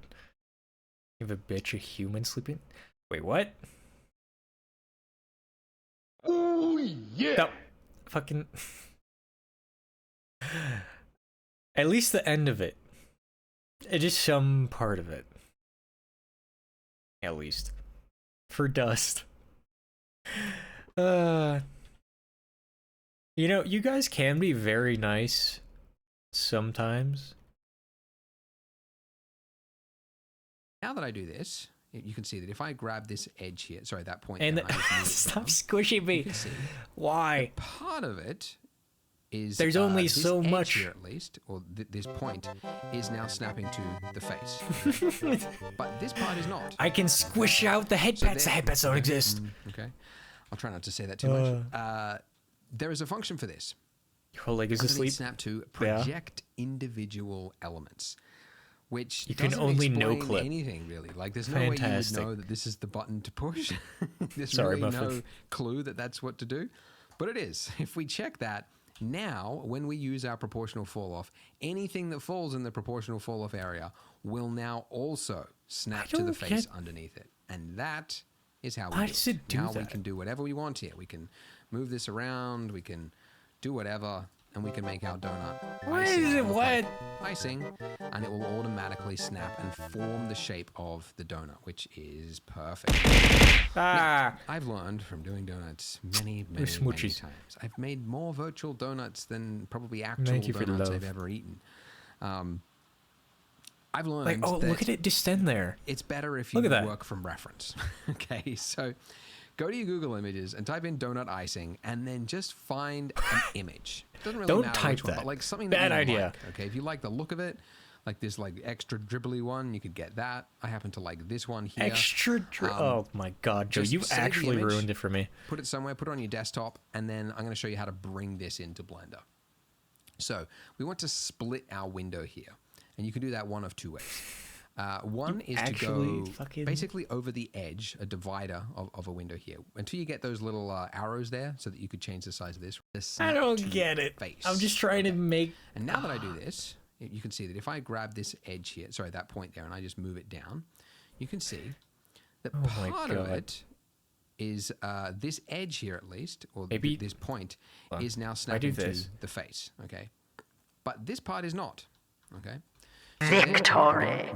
Give a bitch a human sleeping? Wait, what? Oh, yeah. No, fucking... At least the end of it. Just some part of it. At least. For dust. You know, you guys can be very nice sometimes. now that I do this, you can see that if I grab this edge here, sorry, that point, And there, I just move it stop down. squishing You me. can see Why? part of it is There's only this so edge much. here at least, or this point is now snapping to the face, but this part is not. I can squish out the head So pats. The there- head pats don't exist. Okay, I'll try not to say that too much. There is a function for this. Your whole leg is Underneath asleep. snap to project individual elements. which You can doesn't only explain no-clip. anything really. Like, there's no way you would Fantastic. know that this is the button to push. There's Sorry, really Muffin. no clue that that's what to do, but it is. If we check that now, when we use our proportional fall off, anything that falls in the proportional fall off area will now also snap to the don't face get- underneath it, and that is how we Why do does it do now we that? can do whatever we want here. We can move this around. We can do whatever, and we can make our donut. Why icing is it look like what? icing, and it will automatically snap and form the shape of the donut, which is perfect. Ah. I've learned from doing donuts many smoochy. times. I've made more virtual donuts than probably actual Thank you for the donuts love. I've ever eaten. I've learned Like, oh, that look at it distend there. it's better if Look you at that. work from reference. Okay, so go to your Google Images and type in donut icing, and then just find an image. Doesn't really Don't matter type which one, that. but like something Bad that you idea. like. Okay, if you like the look of it, like this like extra dribbly one, you could get that. I happen to like this one here. Oh my god, Joe, just you save the actually image. ruined it for me. Put it somewhere, put it on your desktop, and then I'm going to show you how to bring this into Blender. So we want to split our window here, and you can do that one of two ways. One is to actually go fucking- basically over the edge, a divider of a window here, until you get those little arrows there, so that you could change the size of this. I don't get it. Face. I'm just trying to make. And now that I do this, you can see that if I grab this edge here, sorry, that point there, and I just move it down, you can see that my part of God. it is this edge here at least, or Maybe- this point, Well, is now I do snapping to this. the face, okay? But this part is not, okay? Victory.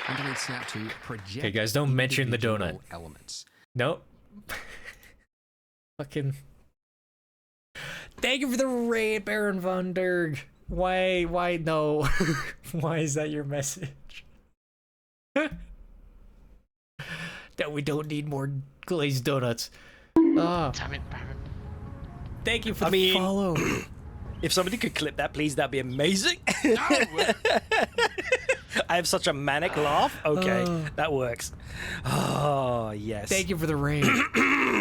Until it's snap to project. Okay, guys, don't mention the individual donut. elements. Nope. Fucking. Thank you for the raid, Baron Von Derg. Why no? Why is that your message? That we don't need more glazed donuts. Ah, Damn it, Baron. thank you for I the mean- follow. If somebody could clip that, please, that'd be amazing. I have such a manic laugh. Okay, that works. Oh, yes. Thank you for the raid.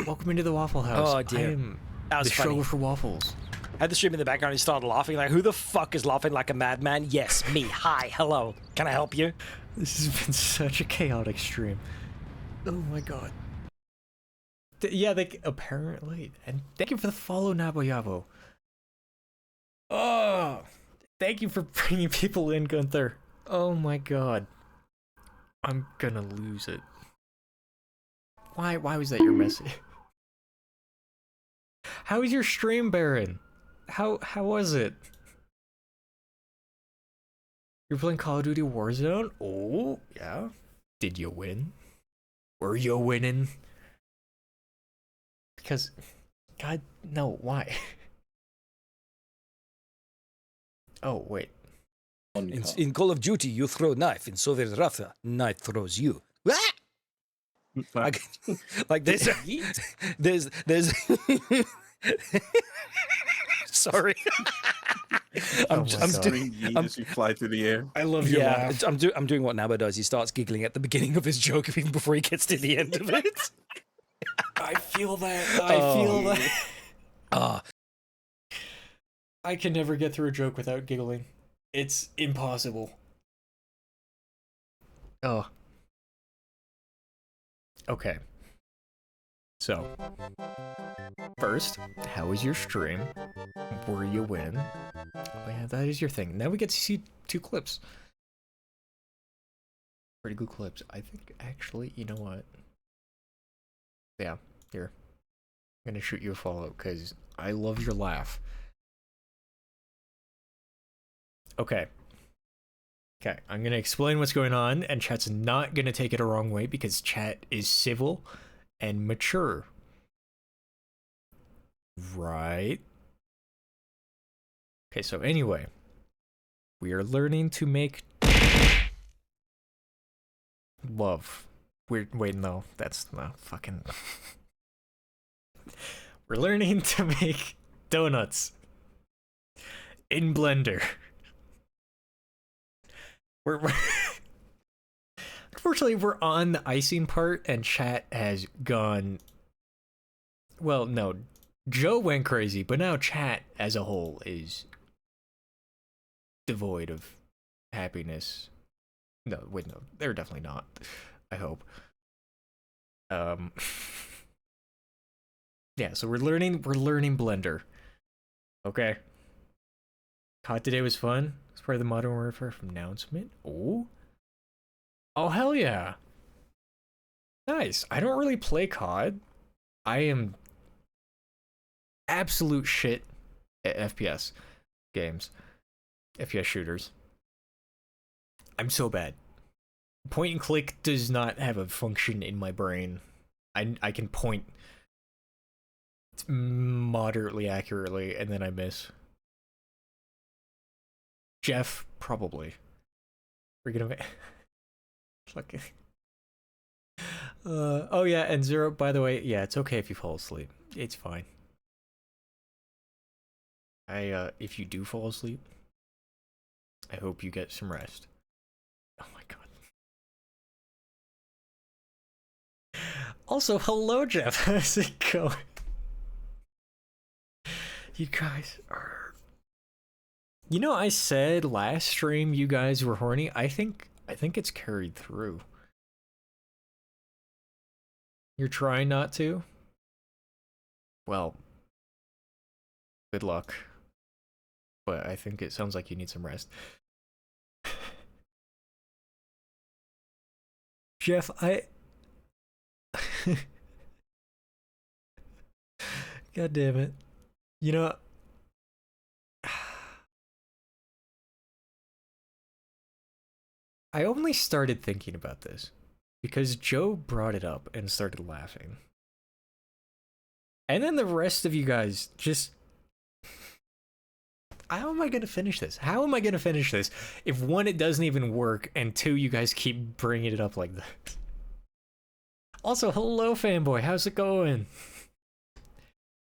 Welcome into the Waffle House. Oh, dear. I am That was the funny. struggle for waffles. I had the stream in the background and started laughing. Like, who the fuck is laughing like a madman? Yes, me. Hi, hello. Can I help you? This has been such a chaotic stream. Oh my god. Yeah, they apparently. And thank you for the follow, Nabo Yabo. Oh, thank you for bringing people in, Gunther. Oh my god. I'm gonna lose it. Why was that your message? How was your stream, Baron? How was it? You're playing Call of Duty Warzone? Oh, yeah. Did you win? Were you winning? Because, God, no, why? Oh, wait. In Call of Duty, you throw knife. In Soviet Russia, knife throws you. Like, like there's sorry. I'm God. Doing yeet as you fly through the air. I love your yeah, laugh. I'm doing what Naba does. He starts giggling at the beginning of his joke even before he gets to the end of it. I feel that. I feel that. Ah, I can never get through a joke without giggling. It's impossible. Oh. Okay. So, first, how was your stream? Were you winning? Oh yeah, that is your thing. Now we get to see 2 clips. Pretty good clips. I think, actually, you know what? Yeah, here. I'm gonna shoot you a follow, because I love your laugh. Okay. Okay, I'm gonna explain what's going on, and chat's not gonna take it a wrong way, because chat is civil and mature. Right? Okay, so anyway, we are learning to make love. Wait, no, that's not fucking. We're learning to make donuts in Blender. We're unfortunately we're on the icing part, and chat has gone. Well, no, Joe went crazy, but now chat as a whole is devoid of happiness. No, wait, no, they're definitely not. I hope. Yeah, so we're learning Blender. Okay. COD today was fun. It's part of the Modern Warfare announcement. Oh. Oh, hell yeah. Nice. I don't really play COD. I am absolute shit at FPS games. FPS shooters. I'm so bad. Point and click does not have a function in my brain. I can point moderately accurately and then I miss. Jeff, probably. We're gonna fucking. Oh yeah, and Zero, by the way, yeah, it's okay if you fall asleep. It's fine. If you do fall asleep, I hope you get some rest. Oh my god. Also, hello, Jeff. How's it going? You guys are. You know, I said last stream you guys were horny. I think it's carried through. You're trying not to? Well, good luck. But I think it sounds like you need some rest. Jeff, God damn it. You know, I only started thinking about this because Joe brought it up and started laughing. And then the rest of you guys just... How am I going to finish this? How am I going to finish this if one, it doesn't even work, and two, you guys keep bringing it up like that? Also, hello, fanboy. How's it going?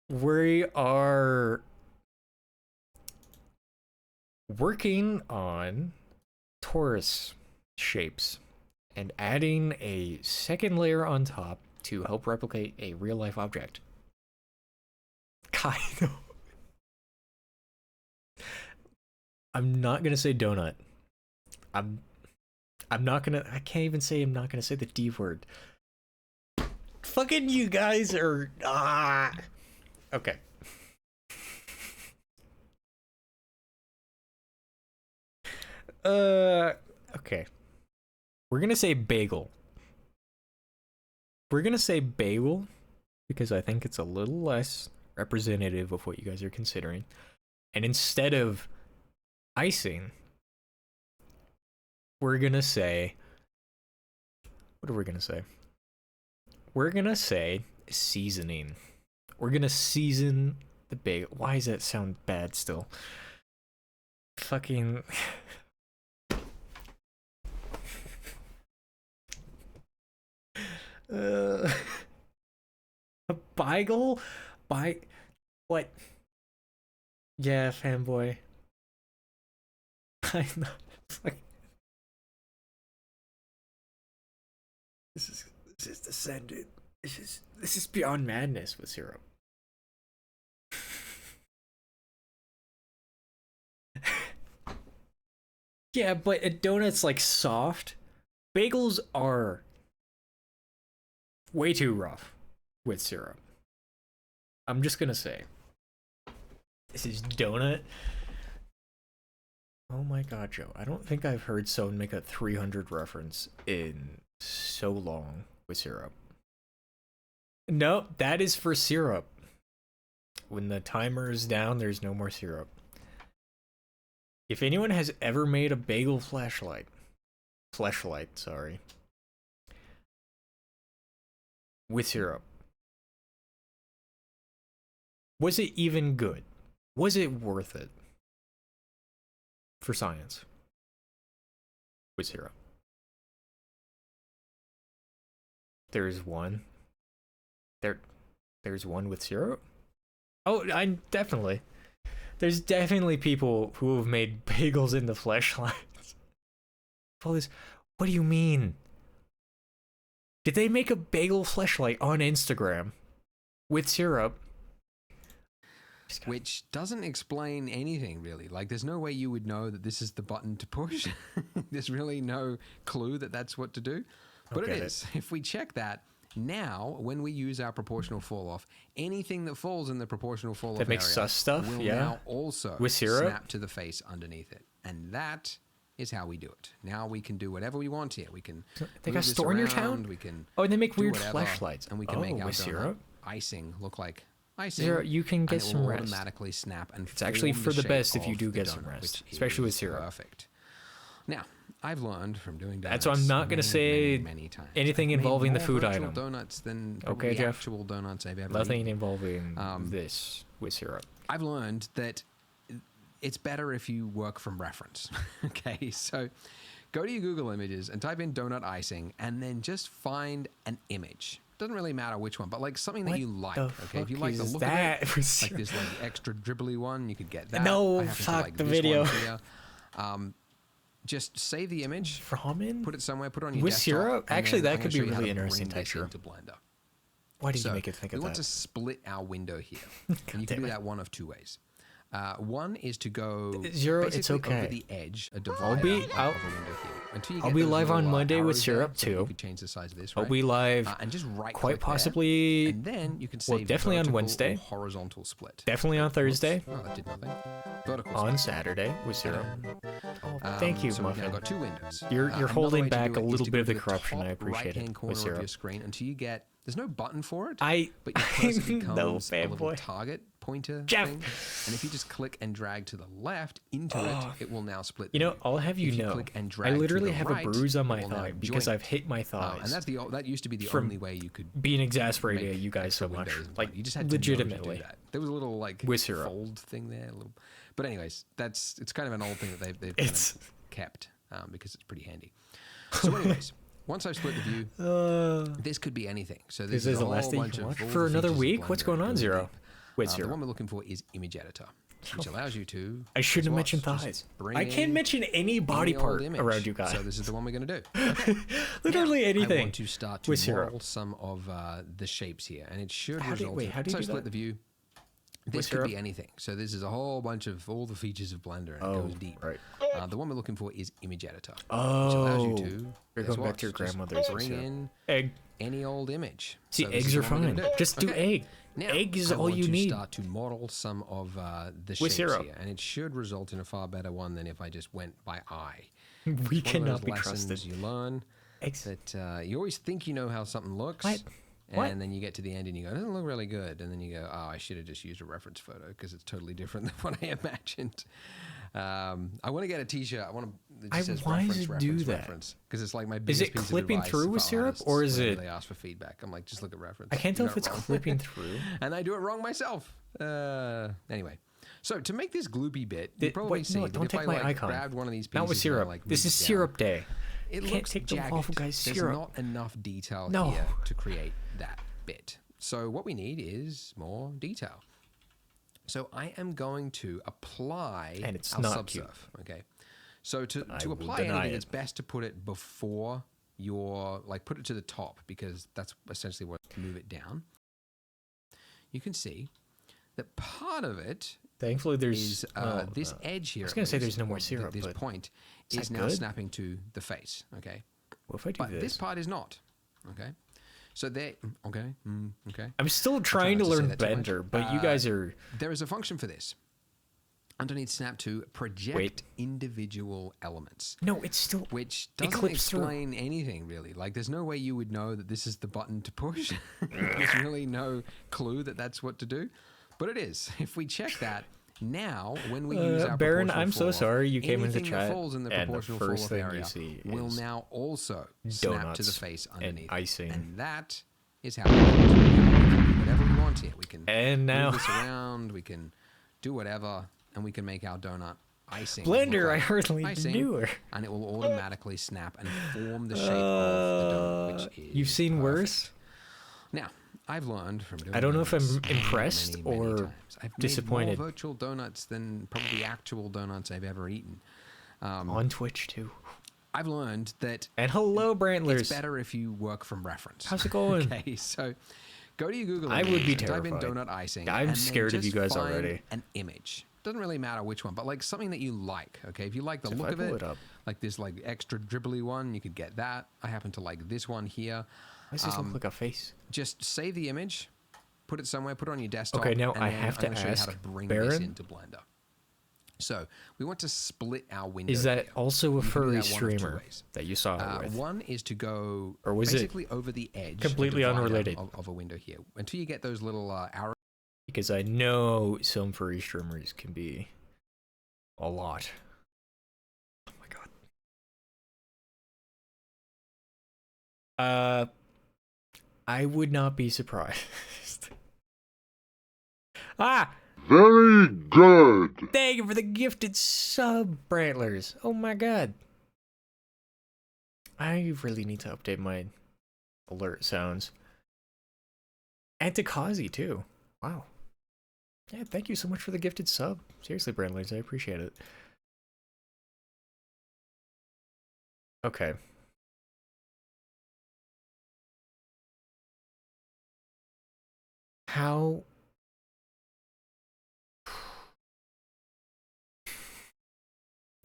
We are working on torus shapes and adding a second layer on top to help replicate a real-life object. Kind of. I'm not gonna say donut. I'm not gonna. I can't even say. I'm not gonna say the D word. Fucking you guys are. Okay. Okay. We're gonna say bagel. We're gonna say bagel because I think it's a little less representative of what you guys are considering. And instead of icing, we're gonna say... What are we gonna say? We're gonna say seasoning. We're gonna season the bagel. Why does that sound bad still? Fucking... A bagel? What? Yeah, fanboy. I'm not fucking... This is descended. This is beyond madness with syrup. Yeah, but a donut's like soft. Bagels are way too rough with syrup. I'm just gonna say. This is donut. Oh my god, Joe. I don't think I've heard someone make a 300 reference in so long with syrup. No, that is for syrup. When the timer is down, there's no more syrup. If anyone has ever made a bagel fleshlight, sorry, with syrup, was it even good? Was it worth it for science with syrup? There's one. There's one with syrup? Oh, definitely. There's definitely people who have made bagels in the fleshlights. What do you mean? Did they make a bagel fleshlight on Instagram with syrup? which doesn't explain anything really. Like, there's no way you would know that this is the button to push. There's really no clue that that's what to do, but it is. If we check that now, when we use our proportional fall off, anything that falls in the proportional fall off That makes area sus stuff, will yeah. now also With syrup? snap to the face underneath it, and that is how we do it. Now we can do whatever we want here. We can They move got a this store in your around, town? We can Oh, and they make do weird whatever, flashlights. and we can make Oh, our with donut syrup? icing look like icing. Zero, you can and get it some will rest. automatically snap and It's actually form for the shape best if you of do the get some donut, rest, which especially with is syrup. Perfect. Now, I've learned from doing donuts. That's why I'm not gonna say many times. anything I've made involving the more food virtual item. donuts than probably Okay, Jeff. actual donuts I've ever Nothing eaten. involving this with syrup. I've learned that it's better if you work from reference. Okay, so go to your Google Images and type in donut icing, and then just find an image. Doesn't really matter which one, but like something that What you like. the Okay, if you fuck like the is look that? of it, like this like extra dribbly one, you could get that. No, I happen to fuck like the this video. one here. Just save the image, Ramen? put it somewhere, put it on your With desktop, syrup? and Actually, then that I'm could gonna be show you how really to interesting bring this texture. into Blender. Why did So you make it think we of want that? to split our window here, and you can do that one of two ways. One is to go Zero, it's basically okay. over the edge, a divider I'll be- of I'll- a window here. Until you I'll get be those live on little, Monday with arrows there, syrup, so that too. You could change the size of this, I'll right? be live and just right quite click there, possibly. and then you can well, save definitely on vertical Wednesday. or horizontal split. Definitely on Thursday. Oh, that did nothing. Vertical On split. Saturday with syrup. Oh, thank you, So we've now Muffin. got two windows. You're Another holding way to back do a it is little to bit go of to the corruption. I top appreciate right-hand it. corner With of syrup. your screen until you get. There's no button for it. but your cursor becomes no a little fanboy. target pointer Jeff. thing, and if you just click and drag to the left into it will now split. You the know, view. I'll have you If you know, click and I drag to literally the have right, a bruise on it my will now thigh because join. I've hit my thighs. And that used to be the from only way you could being exasperated make at you guys so extra much. windows and Like, you just had to know to do legitimately. that. There was a little like With syrup. fold thing there, a little. But anyways, it's kind of an old thing that they've kind It's- of kept because it's pretty handy. So anyways, once I've split the view, this could be anything. So This this is a the whole last thing you bunch can of watch all for the another features of week? What's Blender going on, really Zero? deep. With The syrup. one we're looking for is image editor, which allows you to. I shouldn't have guess what? mentioned Just thighs. bring I can't in mention any body any old part image. around you guys. So this is the one we're going to do. Literally Now, I anything. want to start to with syrup. model some of the shapes here, and it should How do you- result. wait, in, how do you so I do split that? the view. This could be anything. So this is a whole bunch of all the features of Blender, and it Oh, goes deep. right. The one we're looking for is image editor, which Oh, allows you to. you're guess going back what? to your Just grandmother's Bring syrup. in Egg. any old image. See, So this eggs is are the one we're fine. gonna do. Just do Okay. egg. Now, Egg is I all want you to need. start to model some of the With shapes syrup. here, and it should result in a far better one than if I just went by eye. We It's one of cannot those be lessons trusted. you learn Eggs. that you always think you know how something looks. What? And What? then you get to the end and you go, it doesn't look really good. And then you go, oh, I should have just used a reference photo because it's totally different than what I imagined. I want to get a T-shirt. I want to. Why does it do that? Because it's like my Is biggest it piece of clipping advice through with for syrup, artists or is whenever it- They ask for feedback. I'm like, just look at reference. I can't tell You if got it's it wrong. clipping through. And I do it wrong myself. Anyway, so to make this gloopy bit, you probably Wait, see no, that don't if take I my like icon. grabbed one of these pieces, Not with and I, syrup. like, This moved is it down, syrup day. it Can't looks take the jagged. waffle guy's There's syrup. not enough detail No. here to create that bit. So what we need is more detail. So I am going to apply And it's our not subsurf. cute. Okay. So to will apply deny anything, it. it's best to put it before your put it to the top because that's essentially what move it down. You can see that part of it Thankfully, there's is this edge here. I was gonna say at there's least, no more or syrup, This but point is is that now good? snapping to the face. Okay. What if I do But this? this part is not. Okay. So there. Okay. Okay. I'm still trying to not to say learn that too much. Blender, but you guys are. There is a function for this. Underneath snap to project Wait. individual elements, No, it's still. which It doesn't clips through. explain anything really. Like there's no way you would know that this is the button to push. There's really no clue that that's what to do, but it is. If we check that now, when we use our Baron, proportional I'm so fall-off, sorry you came into anything that chat, falls in the and the proportional first fall-off thing you area see will is now also snap to the donuts face and underneath, icing. and that is how we do it. Now we can do whatever we want here. We can And now- move this around. We can do whatever, and we can make our donut icing. Blender, look I like hardly icing, knew her. and it will automatically snap and form the shape of the donut, which is You've seen perfect. worse. Now, I've learned from doing I don't know if I'm donuts impressed many, many or times. I've disappointed. made more virtual donuts than probably actual donuts I've ever eaten. On Twitch too. I've learned that And hello, it's Brantlers. better if you work from reference. How's it going? Okay, so Go to your Google I Images would be and type in terrified. donut icing. I'm and then scared of you just guys find already. An image. Doesn't really matter which one, but like something that you like. Okay, if you like the If look I of pull it, it up. like this like extra dribbly one, you could get that. I happen to like this one here. Why does this look like a face? Just save the image, put it somewhere, put it on your desktop. Okay, now and I then have I'm to gonna show you how ask, to bring Baron? this into Blender. So we want to split our window. Is that here. also a You can do furry that one of two streamer ways. that you saw her with? One is to go Or was it basically over the edge, completely a divider unrelated? of a window here, until you get those little arrows. Because I know some furry streamers can be a lot. Oh my god. I would not be surprised. Ah! Very good. Thank you for the gifted sub, Brantlers. Oh my god. I really need to update my alert sounds. And to Kazi, too. Wow. Yeah, thank you so much for the gifted sub. Seriously, Brantlers, I appreciate it. Okay. How...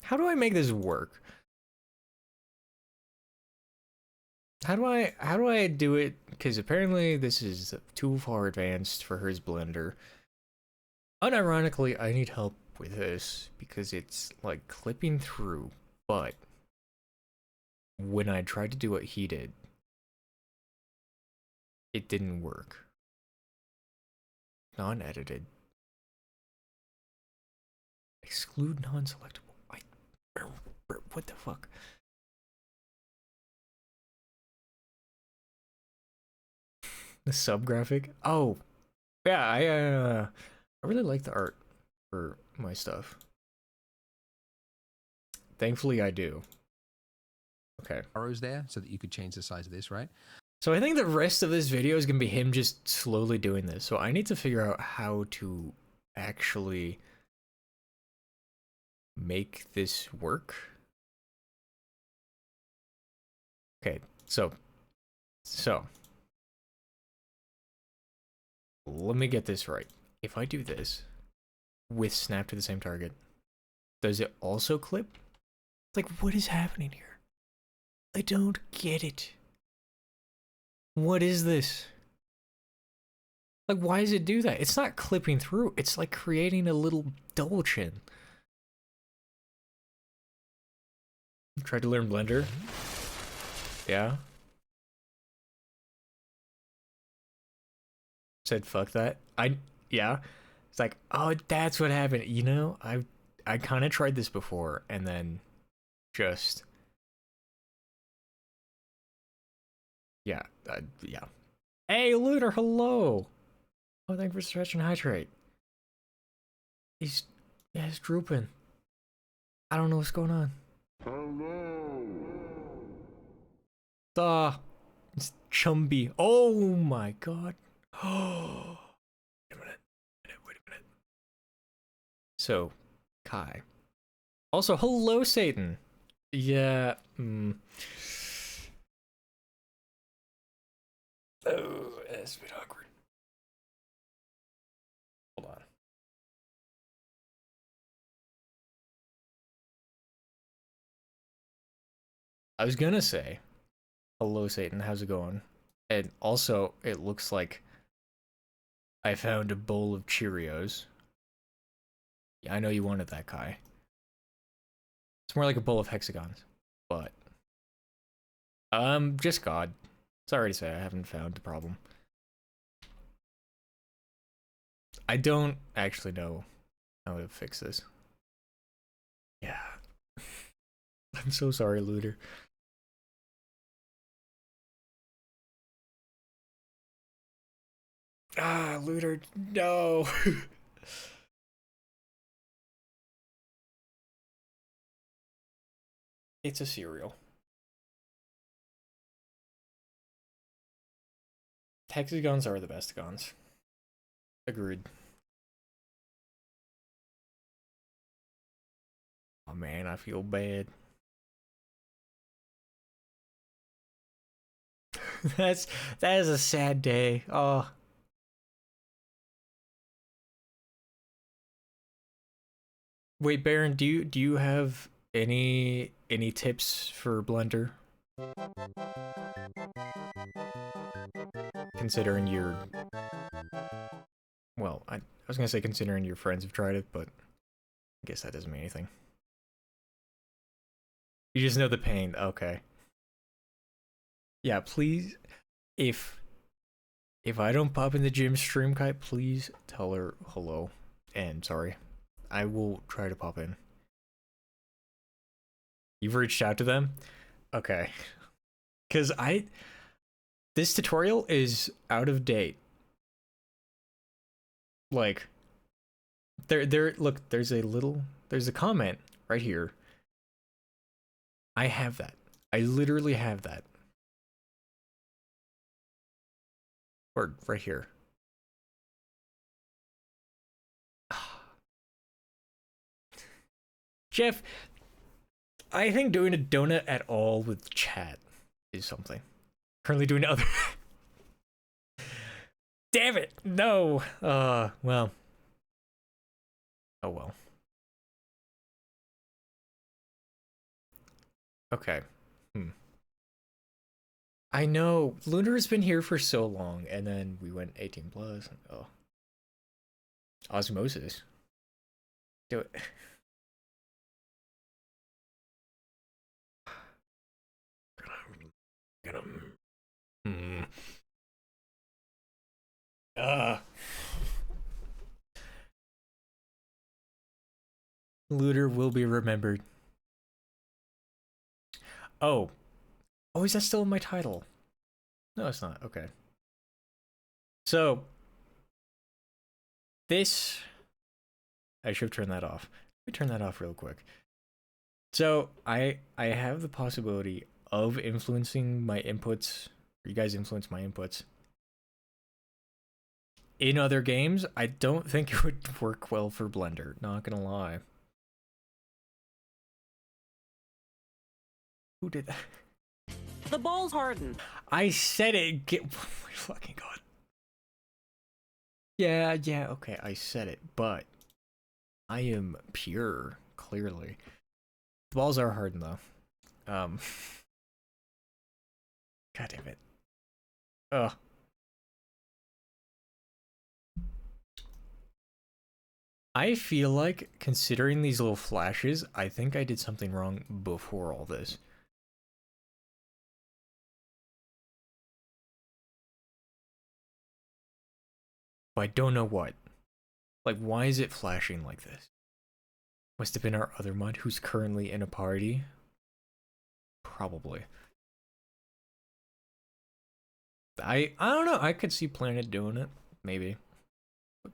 How do I make this work? How do I do it? Because apparently this is too far advanced for hers blender. Unironically, I need help with this because it's like clipping through, but when I tried to do what he did, it didn't work. Non-edited. Exclude non-selectable. What the fuck? The sub graphic? Oh, yeah. I really like the art for my stuff. Thankfully, I do. Okay. Arrows there, so that you could change the size of this, right? So I think the rest of this video is gonna be him just slowly doing this. So I need to figure out how to actually make this work. Okay, so let me get this right. If I do this with snap to the same target, does it also clip? Like, what is happening here? I don't get it. What is this? Like, why does it do that? It's not clipping through. It's like creating a little double chin. Tried to learn Blender. Yeah. Said fuck that. Yeah. It's like, oh, that's what happened. You know, I kind of tried this before and then just yeah. Hey, Looter, hello. Oh, thank you for stretch and hydrate. He's drooping. I don't know what's going on. It's Chumby. Oh my god. Oh, wait a minute. So, Kai. Also, hello, Satan. Yeah. Oh, that's a bit awkward. Hold on. I was gonna say, hello, Satan. How's it going? And also, it looks like I found a bowl of Cheerios. Yeah, I know you wanted that, Kai. It's more like a bowl of hexagons, but just God. Sorry to say, I haven't found the problem. I don't actually know how to fix this. Yeah. I'm so sorry, Looter. Ah, Looter, no. It's a cereal. Hexagons are the best gons. Agreed. Oh man, I feel bad. That is a sad day. Oh, Wait, Baron, do you have any tips for Blender? Considering your, well, I was gonna say considering your friends have tried it, but I guess that doesn't mean anything. You just know the pain. Okay. Yeah, please, if I don't pop in the gym stream, Kai, please tell her hello and sorry. I will try to pop in. You've reached out to them? Okay. Cause this tutorial is out of date. Like, look, there's a comment right here. I have that. I literally have that. Or right here. Jeff, I think doing a donut at all with chat is something. Currently doing other. Damn it! No! Well. Oh well. Okay. I know. Lunar has been here for so long, and then we went 18 plus. Oh. Osmosis. Do it. Gonna. Looter will be remembered. Oh. Oh, is that still in my title? No, it's not. Okay. So, this... I should have turned that off. Let me turn that off real quick. So, I have the possibility of influencing my inputs. Or you guys influence my inputs. In other games, I don't think it would work well for Blender. Not gonna lie. Who did that? The ball's hardened. I said it. Oh my fucking god. Yeah, okay, I said it, but I am pure, clearly. The balls are hardened though. God damn it. Ugh. I feel like, considering these little flashes, I think I did something wrong before all this. But I don't know what. Like, why is it flashing like this? Must have been our other mod who's currently in a party. Probably. I don't know. I could see Planet doing it. Maybe.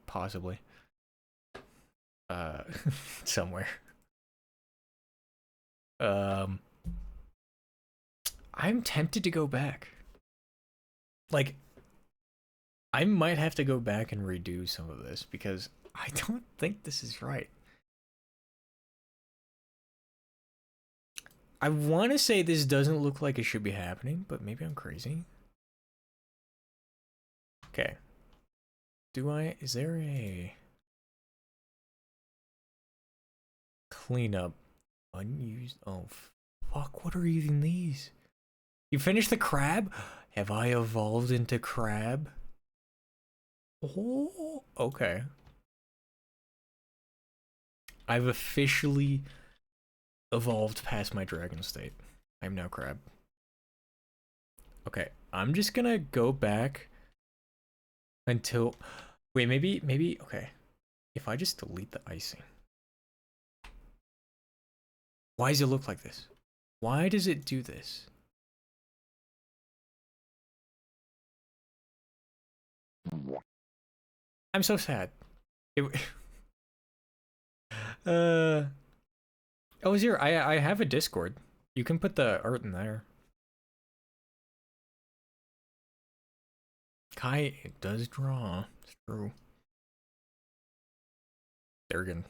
Possibly. Somewhere. I'm tempted to go back. Like, I might have to go back and redo some of this because I don't think this is right. I want to say this doesn't look like it should be happening, but maybe I'm crazy. Okay. Is there a cleanup unused? Oh, fuck, what are even these? You finished the crab? Have I evolved into crab? Oh, okay. I've officially evolved past my dragon state. I'm now crab. Okay, I'm just gonna go back until... Wait, maybe, okay. If I just delete the icing. Why does it look like this? Why does it do this? I'm so sad. Oh, Zero, I have a Discord. You can put the art in there. Kai, it does draw. It's true. Durgan.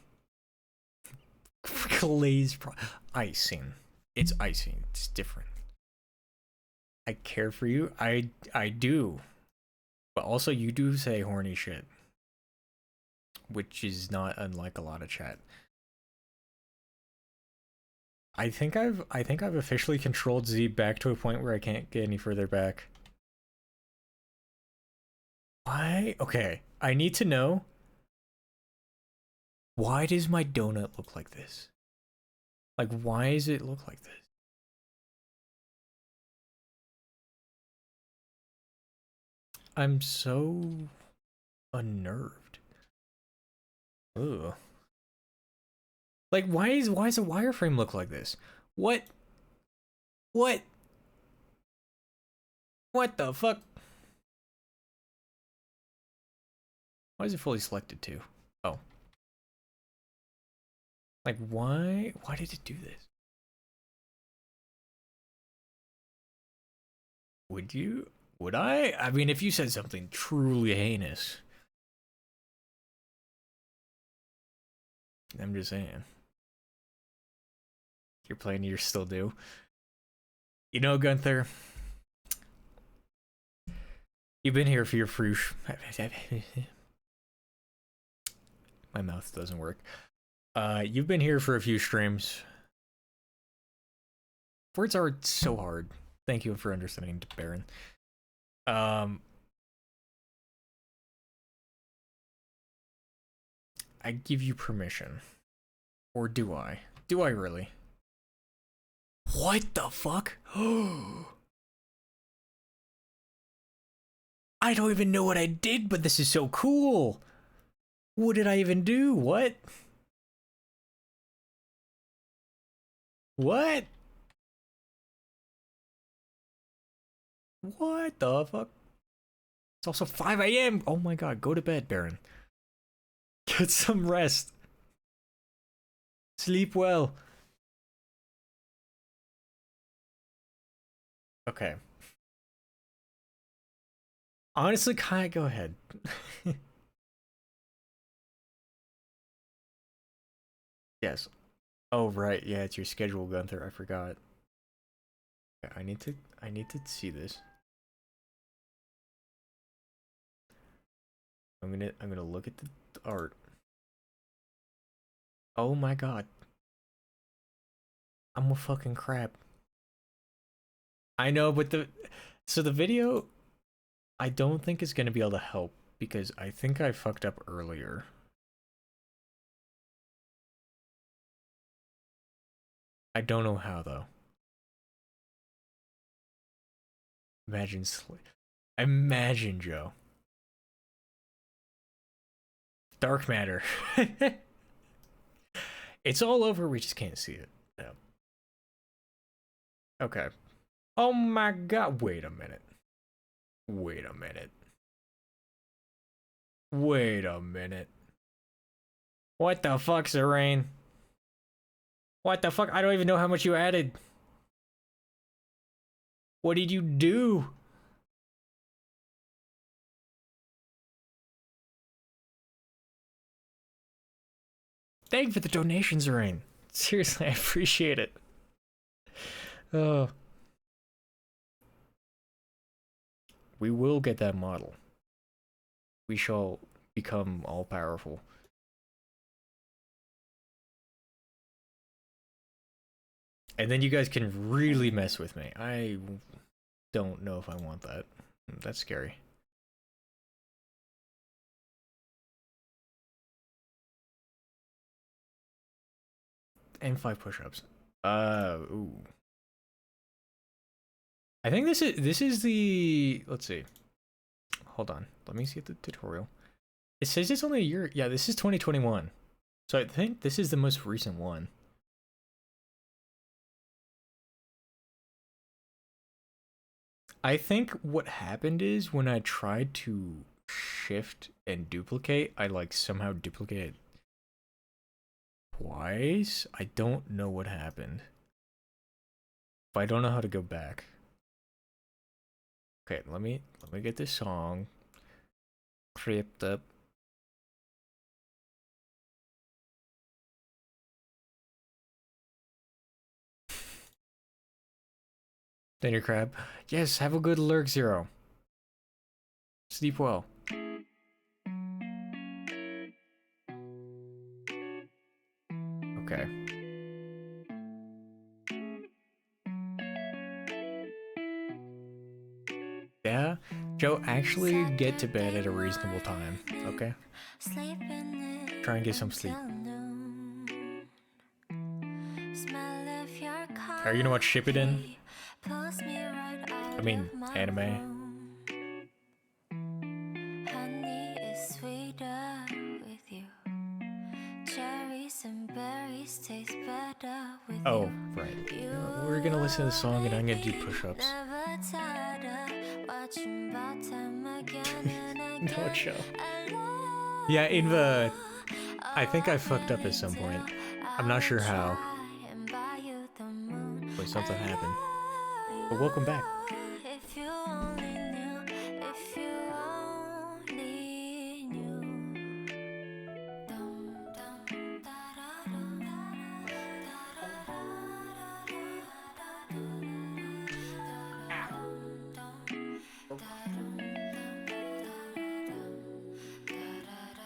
Icing. It's icing. It's different. I care for you. I do. But also you do say horny shit. Which is not unlike a lot of chat. I think I've officially controlled Z back to a point where I can't get any further back. Why? Okay, I need to know. Why does my donut look like this? Like, why does it look like this? I'm so unnerved. Ugh. Like, why does a wireframe look like this? What? What? What the fuck? Why is it fully selected too? Oh. Like, why did it do this? Would you? Would I? I mean, if you said something truly heinous. I'm just saying. You're playing, you still do. You know, Gunther, you've been here for your fruit. My mouth doesn't work. You've been here for a few streams. Words are so hard. Thank you for understanding, Baron. I give you permission. Or do I? Do I really? What the fuck? I don't even know what I did, but this is so cool. What did I even do? What? What? What the fuck? It's also 5 a.m. Oh my god, go to bed, Baron. Get some rest. Sleep well. Okay. Honestly, Kai, go ahead. Yes. Oh right, yeah, it's your schedule, Gunther. I forgot. Okay, I need to see this. I'm gonna look at the art. Oh my god. I'm a fucking crap. I know, but the video I don't think is gonna be able to help because I think I fucked up earlier. I don't know how though. Imagine, Joe. Dark matter. It's all over, we just can't see it. Yeah. Okay. Oh my god, wait a minute. Wait a minute. Wait a minute. What the fuck, Serene? What the fuck? I don't even know how much you added. What did you do? Thank you for the donations, Serene. Seriously, I appreciate it. Oh. We will get that model. We shall become all-powerful. And then you guys can really mess with me. I don't know if I want that. That's scary. And 5 push-ups. Ooh. I think this is the, let's see. Hold on. Let me see the tutorial. It says it's only a year. Yeah, this is 2021. So I think this is the most recent one. I think what happened is when I tried to shift and duplicate, I like somehow duplicated twice. I don't know what happened. But I don't know how to go back. Okay, let me get this song creeped up. Dinner crab. Yes, have a good lurk, Zero. Sleep well. Okay. Yeah? Joe, actually get to bed at a reasonable time, okay? Try and get some sleep. Are you gonna watch Shippuden? I mean, anime? Oh, right. We're gonna listen to the song and I'm gonna do push-ups. No, Joe. Yeah, Inva, I think I fucked up at some point. I'm not sure how. But something happened. But welcome back.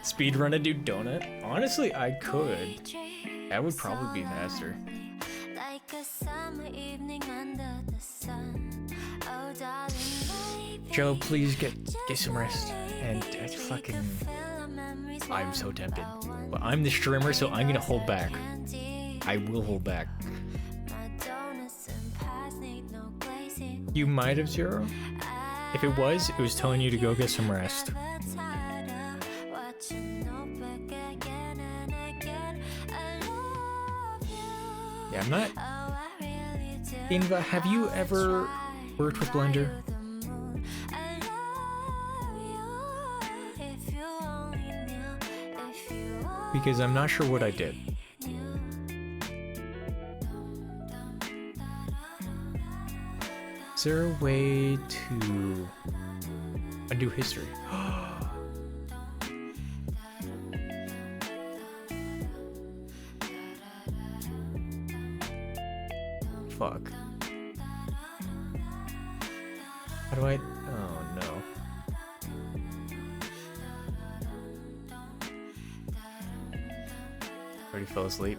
Speedrun a dude donut? Honestly, I could. That would probably be faster. Joe, please get some rest. And fucking... I'm so tempted. But I'm the streamer, so I'm gonna hold back. I will hold back. You might have, Zero. If it was telling you to go get some rest. Yeah, I'm not... Inva, have you ever worked with Blender? Because I'm not sure what I did. Is there a way to undo history? Fuck. How do I... Oh no. Already fell asleep.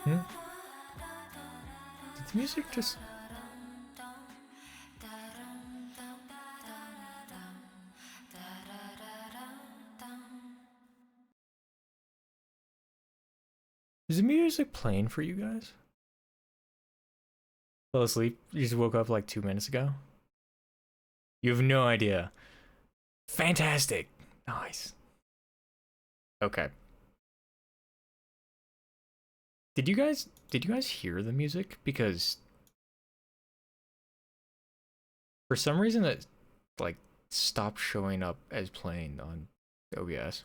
Hmm? Did the music just... Is the music playing for you guys? Fell asleep? You just woke up like 2 minutes ago? You have no idea. Fantastic. Nice. Okay. Did you guys hear the music? Because for some reason it like stopped showing up as playing on OBS.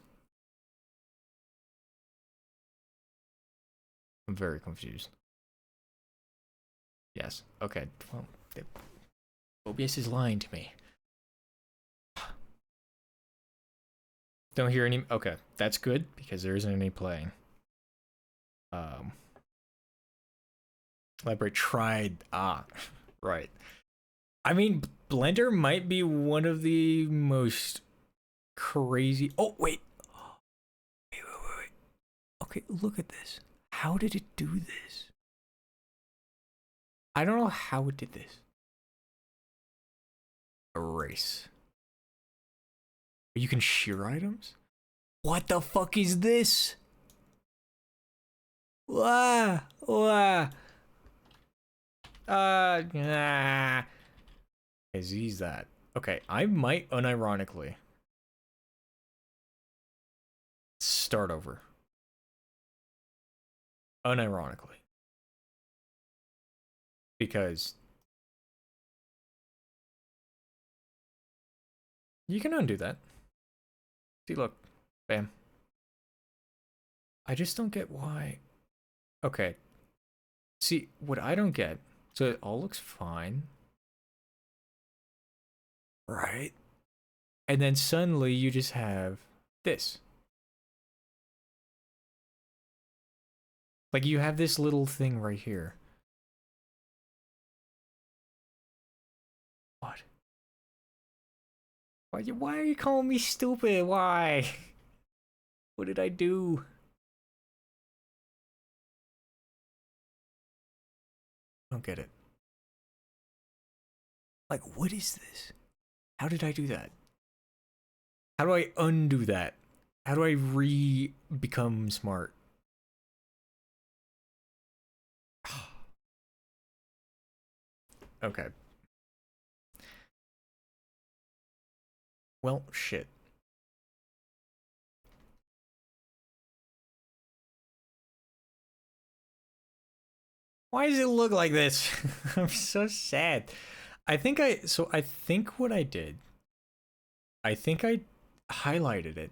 I'm very confused. Yes. Okay. Well, OBS is lying to me. Don't hear any... Okay, that's good, because there isn't any playing. Library tried... Ah, right. I mean, Blender might be one of the most crazy... Oh, wait! Wait. Okay, look at this. How did it do this? I don't know how it did this. Erase. You can shear items? What the fuck is this? Wah! Is that? Okay, I might unironically start over. Unironically. Because you can undo that. See, look. Bam. I just don't get why. Okay. See, what I don't get, so it all looks fine. Right? And then suddenly you just have this. Like you have this little thing right here. What? Why are you calling me stupid? Why? What did I do? don't get it. Like, what is this? How did I do that? How do I undo that? How do I become smart? Okay. Well, shit. Why does it look like this? I'm so sad. I think what I did, I think I highlighted it.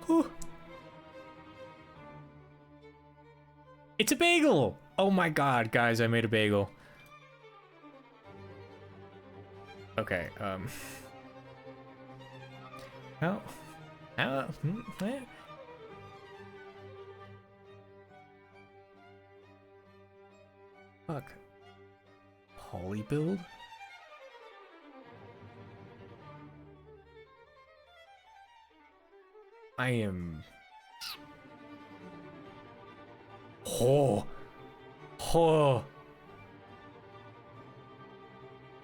Whew. It's a bagel! Oh my god, guys, I made a bagel. Okay, How? Eh? Fuck. Polybuild? I am... Oh! Oh!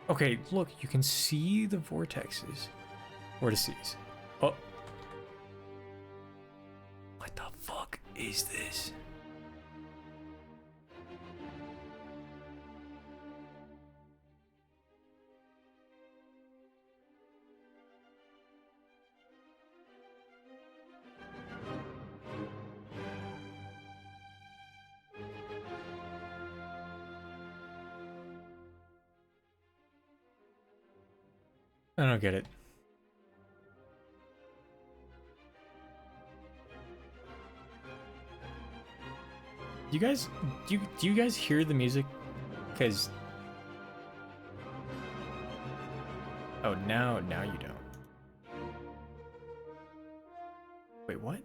Okay, look, you can see the vortexes. Vortices. Oh. What the fuck is this? I don't get it. You guys, do you guys hear the music? Cause oh, now you don't. Wait, what?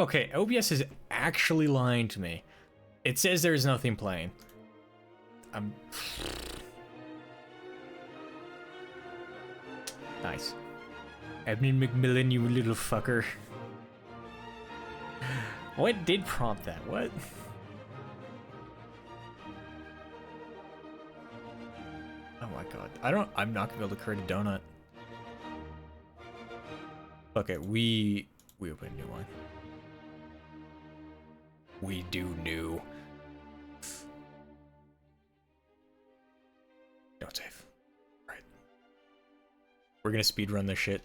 Okay, OBS is actually lying to me. It says there's nothing playing. Nice. Edmund McMillan, you little fucker. What did prompt that? What? Oh my god. I'm not gonna be able to create a donut. Okay, we open a new one. We do new. Don't save. Right. We're gonna speedrun this shit.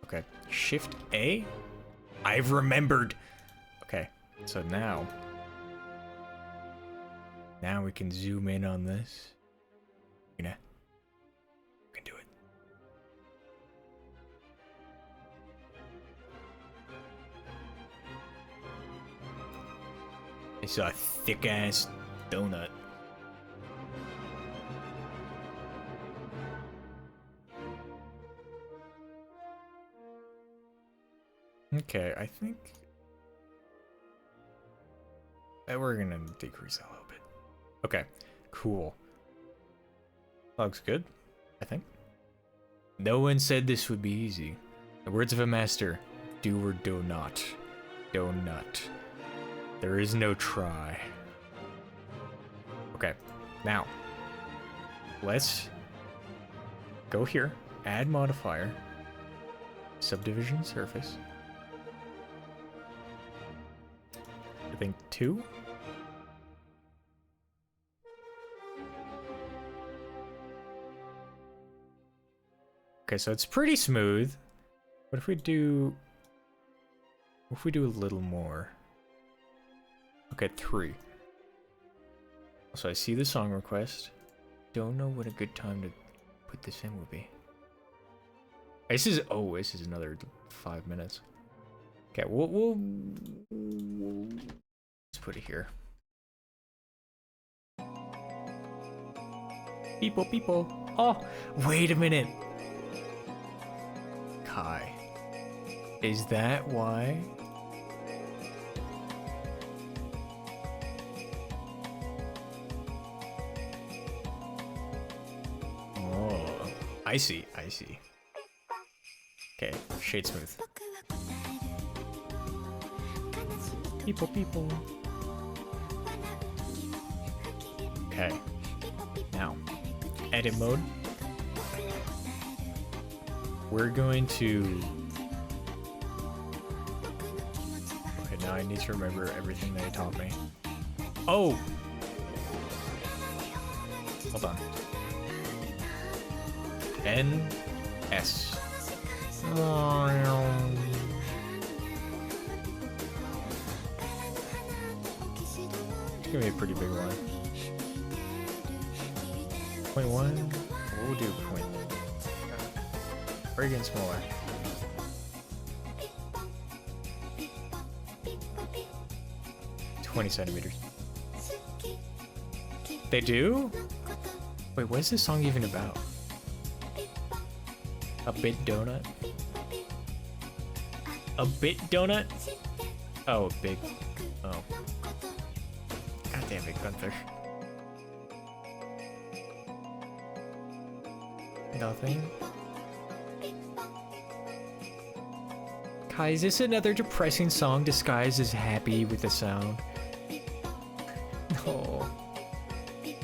Okay. Shift A? I've remembered. Okay. So now we can zoom in on this. We can do it. It's a thick ass donut. Okay, I think that we're gonna decrease that a little bit. Okay, cool. Looks good, I think. No one said this would be easy. The words of a master, do or do not. Donut. There is no try. Okay, now let's go here, add modifier, subdivision surface. I think 2. Okay, so it's pretty smooth. What if we do a little more? Okay, 3. So I see the song request. Don't know what a good time to put this in would be. This is another 5 minutes. Okay, we'll let's put it here. People. Oh, wait a minute. Kai. Is that why? Oh, I see. Okay, shade smooth. People. Okay. Now, edit mode. We're going to... Okay, now I need to remember everything that he taught me. Oh! Hold on. N-S. It's gonna be a pretty big one. 0.1. We'll do 0.1. Or again smaller. $20 centimeters. They do? Wait, what is this song even about? A bit donut? A bit donut? Oh, a big. Oh. God damn it, Gunther. Nothing. Kai, is this another depressing song disguised as happy with the sound? No. I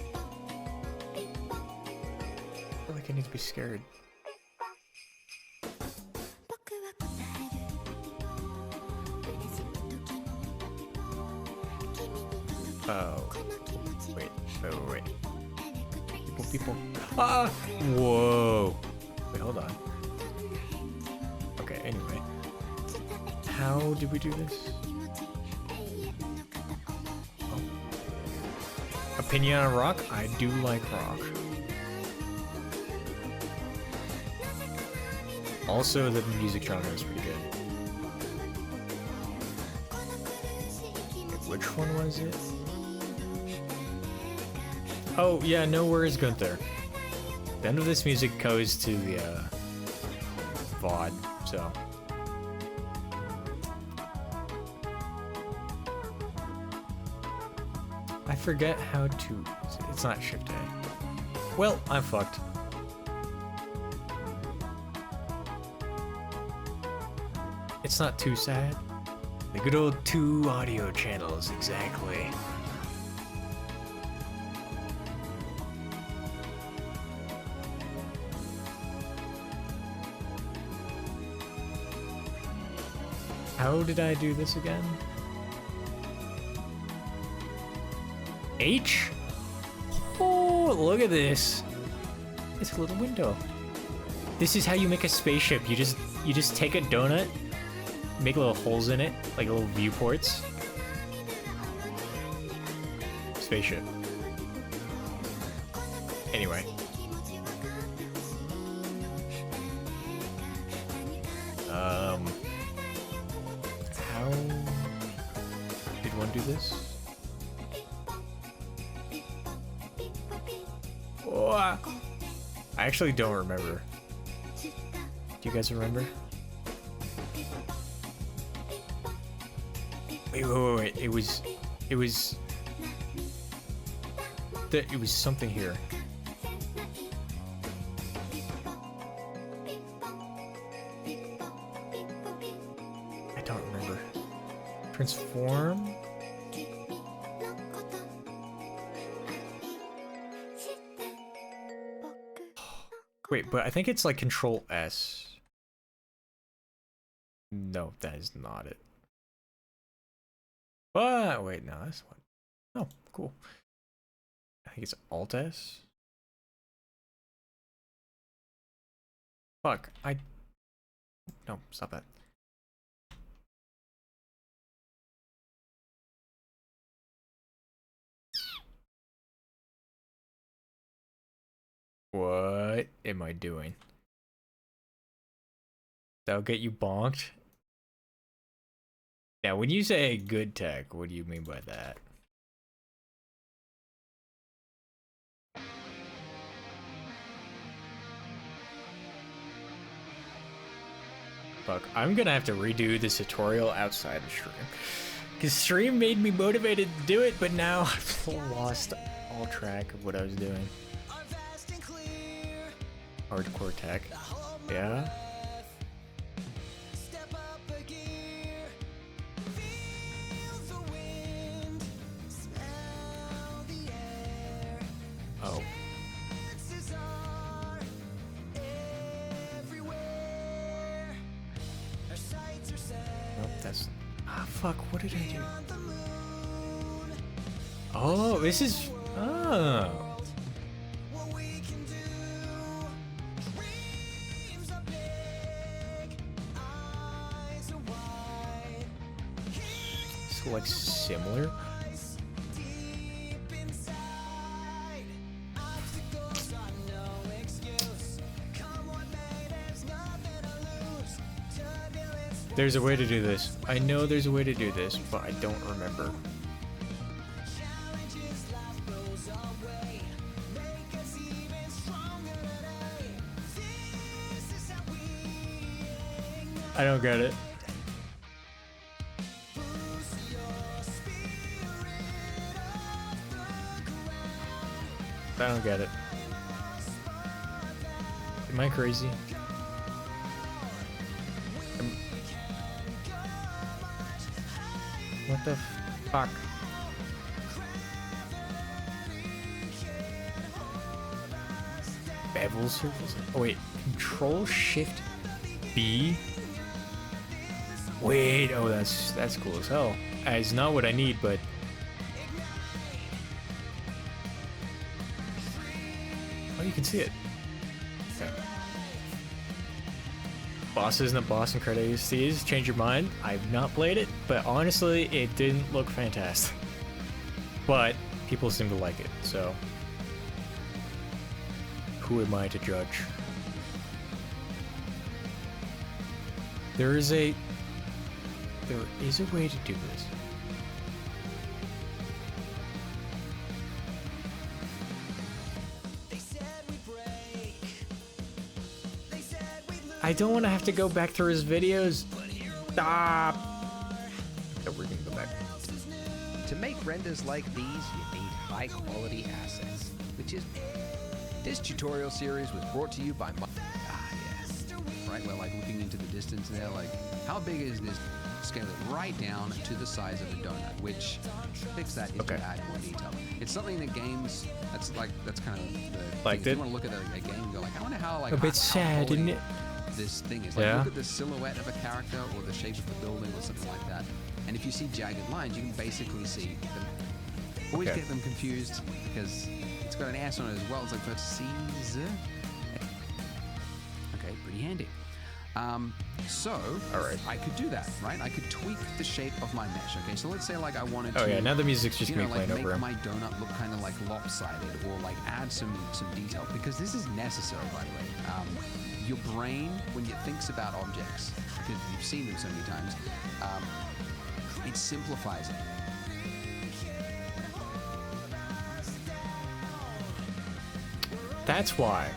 feel like I need to be scared. Oh. Wait. People. Ah! Whoa. Wait, hold on. Okay, anyway. How did we do this? Oh. Opinion on rock? I do like rock. Also, the music genre is pretty good. Which one was it? Oh, yeah, no worries, Gunther. The end of this music goes to the VOD, so. I forget how to. It's not Shift A. Well, I'm fucked. It's not too sad. The good old 2 audio channels, exactly. How did I do this again? H? Oh, look at this. It's a little window. This is how you make a spaceship. You just take a donut, make little holes in it, like little viewports. Spaceship. Anyway. How did one do this? Oh, I actually don't remember. Do you guys remember? Wait. It was something here. I don't remember. Transform? Wait, but I think it's like Control S. No, that is not it. But wait, no, that's one. Oh, cool. I think it's Alt S. Fuck, no, stop that. What am I doing? That'll get you bonked? Now, when you say good tech, what do you mean by that? Fuck, I'm gonna have to redo this tutorial outside of stream. Because stream made me motivated to do it, but now I've lost all track of what I was doing. Hardcore tech. Yeah? Oh. Nope, that's... Ah, fuck, what did I do? Oh, this is... Oh. So, like, similar? There's a way to do this. I know there's a way to do this, but I don't remember. I don't get it. I don't get it. Am I crazy? What the fuck? Bevel surface? Oh wait, Control Shift B? Wait, oh that's cool as hell. It's not what I need, but oh, you can see it. Okay. Boss isn't a boss in credit ASTs. Change your mind. I've not played it, but honestly, it didn't look fantastic. But people seem to like it, so who am I to judge? There is a way to do this. I don't want to have to go back through his videos. Stop. Oh, we're gonna go back. To make renders like these, you need high-quality assets, which is... This tutorial series was brought to you by... Right, we're like looking into the distance there, like, how big is this? Scale it right down to the size of a donut, which fix that is to add more detail. It's something that games, that's kind of the like thing. If you want to look at a game and go like, I wonder how like a bit sad, isn't it? This thing is like, look at the silhouette of a character or the shape of the building or something like that. And if you see jagged lines, you can basically see them. Always get them confused because it's got an S on it as well. It's like vertices. Okay, pretty handy. So, I could do that, right? I could tweak the shape of my mesh. Okay, so let's say like I wanted to. Oh yeah, now the music's just me like playing make over him. my donut look kind of like lopsided, or like add some detail, because this is necessary, by the way. Your brain, when it thinks about objects, because you've seen them so many times, it simplifies it. That's why.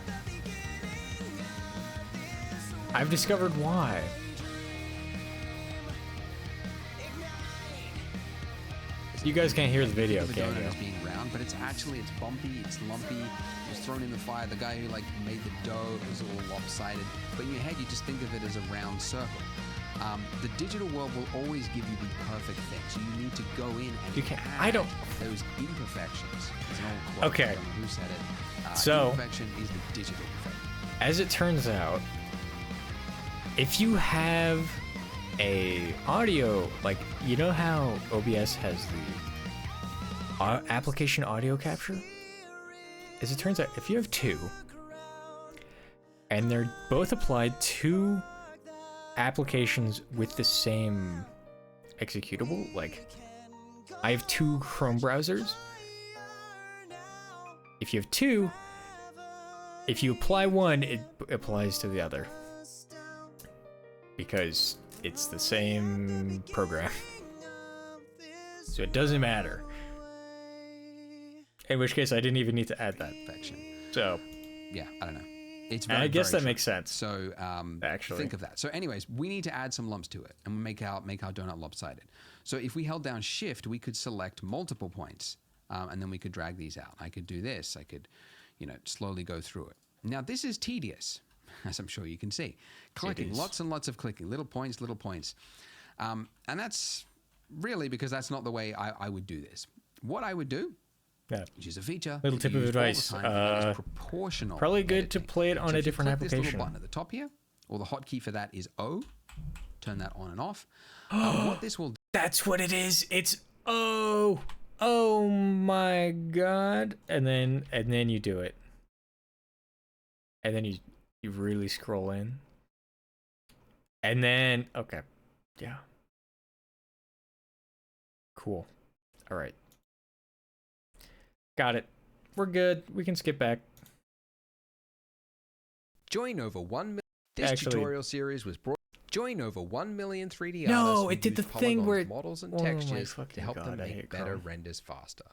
I've discovered why. You guys can't hear the video, the can donut you? as being round, but it's bumpy, it's lumpy. It was thrown in the fire. The guy who like made the dough was all lopsided. But in your head, you just think of it as a round circle. The digital world will always give you the perfect thing, so you need to go in and add those imperfections. There's an old quote, I don't know who said it. So, imperfection is the digital perfection. As it turns out, if you have a audio, like, you know how OBS has the application audio capture? As it turns out, if you have two, and they're both applied to applications with the same executable, like, I have two Chrome browsers. If you have two, if you apply one, it applies to the other. Because it's the same program. So it doesn't matter. In which case, I didn't even need to add that section. So, yeah, I don't know. It's I guess that makes sense. So, actually, think of that. So, anyways, we need to add some lumps to it and make our donut lopsided. So, if we held down Shift, we could select multiple points, and then we could drag these out. I could do this. I could, slowly go through it. Now, this is tedious, as I'm sure you can see. Clicking, lots and lots of clicking, little points. And that's really because that's not the way I would do this. What I would do, which is a feature, little tip of advice, proportional. Probably good to play it on a different application. This little button at the top here, or the hotkey for that is O. Turn that on and off. What this will do. That's what it is. It's O. Oh my god. And then you do it. And then you really scroll in. And then, okay. Yeah. Cool. All right. Got it. We're good. We can skip back. Join over 1 million. This tutorial series was brought. Join over 1 million 3D artists. No, it did the thing where models and textures to help them make better renders faster.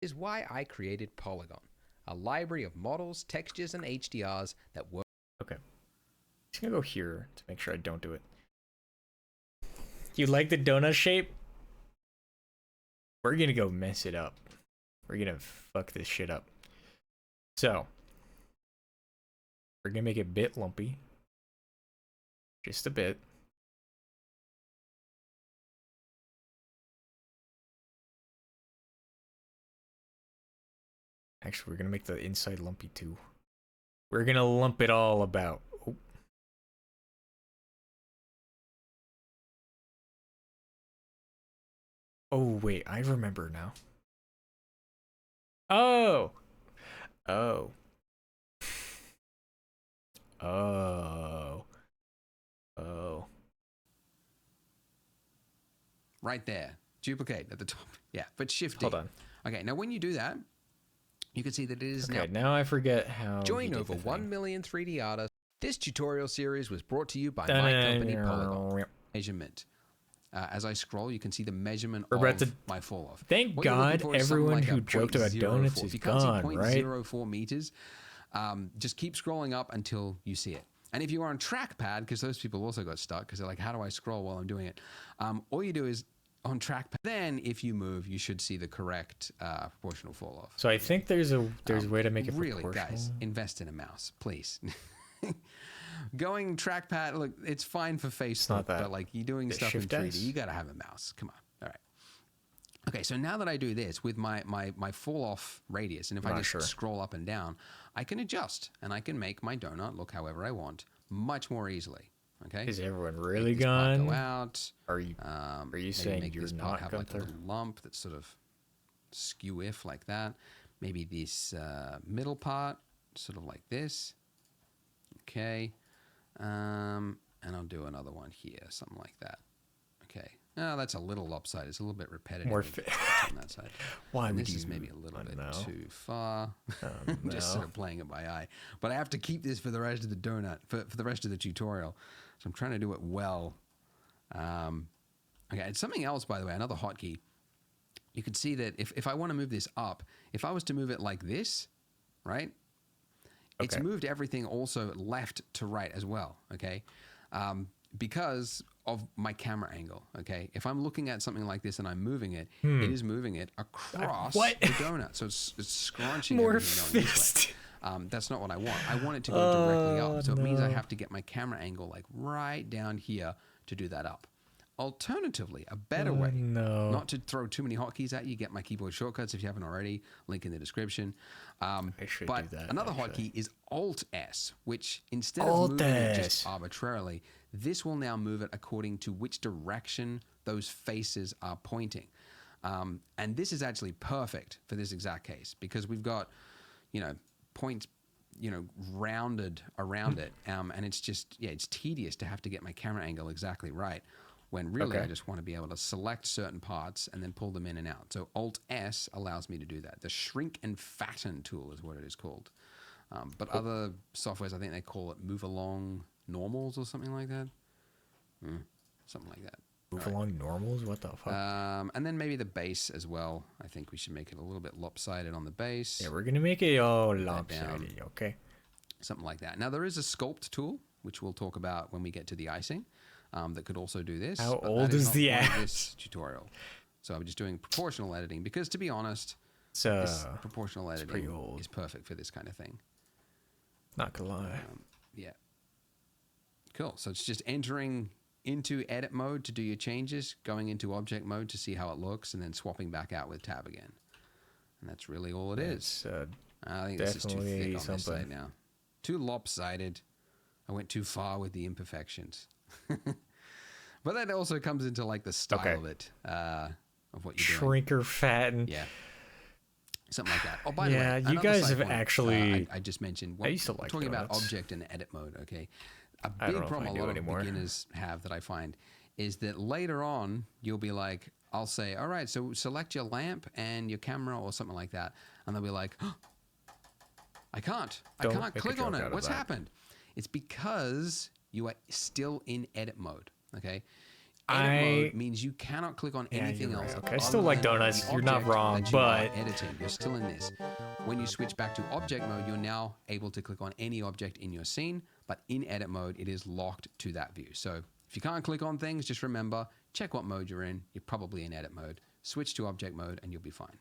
This is why I created Polygon, a library of models, textures, and HDRs that work. Okay. I'm just gonna go here to make sure I don't do it. You like the donut shape? We're gonna go mess it up. We're gonna fuck this shit up. So, we're gonna make it a bit lumpy. Just a bit. Actually, we're gonna make the inside lumpy too. We're gonna lump it all about. Oh. Oh, wait, I remember now. Oh! Oh. Oh. Oh. Right there. Duplicate at the top. Yeah, but Shift D. Hold on. Okay, now when you do that, you can see that it is okay, now I forget how. Join over 1 million 3D artists. This tutorial series was brought to you by my company Polygon Measurement. As I scroll, you can see the measurement of my fall off. Thank God everyone who joked about donuts is gone, right? 0.04 meters. Just keep scrolling up until you see it. And if you are on trackpad, because those people also got stuck because they're like, how do I scroll while I'm doing it? All you do is on trackpad. Then if you move, you should see the correct proportional fall off. So I think there's a way to make it really, proportional. guys, invest in a mouse, please. Going trackpad, look, it's fine for Facebook, but like you're doing stuff in 3D, you got to have a mouse. Come on. All right. Okay, so now that I do this with my fall off radius, and if I just scroll up and down, I can adjust and I can make my donut look however I want much more easily. Okay. Is everyone really gone? Go out. Are you saying you're not have like a little lump that's sort of skew-if like that? Maybe this middle part, sort of like this. Okay. And I'll do another one here, something like that. Okay. No, that's a little lopsided. It's a little bit repetitive on that side. Why would this you? Is maybe a little bit too far. Just sort of playing it by eye. But I have to keep this for the rest of the donut, for the rest of the tutorial. So I'm trying to do it well. Okay, it's something else, by the way, another hotkey. You can see that if I want to move this up, if I was to move it like this, right? It's moved everything also left to right as well, okay? Because of my camera angle, okay? If I'm looking at something like this and I'm moving it, it is moving it across the donut. So it's scrunching everything going this way. That's not what I want. I want it to go directly up. So it means I have to get my camera angle like right down here to do that up. Alternatively, a better way, not to throw too many hotkeys at you, get my keyboard shortcuts if you haven't already, link in the description. But another hotkey is Alt-S, which instead of moving it just arbitrarily, this will now move it according to which direction those faces are pointing. And this is actually perfect for this exact case because we've got, points, rounded around it. And it's just, it's tedious to have to get my camera angle exactly right. When really I just want to be able to select certain parts and then pull them in and out. So Alt-S allows me to do that. The shrink and fatten tool is what it is called. But other softwares, I think they call it move along normals or something like that. Something like that. Move along normals? What the fuck? And then maybe the base as well. I think we should make it a little bit lopsided on the base. Yeah, we're going to make it all lopsided, okay? Something like that. Now, there is a sculpt tool, which we'll talk about when we get to the icing. That could also do this. How old is the app? This tutorial. So I'm just doing proportional editing because, to be honest, this proportional editing is perfect for this kind of thing. Not gonna lie. Yeah. Cool. So it's just entering into edit mode to do your changes, going into object mode to see how it looks, and then swapping back out with tab again. And that's really all it is. I think this is too thick on this side now. Too lopsided. I went too far with the imperfections. But that also comes into like the style of it, of what you're doing. Shrinker fatten. Yeah. Something like that. Oh, by the way, you guys have actually. I just mentioned. I used to like talking donuts. about object and edit mode. Okay. A big problem a lot of beginners have that I find is that later on you'll be like, I'll say, all right, so select your lamp and your camera or something like that, and they'll be like, oh, I can't click on it. What's happened? It's because you are still in edit mode, okay? Edit mode means you cannot click on anything else. Right. Okay, I still like donuts. You're not wrong, but editing, you're still in this. When you switch back to object mode, you're now able to click on any object in your scene, but in edit mode, it is locked to that view. So if you can't click on things, just remember, check what mode you're in. You're probably in edit mode. Switch to object mode, and you'll be fine.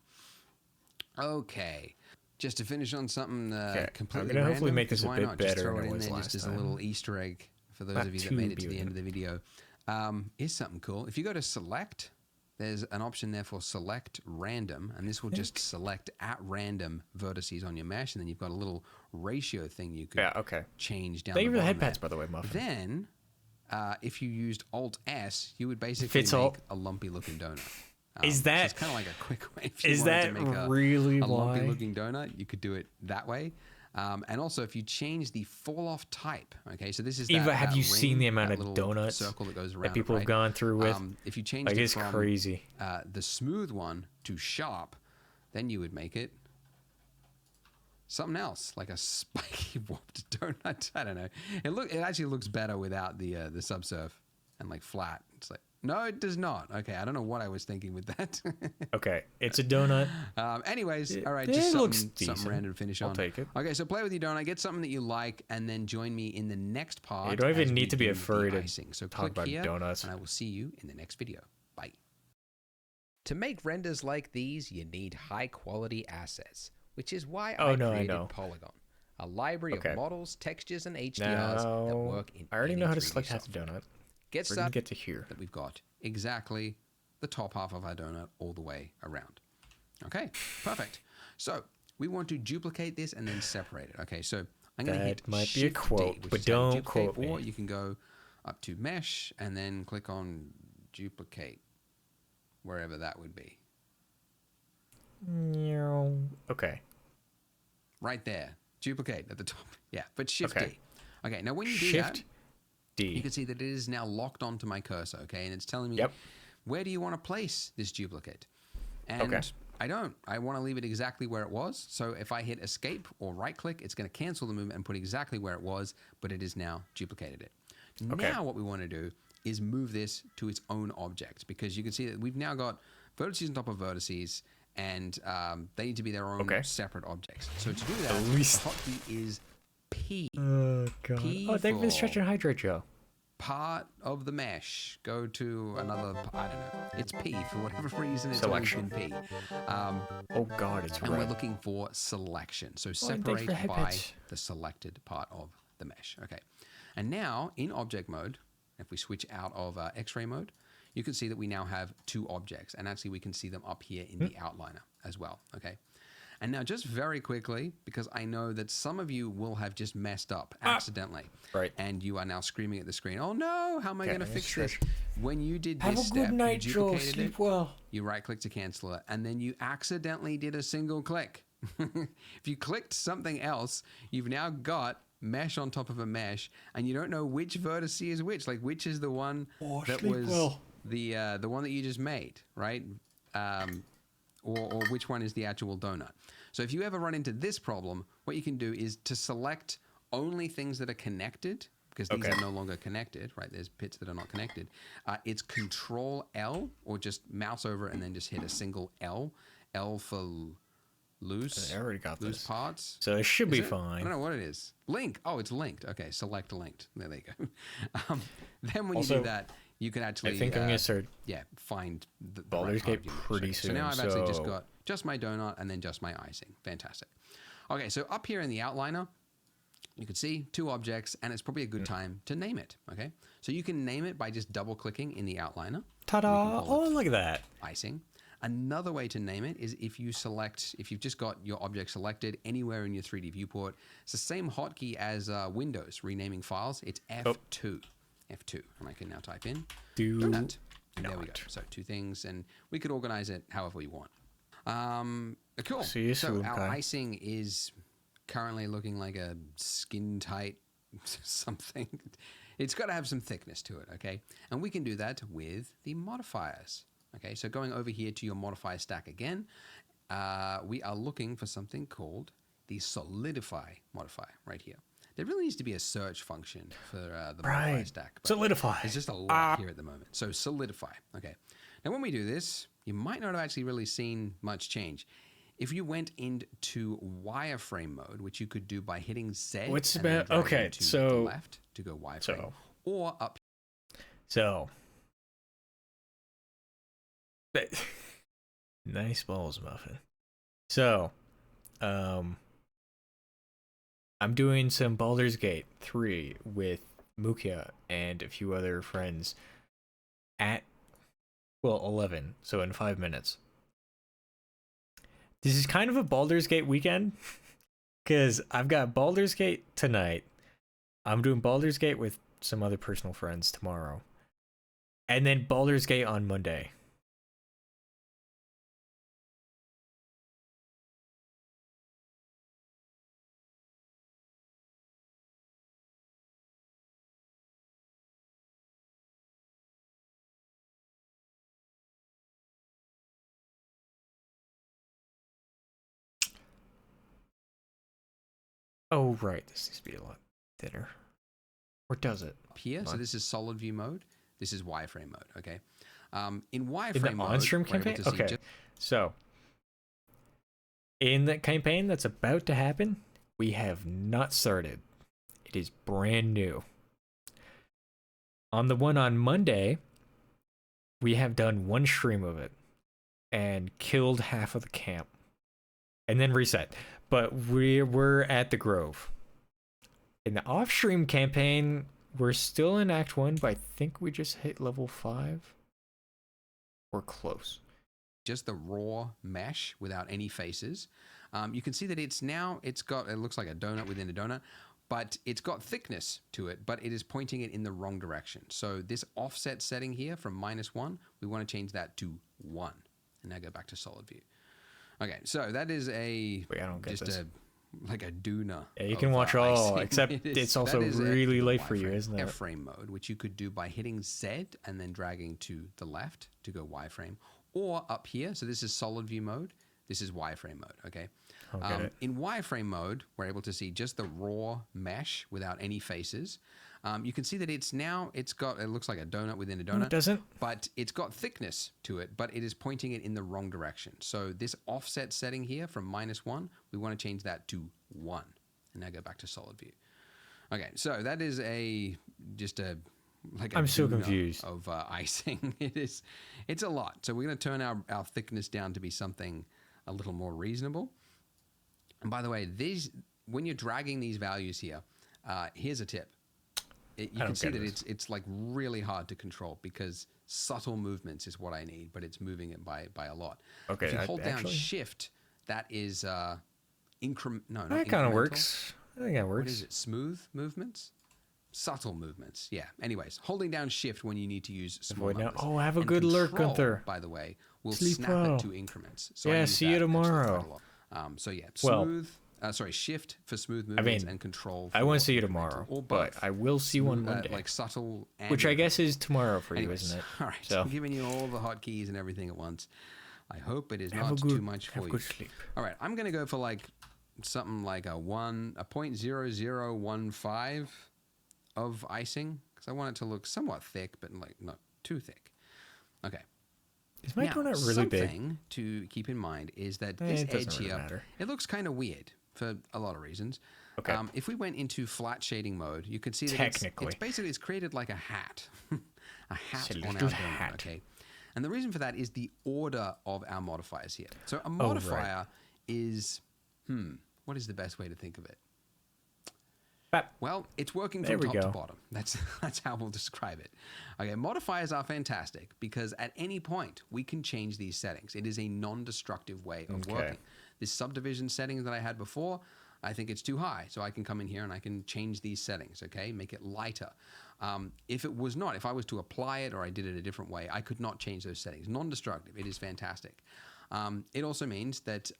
Okay. Just to finish on something completely random. Hopefully make this a bit better just throw it than it in was there last just as time. a little Easter egg for those of you that made it to the end of the video. Is something cool. If you go to select, there's an option there for select random, and this will just select at random vertices on your mesh, and then you've got a little ratio thing you could change down Thank you the for the bottom head pats, there. by the way, Muffin. Then, if you used Alt-S, you would basically make a lumpy-looking donut. Is that it's kind of like a quick way? If is that to make really a why? lumpy-looking donut, you could do it that way. And also, if you change the fall-off type, okay, so this is Eva, that have you ring, seen the amount that of little donuts circle that goes around that people it, have gone through with? If you change Like, it it's from crazy. The smooth one to sharp, then you would make it something else, like a spiky warped donut. I don't know. It actually looks better without the subsurf and like flat. It's like, no, it does not. Okay, I don't know what I was thinking with that. Okay, it's a donut. Anyways, all right, it just looks something decent. random to finish on. I'll take it. Okay, so play with your donut, get something that you like, and then join me in the next part. You don't even as we need to be do a furry the to icing. So talk click about here, donuts. and I will see you in the next video. Bye. To make renders like these, you need high-quality assets, which is why Oh, I no, I created know. Polygon, a library Okay. of models, textures, and HDRs that Now, work in I already any know how to 3D select half the software. donut. Get We're gonna started. get to here. That we've got exactly the top half of our donut all the way around. Okay, perfect. So we want to duplicate this and then separate it. Okay, so I'm going to hit That might be a Shift quote, D, which but is how you don't duplicate, quote or me. you can go up to Mesh and then click on Duplicate, wherever that would be. Okay. Right there, Duplicate at the top. Yeah, but Shift Okay. D. Okay, now when you do Shift that, D. you can see that it is now locked onto my cursor, okay? And it's telling me, Yep. where do you want to place this duplicate? And Okay. I don't. I want to leave it exactly where it was. So if I hit escape or right click, it's going to cancel the movement and put exactly where it was, but it is now duplicated it. Okay. Now what we want to do is move this to its own object, because you can see that we've now got vertices on top of vertices, and they need to be their own separate objects. So to do that, At least- the hotkey is P. Oh god. P Oh, they've been for stretching hydrate, Joe. part of the mesh. Go to another, I don't know. It's P for whatever reason. It's Selection. always been P. Oh god, it's And we're red. looking for selection. So and thanks separate for the by hits. the selected part of the mesh. Okay. And now in object mode, if we switch out of X-ray mode, you can see that we now have two objects, and actually we can see them up here in the outliner as well. Okay. And now just very quickly, because I know that some of you will have just messed up accidentally. Right. And you are now screaming at the screen, oh no, how am I Okay, going to I'm fix gonna this? When you did Have this a step, good night, you Joe. duplicated Sleep it, well. you right click to cancel it, and then you accidentally did a single click. If you clicked something else, you've now got mesh on top of a mesh, and you don't know which vertex is which. Like, which is the one that sleep was well. the one that you just made, right? Or which one is the actual donut. So if you ever run into this problem, what you can do is to select only things that are connected, because these are no longer connected, right? There's bits that are not connected. It's Control L, or just mouse over it and then just hit a single L. L for loose. I already got loose this. parts. So it should Is be it? I fine. don't know what it is. Link. Oh, it's linked. Okay, select linked. There you go. Then when you Also, do that, you can actually I think I'm gonna start find the Baldur's right part Gate of your mesh. pretty Okay, soon. So now I've actually just so- got just my donut and then just my icing. Fantastic. Okay, so up here in the outliner, you can see two objects, and it's probably a good time to name it. Okay, so you can name it by just double clicking in the outliner. Ta-da! Oh, look at that. Icing. Another way to name it is if you've just got your object selected anywhere in your 3D viewport. It's the same hotkey as Windows renaming files. It's F2. F2. And I can now type in donut. And there we go. So two things, and we could organize it however we want. Cool. See you So soon, our Kai. icing is currently looking like a skin tight something. It's got to have some thickness to it, okay? And we can do that with the modifiers. Okay, so going over here to your modifier stack again, we are looking for something called the solidify modifier right here. There really needs to be a search function for the modifier stack. But Solidify. there's just a lot here at the moment. So solidify. Okay. Now when we do this, you might not have actually really seen much change. If you went into wireframe mode, which you could do by hitting Z, What's and then about- dragging okay, to so- the left to go wireframe, so- or up. So. Nice balls, Muffin. So, I'm doing some Baldur's Gate 3 with Mukia and a few other friends at, 11, so in 5 minutes. This is kind of a Baldur's Gate weekend, because I've got Baldur's Gate tonight. I'm doing Baldur's Gate with some other personal friends tomorrow. And then Baldur's Gate on Monday. Oh, right. This needs to be a lot thinner. Or does it? Up here, so On. this is solid view mode. This is wireframe mode, okay? In wireframe In the mode, on-stream we're able campaign? to see Okay. So, in that campaign that's about to happen, we have not started. It is brand new. On the one on Monday, we have done one stream of it and killed half of the camp and then reset. But we're at the Grove. In the off-stream campaign, we're still in Act 1, but I think we just hit level 5. We're close. just the raw mesh without any faces. You can see that it looks like a donut within a donut, but it's got thickness to it, but it is pointing it in the wrong direction. So this offset setting here from -1, we want to change that to 1. And now go back to solid view. Okay, so that is Wait, I don't get this. like a doona. Yeah, you can watch all, icing. except it's also really late for you, isn't it? Wireframe mode, which you could do by hitting Z and then dragging to the left to go wireframe, or up here. So this is solid view mode. This is wireframe mode. Okay. In wireframe mode, we're able to see just the raw mesh without any faces. You can see that it looks like a donut within a donut. No, it doesn't. But it's got thickness to it, but it is pointing it in the wrong direction. So this offset setting here from -1, we want to change that to 1. And now go back to solid view. Okay, so that is I'm so confused of icing. It's a lot. So we're going to turn our thickness down to be something a little more reasonable. And by the way, when you're dragging these values here, here's a tip. You can see that it's like really hard to control because subtle movements is what I need, but it's moving it by a lot. Okay, if you hold down Shift, that is increment. No, not that kind of incremental. works. I think that works. What is it? Smooth movements, subtle movements. Yeah. Anyways, holding down Shift when you need to use small numbers. Oh, have a And good lurk, Control, Gunther. By the way, will Sleep snap well. it to increments. So Yeah, I use see you that actually tomorrow. quite a lot. So yeah, Well, smooth. Shift for smooth movements and Control. I for won't see you incremental, tomorrow, or but both. I will see you on Monday. Like subtle, and Which I guess is tomorrow for Anyways, you, isn't it? All right, So I'm giving you all the hotkeys and everything at once. I hope it is have not a good, too much for have you. good sleep. All right, I'm gonna go for like something like a 0.0015 of icing because I want it to look somewhat thick, but like not too thick. Okay. Is my Now, donut really big? something to keep in mind is that this it doesn't edge really here, matter. it looks kind of weird for a lot of reasons. Okay. If we went into flat shading mode, you could see that Technically. it's created like a hat, a hat It's a on our little donut. hat. Okay. And the reason for that is the order of our modifiers here. So a right. modifier is, what is the best way to think of it? Well, it's working There from we top to go. bottom. That's how we'll describe it. Okay, modifiers are fantastic because at any point we can change these settings. It is a non-destructive way of working. This subdivision setting that I had before, I think it's too high. So I can come in here and I can change these settings, okay? Make it lighter. If it was not, if I was to apply it or I did it a different way, I could not change those settings. Non-destructive, it is fantastic. It also means that,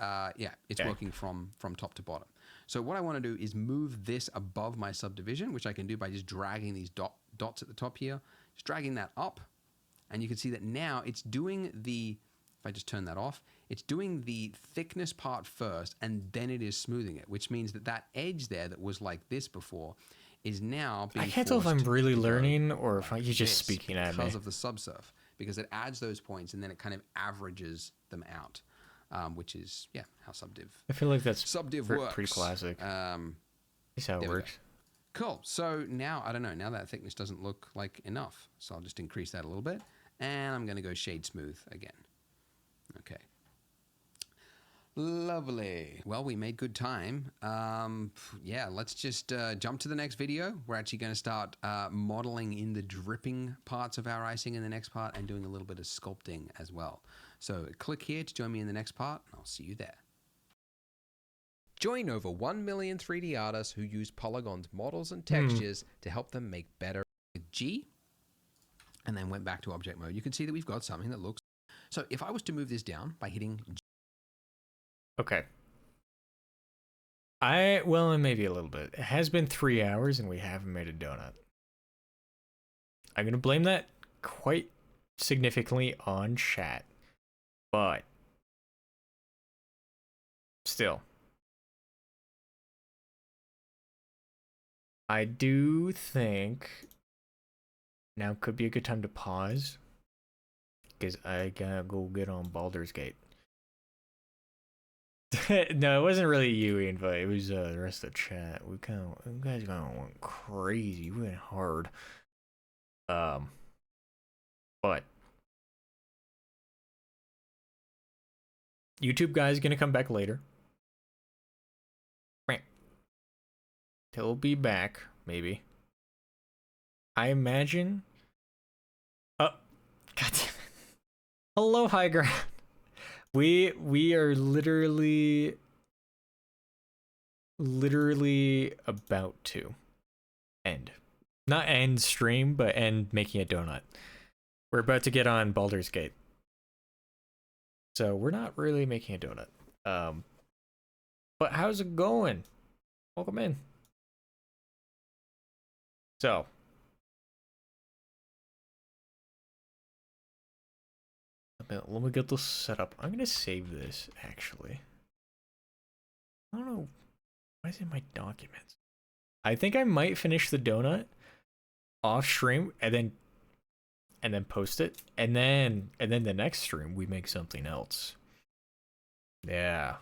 it's working from top to bottom. So what I want to do is move this above my subdivision, which I can do by just dragging these dots at the top here, just dragging that up. And you can see that now it's doing if I just turn that off, it's doing the thickness part first, and then it is smoothing it, which means that edge there that was like this before is now being I can't tell if I'm forced really to go learning or if like you're just this speaking at me. because of the subsurf, because it adds those points and then it kind of averages them out. Which is how subdiv. I feel like that's works. pretty classic. That's how it works. Cool. So now I don't know. Now that thickness doesn't look like enough, so I'll just increase that a little bit, and I'm going to go shade smooth again. Okay. Lovely. Well, we made good time. Let's just jump to the next video. We're actually going to start modeling in the dripping parts of our icing in the next part and doing a little bit of sculpting as well. So click here to join me in the next part. I'll see you there. Join over 1 million 3D artists who use polygons, models, and textures to help them make better with G, and then went back to object mode. You can see that we've got something that looks... So if I was to move this down by hitting G, Okay. And maybe a little bit. It has been 3 hours and we haven't made a donut. I'm going to blame that quite significantly on chat. But still. I do think now could be a good time to pause because I gotta go get on Baldur's Gate. No, it wasn't really you, Ian, but it was the rest of the chat. You guys kind of went crazy. We went hard. But YouTube guy's gonna come back later. He'll be back, maybe. I imagine. Oh, God damn it. Hello, high ground. We are literally about to end. Not end stream, but end making a donut. We're about to get on Baldur's Gate. So we're not really making a donut. But how's it going? Welcome in. So let me get this set up. I'm gonna save this actually. I don't know why is it in my documents. I think I might finish the donut off stream and then post it, and then the next stream we make something else. Yeah.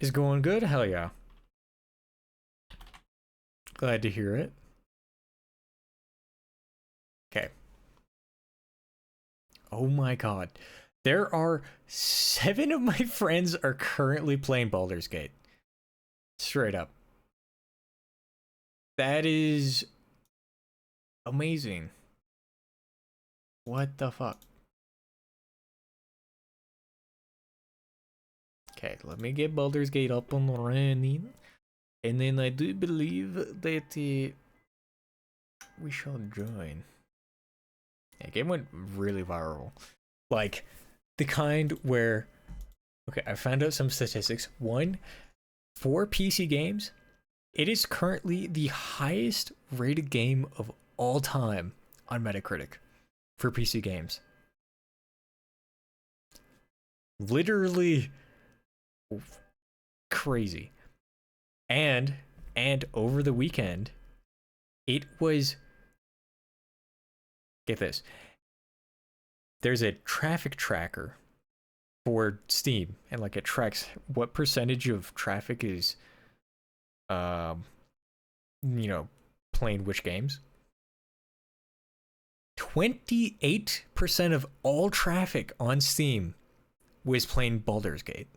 Is going good? Hell yeah. Glad to hear it. Okay. Oh my god. There are 7 of my friends are currently playing Baldur's Gate. Straight up. That is amazing. What the fuck? Okay, let me get Baldur's Gate up and running. And then I do believe that we shall join. Yeah, game went really viral. Like, the kind where... Okay, I found out some statistics. One, for PC games, it is currently the highest rated game of all time on Metacritic for PC games. Literally crazy. And over the weekend, it was... Get this. There's a traffic tracker for Steam, and like it tracks what percentage of traffic is playing which games. 28% of all traffic on Steam was playing Baldur's Gate.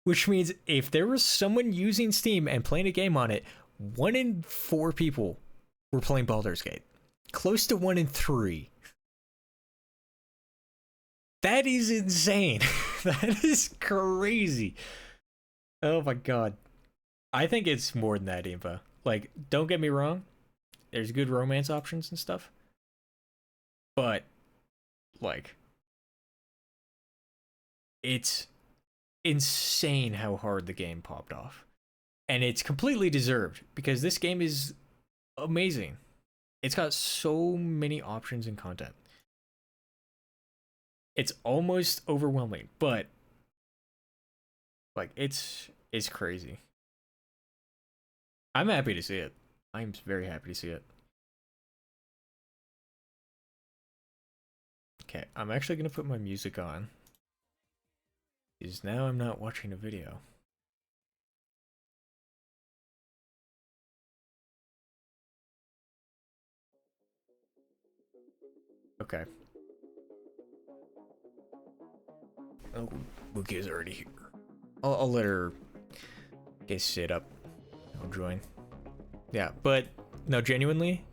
Which means if there was someone using Steam and playing a game on it, 1 in 4 people were playing Baldur's Gate. Close to 1 in 3. That is insane. That is crazy. Oh my god. I think it's more than that, Impa. Like, don't get me wrong. There's good romance options and stuff. But, like, it's insane how hard the game popped off. And it's completely deserved, because this game is amazing. It's got so many options and content. It's almost overwhelming, but like it's crazy. I'm happy to see it. I'm very happy to see it. Okay, I'm actually gonna put my music on, because now I'm not watching a video. Okay. Oh, Buki's already here. I'll let her get sit up. I'll join. Yeah, but no, genuinely,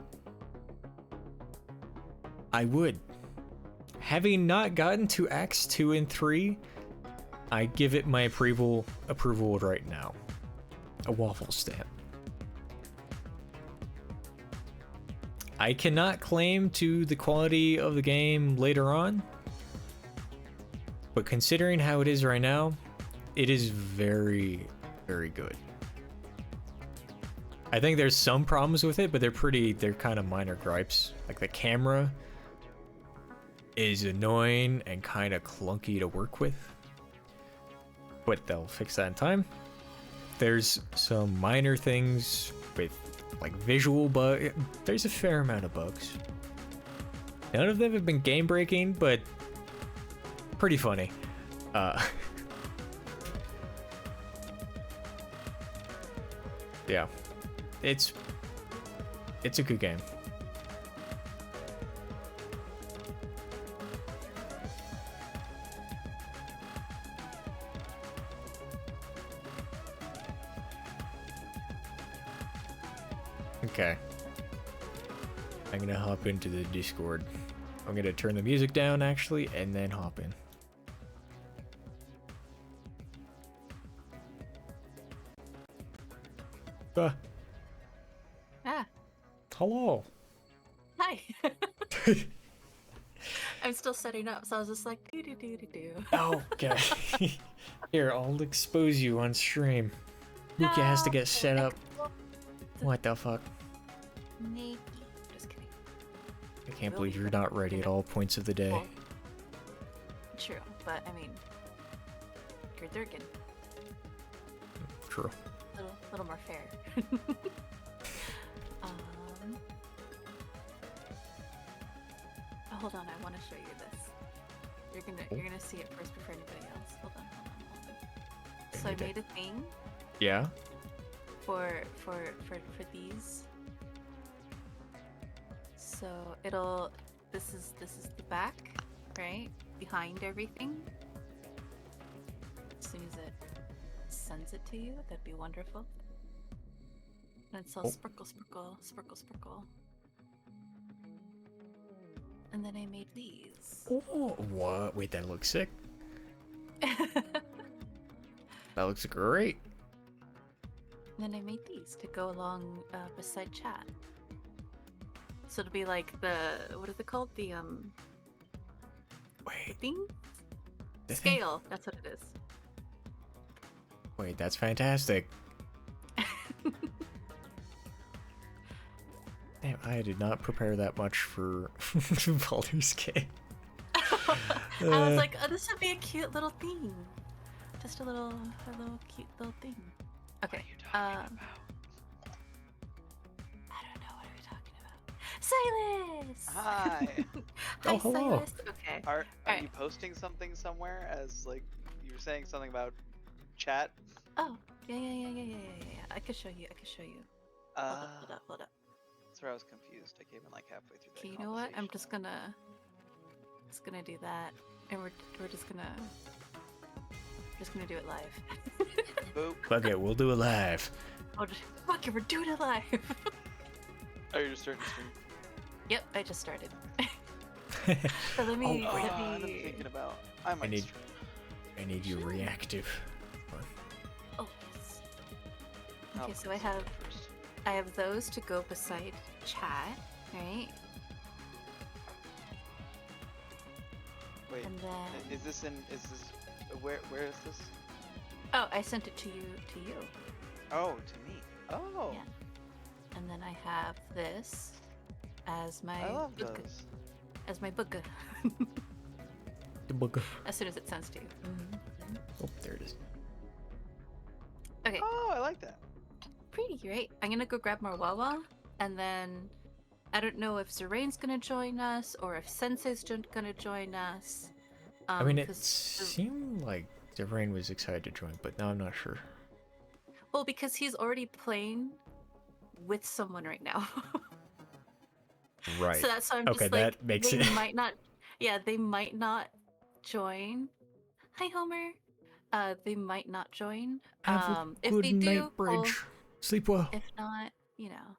I would. Having not gotten to Acts 2 and 3, I give it my approval right now. A waffle stamp. I cannot claim to the quality of the game later on, but considering how it is right now, it is very, very good. I think there's some problems with it, but they're kind of minor gripes. Like the camera is annoying and kind of clunky to work with, but they'll fix that in time. There's some minor things with like visual bug. There's a fair amount of bugs. None of them have been game breaking, but pretty funny. Yeah, it's a good game. Okay. I'm gonna hop into the Discord. I'm gonna turn the music down actually, and then hop in. Ah, Hello. hi. I'm still setting up, so I was just like, do do do do do. Oh, okay. Here, I'll expose you on stream. Luca has to get set up. What the fuck? Naked. Just kidding. I can't believe you're not ready at all points of the day. Well, true, but I mean, you're Durgan. True. Little more fair. Oh, hold on, I want to show you this. You're gonna see it first before anybody else. Hold on. So I made a thing. Yeah. For these. So this is the back, right? Behind everything. As soon as it sends it to you, that'd be wonderful. And it's all sprinkle. And then I made these. Oh, what? Wait, that looks sick. That looks great. And then I made these to go along beside chat. So it'll be like what is it called? The Wait. thing? The thing? Scale. That's what it is. Wait, that's fantastic. Damn, I did not prepare that much for Baldur's Gate. I was like, oh, this would be a cute little thing. Just a little cute little thing. Okay. I don't know, what are we talking about? Silas! Hi. Hi, hello. Silas. Okay. Are Alright. you posting something somewhere as like you were saying something about chat? Oh, yeah. I could show you. Hold up. That's where I was confused. I came in like halfway through that. Okay, you know what? I'm conversation. just gonna do that, and we're just gonna do it live. Boop. Fuck it, we'll do it live. Fuck it, we're doing it live. Are you just starting to stream? Yep, I just started. So let me. Oh, I'm thinking about. I might need- stream. I need you reactive. Oh yes. I'll Okay, so put I have something first. those to go beside chat, right? Wait, And then is this where is this? oh, I sent it to you. Oh, to me. Oh, Yeah. And then I have this as my I love book. those. As my book. The book. As soon as it sends to you. Oh, there it is. Okay. Oh, I like that. Pretty, right? I'm gonna go grab more Wawa, and then I don't know if Zerain's gonna join us or if Sensei's gonna join us. I mean, it 'cause seemed like Zerain was excited to join, but now I'm not sure. well, because he's already playing with someone right now. Right. So that's why I'm Okay, just like, that makes they it- might not. Yeah, they might not join. Hi, Homer. They might not join. Have a If good they do, night, Bridge. Sleep well. if not, you know.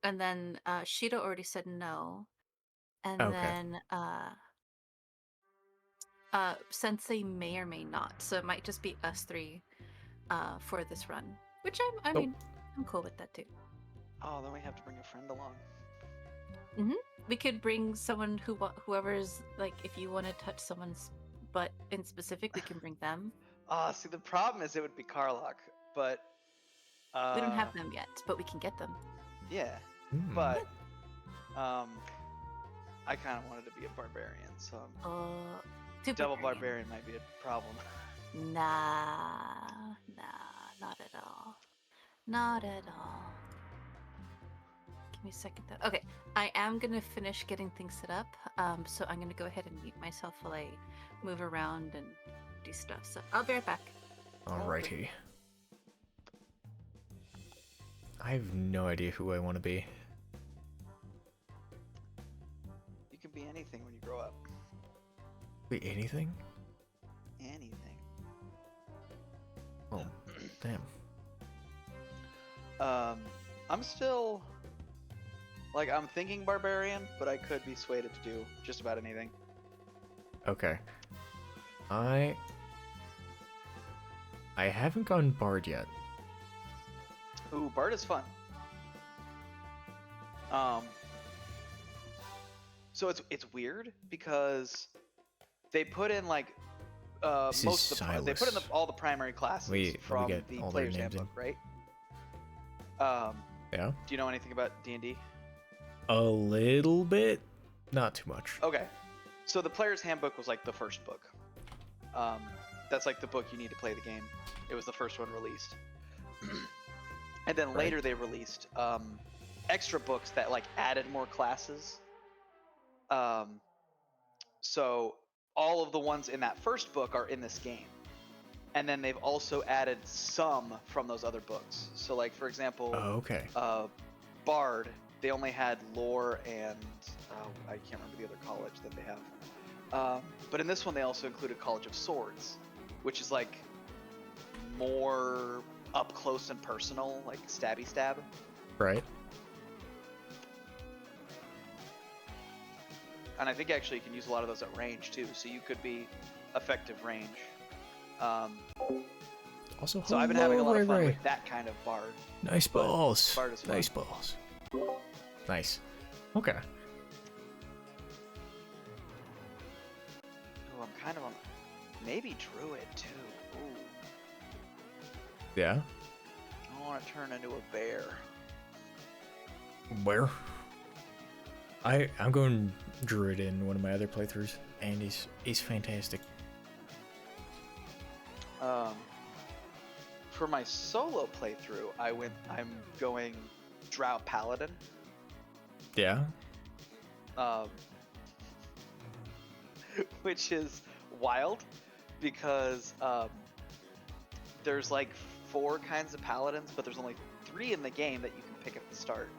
And then Shida already said no. And Okay. then Sensei may or may not. So it might just be us three for this run. Which I mean, I'm cool with that too. Oh, then we have to bring a friend along. We could bring someone whoever's like, if you want to touch someone's butt in specific, we can bring them. See, the problem is it would be Carlock, but We don't have them yet, but we can get them. yeah, Hmm. but I kind of wanted to be a barbarian, so Two double barbarian. barbarian might be a problem. Nah, not at all. Not at all. Give me a second though. Okay, I am gonna finish getting things set up. So I'm gonna go ahead and mute myself while I move around and do stuff. So I'll be right back. Alrighty. I have no idea who I want to be. You can be anything when you grow up. Be anything? Anything. Oh, damn. I'm still I'm thinking barbarian, but I could be swayed to do just about anything. Okay. I haven't gone bard yet. Ooh, bard is fun. So it's weird because they put in This most is of the they put in all the primary classes Let from me get the all their player's names in. handbook, right? Yeah? Do you know anything about D&D? A little bit. Not too much. Okay. So the player's handbook was like the first book. That's like the book you need to play the game. It was the first one released. And then later they released extra books that added more classes. So all of the ones in that first book are in this game. And then they've also added some from those other books. So for example, okay. Bard, they only had lore and I can't remember the other college that they have. But in this one, they also included College of Swords, which is more up close and personal, stabby stab. Right. And I think actually you can use a lot of those at range too, so you could be effective range. Also, so I've been having a lot of fun Ray. with that kind of bard. Nice balls. Bard is fun. Nice balls. Nice. Okay. Ooh, I'm kind of on maybe druid too. Ooh. Yeah. I want to turn into a bear. Where? I'm going druid in one of my other playthroughs, and he's fantastic. For my solo playthrough, I'm going drow paladin. Yeah. Which is wild because there's 4 kinds of paladins, but there's only 3 in the game that you can pick at the start.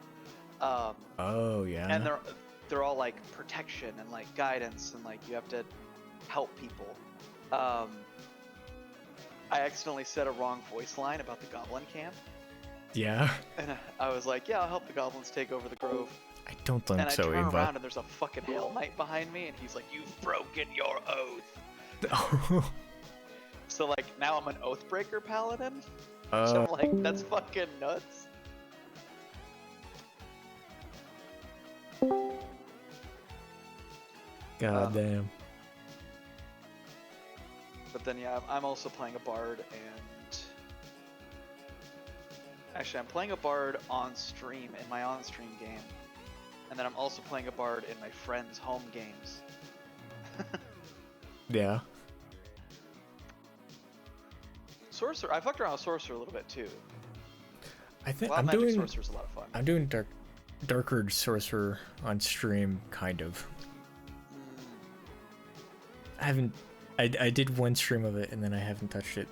Oh yeah. And they're all protection and guidance and you have to help people. I accidentally said a wrong voice line about the goblin camp. Yeah. And I was like, yeah, I'll help the goblins take over the grove. I don't think and so, I turn Eva. around and there's a fucking Hell Knight behind me, and he's like, "You've broken your oath." So now I'm an Oathbreaker paladin. So I'm that's fucking nuts. God damn. But then yeah, I'm also playing a bard, and actually I'm playing a bard on stream in my on-stream game, and then I'm also playing a bard in my friends' home games. Yeah. Sorcerer, I fucked around with Sorcerer a little bit too. I think Wild I'm Magic doing Sorcerer's a lot of fun. I'm doing Darker Sorcerer on stream, kind of. I did one stream of it and then I haven't touched it.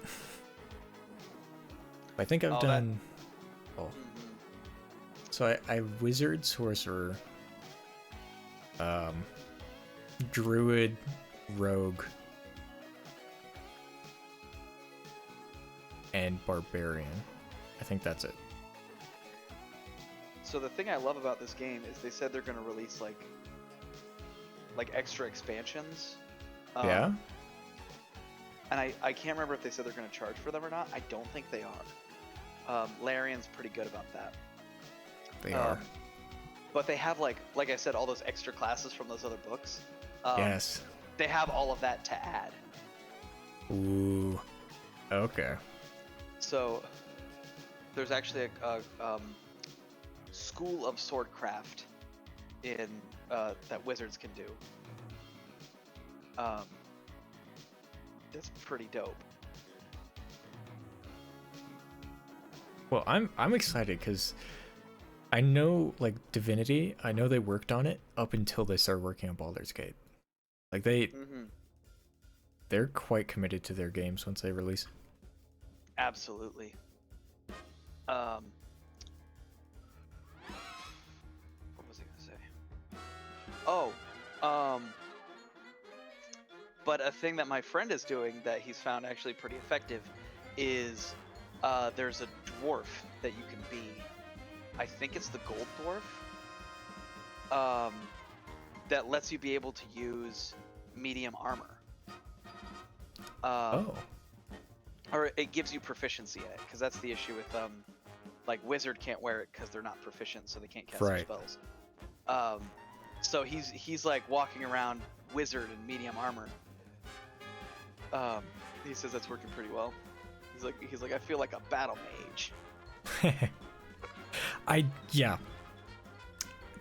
I think I've done. So I wizard, sorcerer, druid, rogue, and barbarian. I think that's it. So the thing I love about this game is they said they're going to release like extra expansions. Yeah. And I can't remember if they said they're going to charge for them or not. I don't think they are. Larian's pretty good about that. They are. But they have like I said, all those extra classes from those other books. Yes. They have all of that to add. Ooh. Okay. So there's actually a school of swordcraft in that wizards can do. That's pretty dope. Well, I'm excited because I know like Divinity. I know they worked on it up until they started working on Baldur's Gate. Like they're quite committed to their games once they release. Absolutely. What was I gonna say? But a thing that my friend is doing that he's found actually pretty effective is there's a dwarf that you can be. I think it's the gold dwarf. That lets you be able to use medium armor. Or it gives you proficiency at it, because that's the issue with like wizard can't wear it because they're not proficient, so they can't cast their spells. So he's like walking around wizard in medium armor. He says that's working pretty well. He's like I feel like a battle mage. Yeah.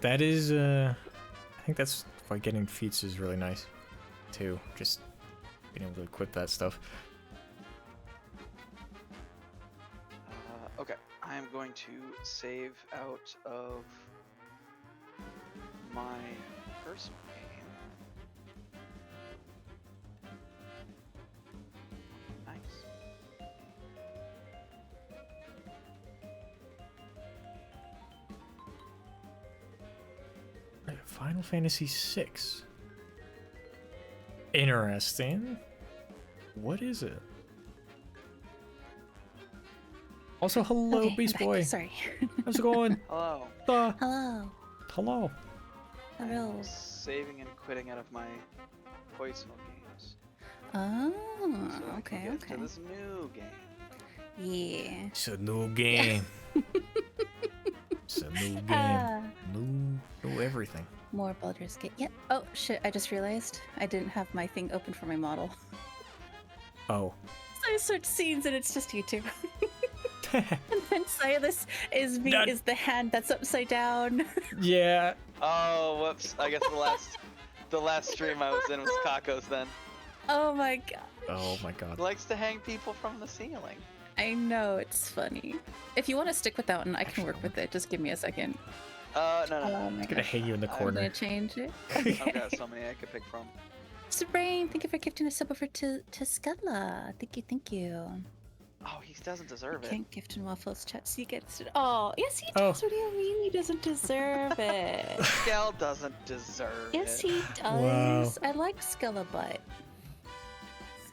That is I think that's why getting feats is really nice too. Just being able to equip that stuff. Okay, I am going to save out of my personal game. Nice. Final Fantasy VI. Interesting. What is it? Also, hello, Okay, Beast I'm back. Boy. Sorry. How's it going? Hello. Hello. Hello. Hello. I'm saving and quitting out of my personal games. Oh, So I okay, can get okay. to this new game. Yeah. It's a new game. It's a new game. New everything. More Baldur's Gate. Yep. Oh shit! I just realized I didn't have my thing open for my model. Oh. So I switched scenes and it's just YouTube. And then Silas is me is the hand that's upside down. Yeah. Oh, whoops! I guess the last stream I was in was Kako's then. Oh my god. Oh my god. He likes to hang people from the ceiling. I know, it's funny. If you want to stick with that one, I can work with it. Just give me a second. No. I'm gonna hang you in the I'm corner. gonna change it. I've got so many I could pick from. Sabrain, thank you for gifting a sub over to Scudla. Thank you. Oh, he doesn't deserve it. Can't gift in Waffles chat. So he gets it. Oh, yes, he Oh. does. What do you mean he doesn't deserve it? Skel doesn't deserve Yes, it. he does. I like Skellabutt. I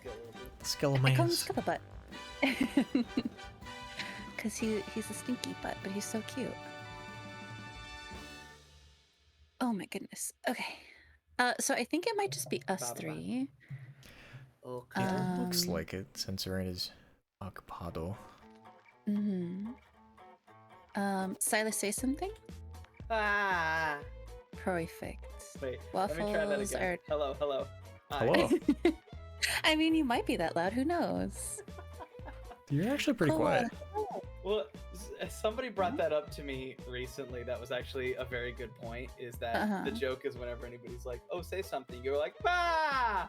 call him Skellaman. Skellabutt. Because he's a stinky butt, but he's so cute. Oh my goodness. Okay. So I think it might just be us three. Okay. It looks like it, since we're in his ocupado. Silas, say something? Ah. Perfect. Wait, Waffles let me try that again. are... Hello. Hi. Hello. I mean, you might be that loud. Who knows? You're actually pretty quiet. Well, somebody brought that up to me recently. That was actually a very good point. Is that the joke is whenever anybody's like, "Oh, say something," you're like, "Bah!"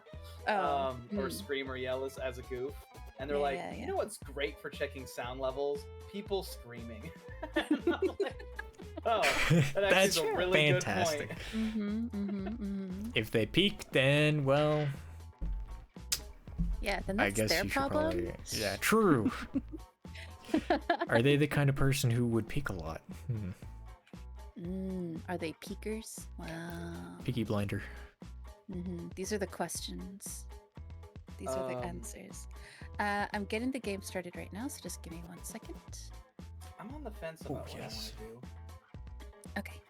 Or scream or yell as a goof, and they're like, "You know what's great for checking sound levels? People screaming." And I'm like, oh, that actually That's is a really fantastic. good point. If they peak, then well, Yeah, then I that's guess their you problem. should probably. Yeah, true. Are they the kind of person who would peak a lot? Are they peakers? Wow. Peaky blinder. These are the questions. These are the answers. I'm getting the game started right now, so just give me 1 second. I'm on the fence about what I want to do. Okay.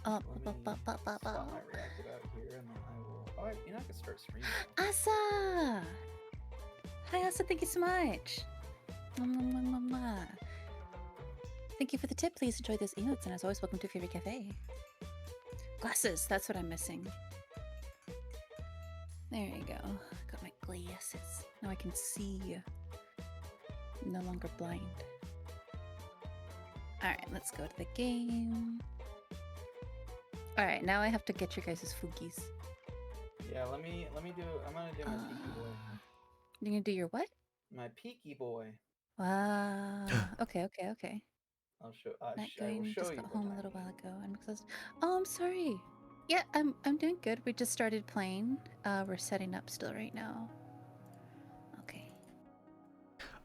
Stop my reactive out here, and then I will. Oh, you know, I can start streaming. Asa! Hi, Asa. Thank you so much. Thank you for the tip. Please enjoy those emotes, and as always, welcome to your favorite cafe. Glasses. That's what I'm missing. There you go. Got my glasses. Now I can see. I'm no longer blind. Alright, let's go to the game. All right, now I have to get your guys' foogies. Yeah, let me do. I'm gonna do my peaky boy. You're gonna do your what? My peaky boy. Wow. Okay. I'll show. Not I will going. show Just you. got home a little while ago. I'm exhausted. Oh, I'm sorry. Yeah, I'm doing good. We just started playing. We're setting up still right now. Okay.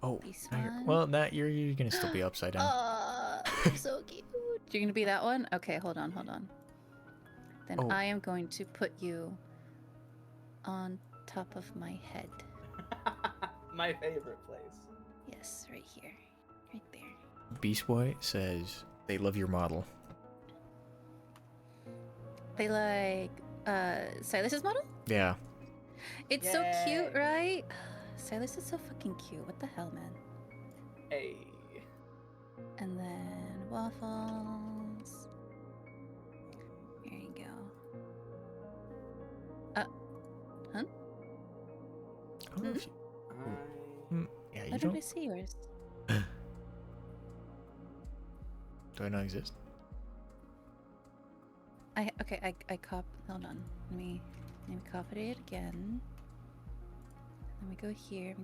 Oh, Peace now one. well, that you're gonna still be upside down. Oh, they're so cute. You're gonna be that one? Okay, hold on. Then Oh. I am going to put you on top of my head. My favorite place. Yes, right here. Right there. Beast Boy says they love your model. They like Silas's model? Yeah. It's so cute, right? Silas is so fucking cute. What the hell, man? Hey. And then waffles. There you go. Huh? I don't know if you... Yeah, you Why don't... don't I see yours? Do I not exist? I cop. Hold on. Let me copy it again. Let me go here.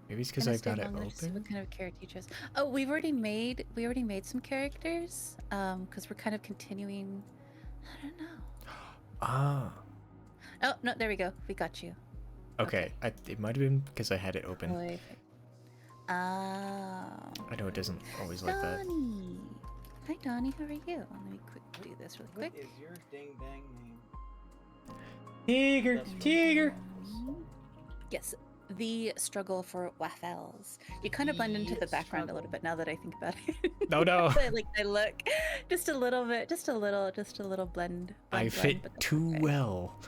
Maybe it's because I've got it open. What kind of character you chose? Oh, we already made some characters. Because we're kind of continuing. I don't know. Ah. Oh no, there we go. We got you. Okay. It might have been because I had it open. Oh. I know it doesn't always like that. Donnie. Hi Donnie, how are you? Let me do this really quick. What is your ding dang name? Tiger. Yes, the struggle for waffles. You kind of blend into the background a little bit now that I think about it. No. I look just a little bit, just a little blend. I fit too well.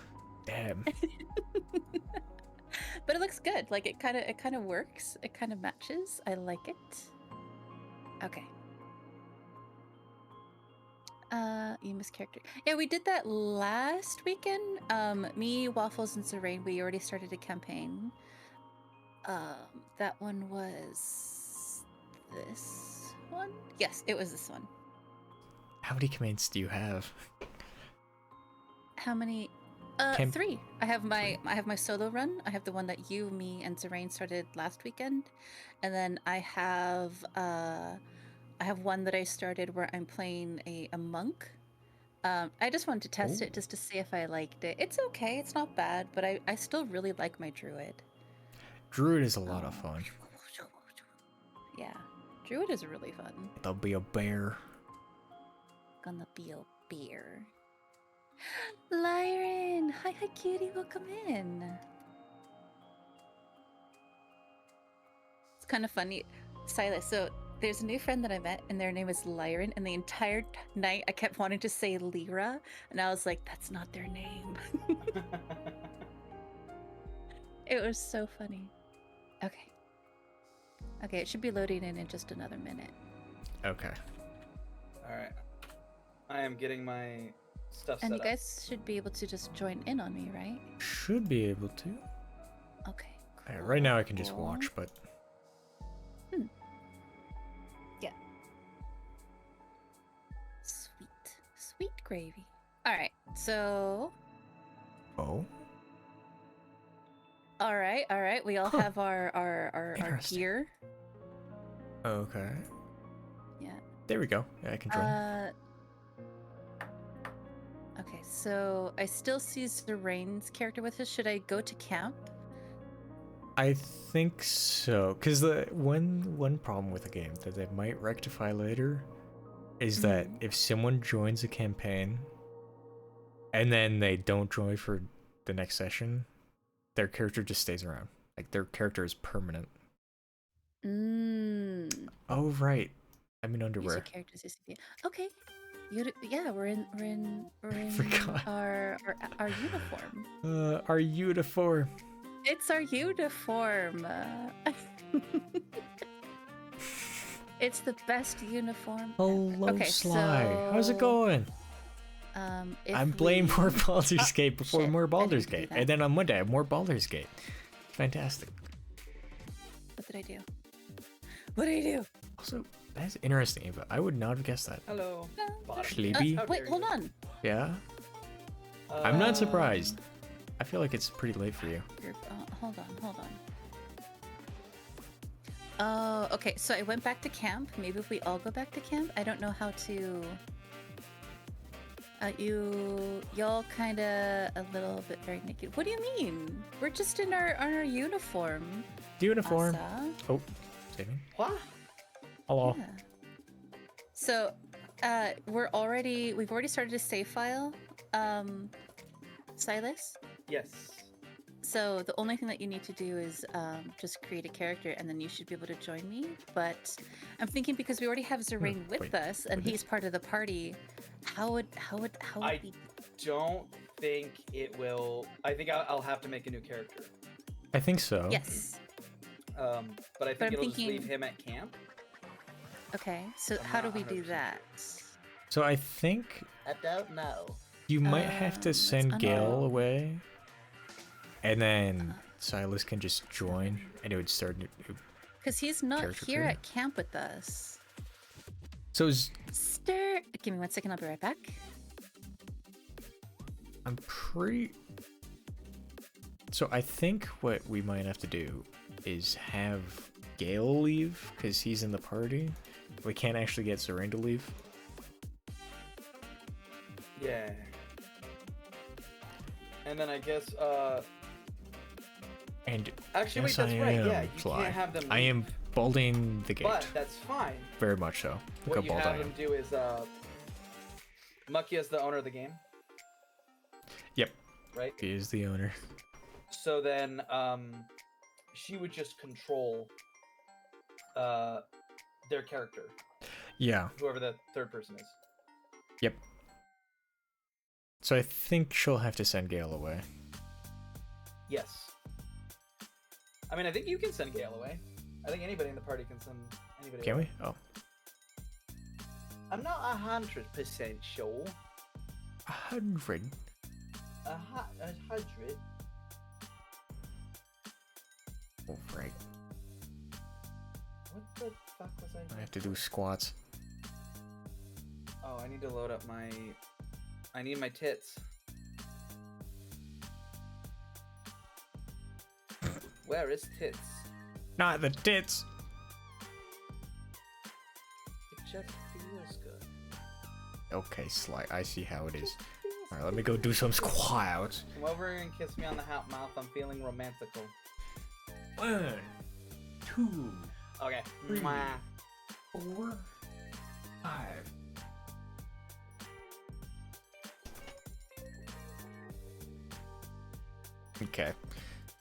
Damn. But it looks good. Like it kind of works. It kind of matches. I like it. Okay. You miss character. Yeah, we did that last weekend. Me, Waffles, and Serene, we already started a campaign. That one was this one? Yes, it was this one. How many commands do you have? How many? 3. I have my solo run. I have the one that you, me, and Serene started last weekend, and then I have one that I started where I'm playing a monk. I just wanted to test it just to see if I liked it. It's okay. It's not bad, but I still really like my druid. Druid is a lot of fun. Yeah, druid is really fun. There'll be a bear. Gonna be a bear. Lyron! Hi, cutie. Welcome in. It's kind of funny. Silas, so there's a new friend that I met, and their name is Lyron, and the entire night I kept wanting to say Lyra, and I was like, that's not their name. It was so funny. Okay. Okay, it should be loading in just another minute. Okay. Alright. I am getting my stuff set and up. You guys should be able to just join in on me, right? Should be able to. Okay. Cool. Right now I can just watch, but... Yeah. Sweet gravy. Alright, so... Oh? Alright. We all have our gear. Okay. Yeah. There we go. Yeah, I can join. Okay, so I still see Serene's character with us. Should I go to camp? I think so, because the one problem with the game that they might rectify later is that if someone joins a campaign and then they don't join for the next session, their character just stays around. Like their character is permanent. Oh right, I'm in underwear. Okay. Yeah, we're in our uniform. Our uniform. It's our uniform. It's the best uniform. Hello, okay, Sly. So, how's it going? I'm playing more Baldur's Gate before more Baldur's Gate, and then on Monday I have more Baldur's Gate. Fantastic. What did I do? What did I do? Also, That's interesting, Eva. I would not have guessed that. Hello. Sleepy? Wait, hold on. Yeah? I'm not surprised. I feel like it's pretty late for you. Hold on. Oh, okay. So I went back to camp. Maybe if we all go back to camp, I don't know how to. Y'all kind of a little bit very naked. What do you mean? We're just in our uniform. Uniform. Asa. Oh, saving. What? Hello. Yeah. So, we've already started a save file. Silas. Yes. So the only thing that you need to do is just create a character, and then you should be able to join me. But I'm thinking because we already have Zerain with us, and he's part of the party. How would I don't think it will. I think I'll have to make a new character. I think so. Yes. But I think it'll just leave him at camp. Okay. So how do we do that? So I think I don't know. you might have to send Gale away, and then Silas can just join, and it would start. Because he's not Character here creator. at camp with us. So Give me 1 second. I'll be right back. I'm pretty. So I think what we might have to do is have Gale leave because he's in the party. We can't actually get Zerain to leave. Yeah. And then I guess And actually, yes, wait, that's I right. am Yeah, you Sly. can't have them. I am balding the gate. But that's fine. Very much so. Look What you how bald have I him am. do is Mucky is the owner of the game, Yep. right? He is the owner. So then she would just control their character, Yeah. whoever the third person is. Yep. So I think she'll have to send Gale away. Yes. I mean, I think you can send Gale away. I think anybody in the party can send anybody Can away. we? Oh. I'm not 100% sure. 100. 100. Oh, right. What the fuck was I? I have to do squats. Oh, I need to load up my. I need my tits. Where is tits? Not the tits. It just feels good. Okay, Sly. I see how it is. All right, let me go do some squats. Come over here and kiss me on the mouth. I'm feeling romantical. 1, 2, Okay. 3, Mwah. 4, 5. Okay.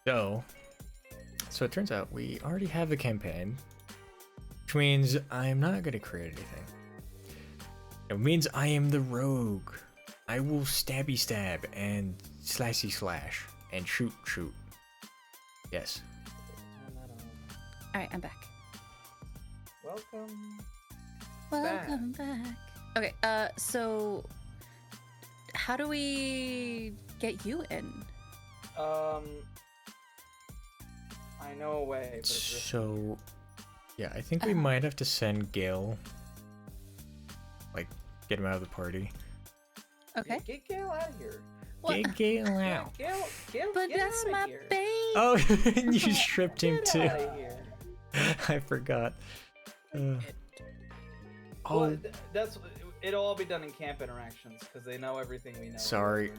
So it turns out we already have a campaign, which means I'm not going to create anything. It means I am the rogue. I will stabby stab and slashy slash and shoot. Yes. All right, I'm back. Welcome. Welcome back. Okay. So how do we get you in? I know a way. But it's risky. So, yeah, I think we might have to send Gale, like, get him out of the party. Okay. Get Gale out of here. Get Gale out. Gale, But get that's outta my here. baby. Oh, and you stripped him Get too. outta here. I forgot. Well, Oh, that's it'll all be done in camp interactions because they know everything we know. sorry.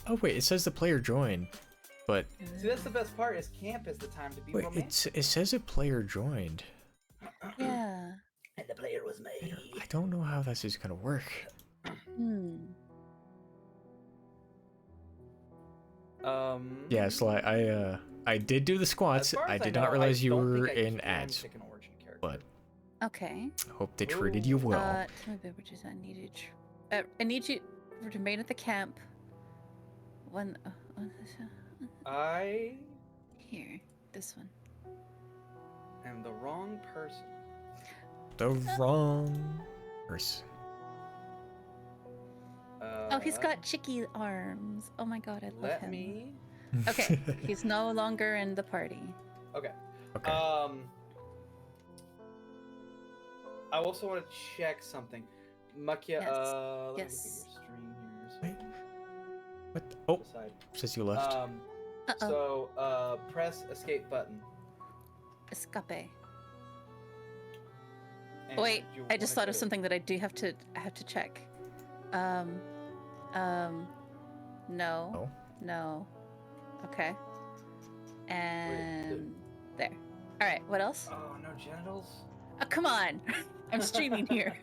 Oh wait, it says the player joined, but See, that's the best part. Is camp is the time to be wait, romantic. it says a player joined. Yeah. And the player was me. I don't know how this is gonna work. Yeah, Sly, I did do the squats. I did not realize you were in ads, but Okay. I hope they treated you well. Tell me beverages I needed. I need you to remain at the camp. One. I Here, this one. am the wrong person. The wrong person. Oh, he's got chicky arms. Oh my god, I love Let him. me. Okay, he's no longer in the party. Okay. Okay. I also want to check something. Makia, Yes. let me look at your Yes. stream here. So Wait. What? Oh, says you left. So press escape button. Escape. And Wait, you I just wanna thought go of to- something that I have to check. No. No. Okay. And there. All right. What else? Oh, no genitals. Oh, come on! I'm streaming here.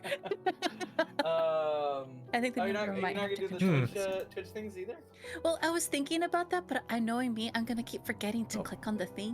I think the you're number not might gonna have to do the control Twitch things either. Well, I was thinking about that, but knowing me, I'm gonna keep forgetting to click on the thing.